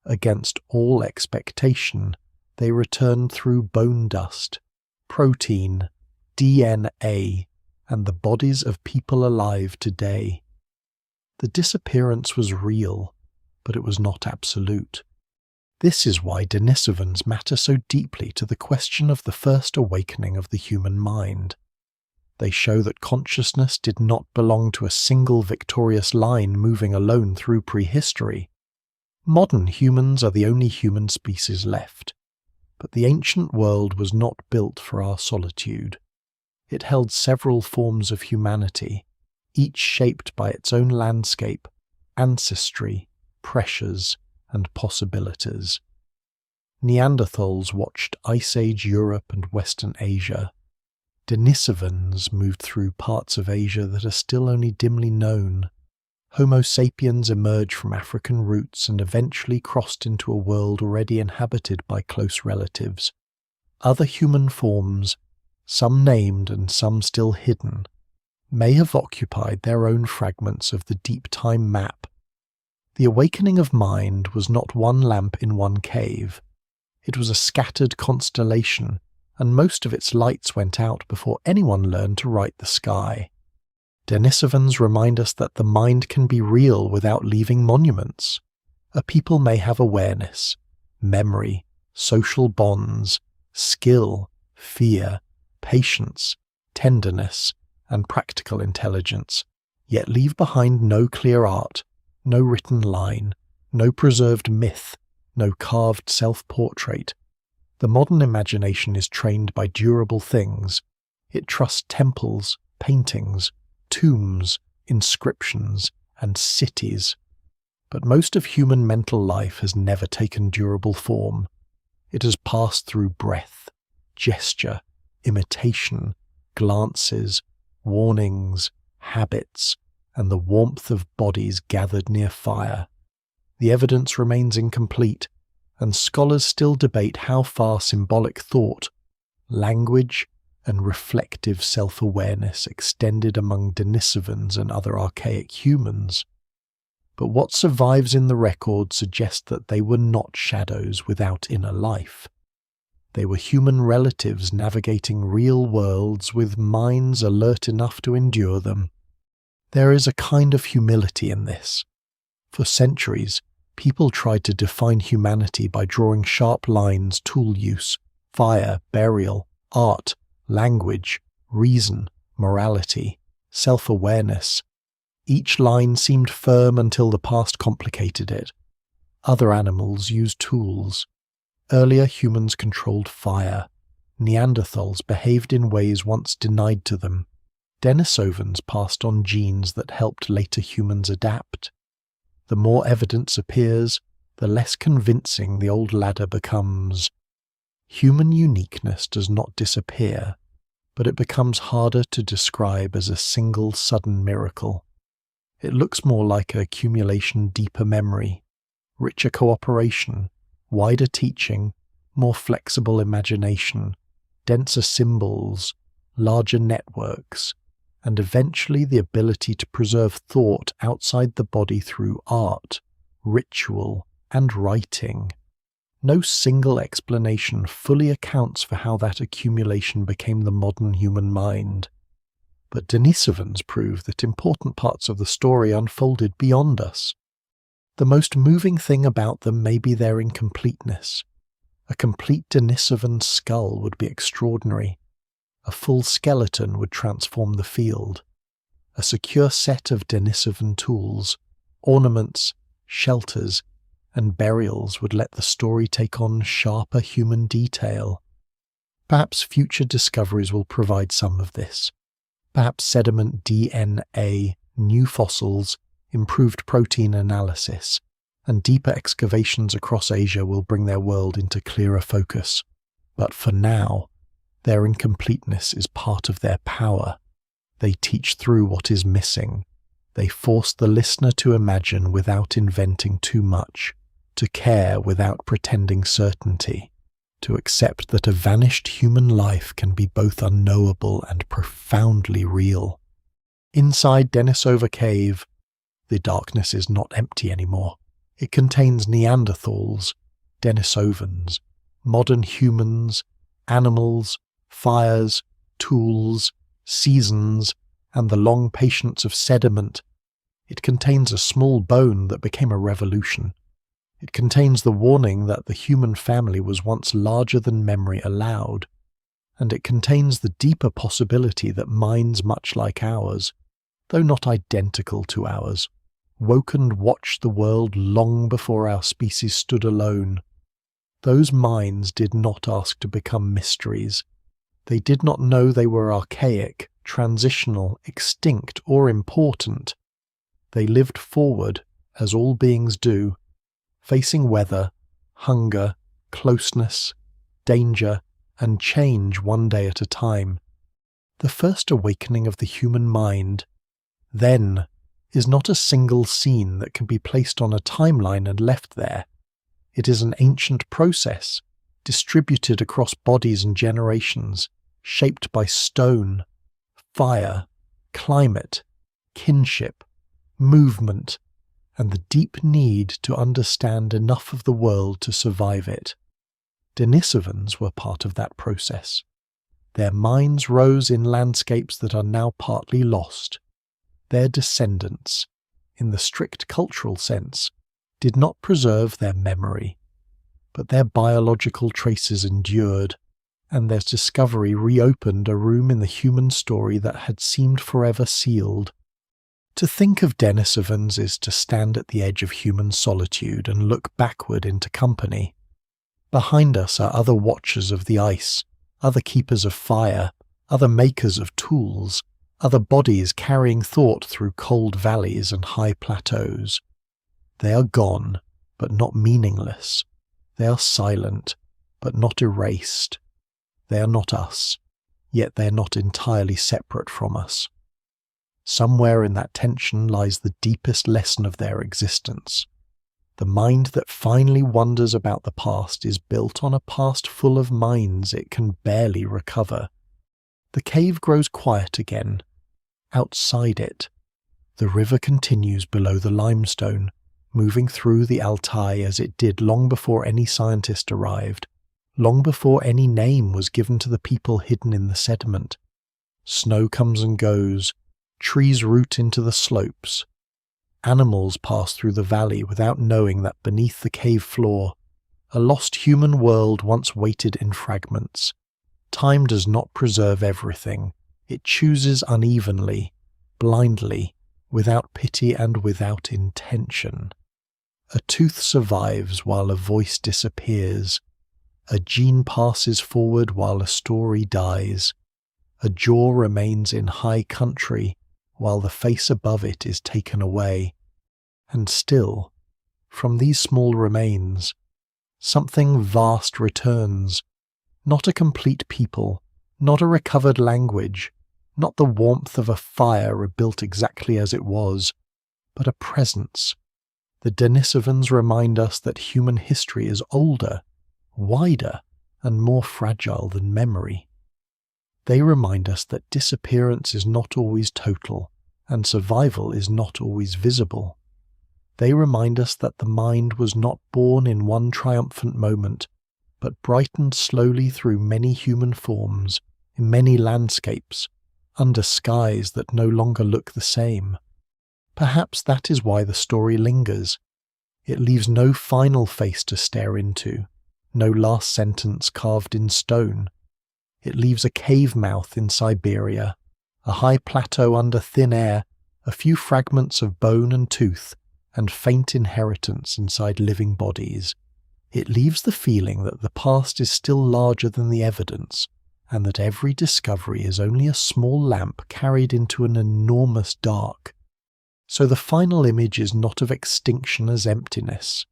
against all expectation, they returned through bone dust, protein, DNA, and the bodies of people alive today. The disappearance was real, but it was not absolute. This is why Denisovans matter so deeply to the question of the first awakening of the human mind. They show that consciousness did not belong to a single victorious line moving alone through prehistory. Modern humans are the only human species left, but the ancient world was not built for our solitude. It held several forms of humanity, each shaped by its own landscape, ancestry, pressures, and possibilities. Neanderthals watched Ice Age Europe and Western Asia. Denisovans moved through parts of Asia that are still only dimly known. Homo sapiens emerged from African roots and eventually crossed into a world already inhabited by close relatives. Other human forms, some named and some still hidden, may have occupied their own fragments of the deep time map. The awakening of mind was not one lamp in one cave. It was a scattered constellation, and most of its lights went out before anyone learned to write the sky. Denisovans remind us that the mind can be real without leaving monuments. A people may have awareness, memory, social bonds, skill, fear, patience, tenderness, and practical intelligence, yet leave behind no clear art, no written line, no preserved myth, no carved self-portrait. The modern imagination is trained by durable things. It trusts temples, paintings, tombs, inscriptions, and cities. But most of human mental life has never taken durable form. It has passed through breath, gesture, imitation, glances, warnings, habits, and the warmth of bodies gathered near fire. The evidence remains incomplete, and scholars still debate how far symbolic thought, language, and reflective self-awareness extended among Denisovans and other archaic humans. But what survives in the record suggests that they were not shadows without inner life. They were human relatives navigating real worlds with minds alert enough to endure them. There is a kind of humility in this. For centuries, people tried to define humanity by drawing sharp lines, tool use, fire, burial, art, language, reason, morality, self-awareness. Each line seemed firm until the past complicated it. Other animals used tools. Earlier humans controlled fire. Neanderthals behaved in ways once denied to them. Denisovans passed on genes that helped later humans adapt. The more evidence appears, the less convincing the old ladder becomes. Human uniqueness does not disappear, but it becomes harder to describe as a single sudden miracle. It looks more like accumulation, deeper memory, richer cooperation, wider teaching, more flexible imagination, denser symbols, larger networks, and eventually the ability to preserve thought outside the body through art, ritual, and writing. No single explanation fully accounts for how that accumulation became the modern human mind. But Denisovans prove that important parts of the story unfolded beyond us. The most moving thing about them may be their incompleteness. A complete Denisovan skull would be extraordinary. A full skeleton would transform the field. A secure set of Denisovan tools, ornaments, shelters, and burials would let the story take on sharper human detail. Perhaps future discoveries will provide some of this. Perhaps sediment DNA, new fossils, improved protein analysis, and deeper excavations across Asia will bring their world into clearer focus. But for now, their incompleteness is part of their power. They teach through what is missing. They force the listener to imagine without inventing too much, to care without pretending certainty, to accept that a vanished human life can be both unknowable and profoundly real. Inside Denisova Cave, the darkness is not empty anymore. It contains Neanderthals, Denisovans, modern humans, animals, fires, tools, seasons, and the long patience of sediment. It contains a small bone that became a revolution. It contains the warning that the human family was once larger than memory allowed, and it contains the deeper possibility that minds much like ours, though not identical to ours, woke and watched the world long before our species stood alone. Those minds did not ask to become mysteries. They did not know they were archaic, transitional, extinct, or important. They lived forward, as all beings do, facing weather, hunger, closeness, danger, and change one day at a time. The first awakening of the human mind, then, is not a single scene that can be placed on a timeline and left there. It is an ancient process, distributed across bodies and generations, shaped by stone, fire, climate, kinship, movement, and the deep need to understand enough of the world to survive it. Denisovans were part of that process. Their minds rose in landscapes that are now partly lost. Their descendants, in the strict cultural sense, did not preserve their memory, but their biological traces endured, and their discovery reopened a room in the human story that had seemed forever sealed. To think of Denisovans is to stand at the edge of human solitude and look backward into company. Behind us are other watchers of the ice, other keepers of fire, other makers of tools, other bodies carrying thought through cold valleys and high plateaus. They are gone, but not meaningless. They are silent, but not erased. They are not us, yet they are not entirely separate from us. Somewhere in that tension lies the deepest lesson of their existence. The mind that finally wonders about the past is built on a past full of minds it can barely recover. The cave grows quiet again. Outside it, the river continues below the limestone, moving through the Altai as it did long before any scientist arrived, long before any name was given to the people hidden in the sediment. Snow comes and goes, trees root into the slopes. Animals pass through the valley without knowing that beneath the cave floor, a lost human world once waited in fragments. Time does not preserve everything. It chooses unevenly, blindly, without pity and without intention. A tooth survives while a voice disappears. A gene passes forward while a story dies. A jaw remains in high country while the face above it is taken away. And still, from these small remains, something vast returns. Not a complete people, not a recovered language, not the warmth of a fire rebuilt exactly as it was, but a presence. The Denisovans remind us that human history is older, wider, and more fragile than memory. They remind us that disappearance is not always total, and survival is not always visible. They remind us that the mind was not born in one triumphant moment, but brightened slowly through many human forms, in many landscapes, under skies that no longer look the same. Perhaps that is why the story lingers. It leaves no final face to stare into, no last sentence carved in stone. It leaves a cave mouth in Siberia, a high plateau under thin air, a few fragments of bone and tooth, and faint inheritance inside living bodies. It leaves the feeling that the past is still larger than the evidence, and that every discovery is only a small lamp carried into an enormous dark. So the final image is not of extinction as emptiness.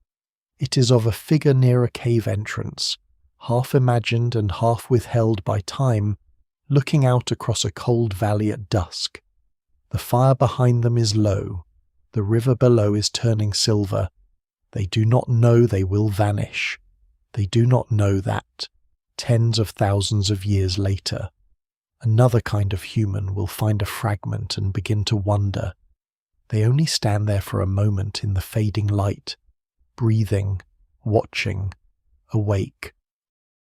It is of a figure near a cave entrance, half imagined and half withheld by time, looking out across a cold valley at dusk. The fire behind them is low. The river below is turning silver. They do not know they will vanish. They do not know that, tens of thousands of years later, another kind of human will find a fragment and begin to wonder. They only stand there for a moment in the fading light, breathing, watching, awake.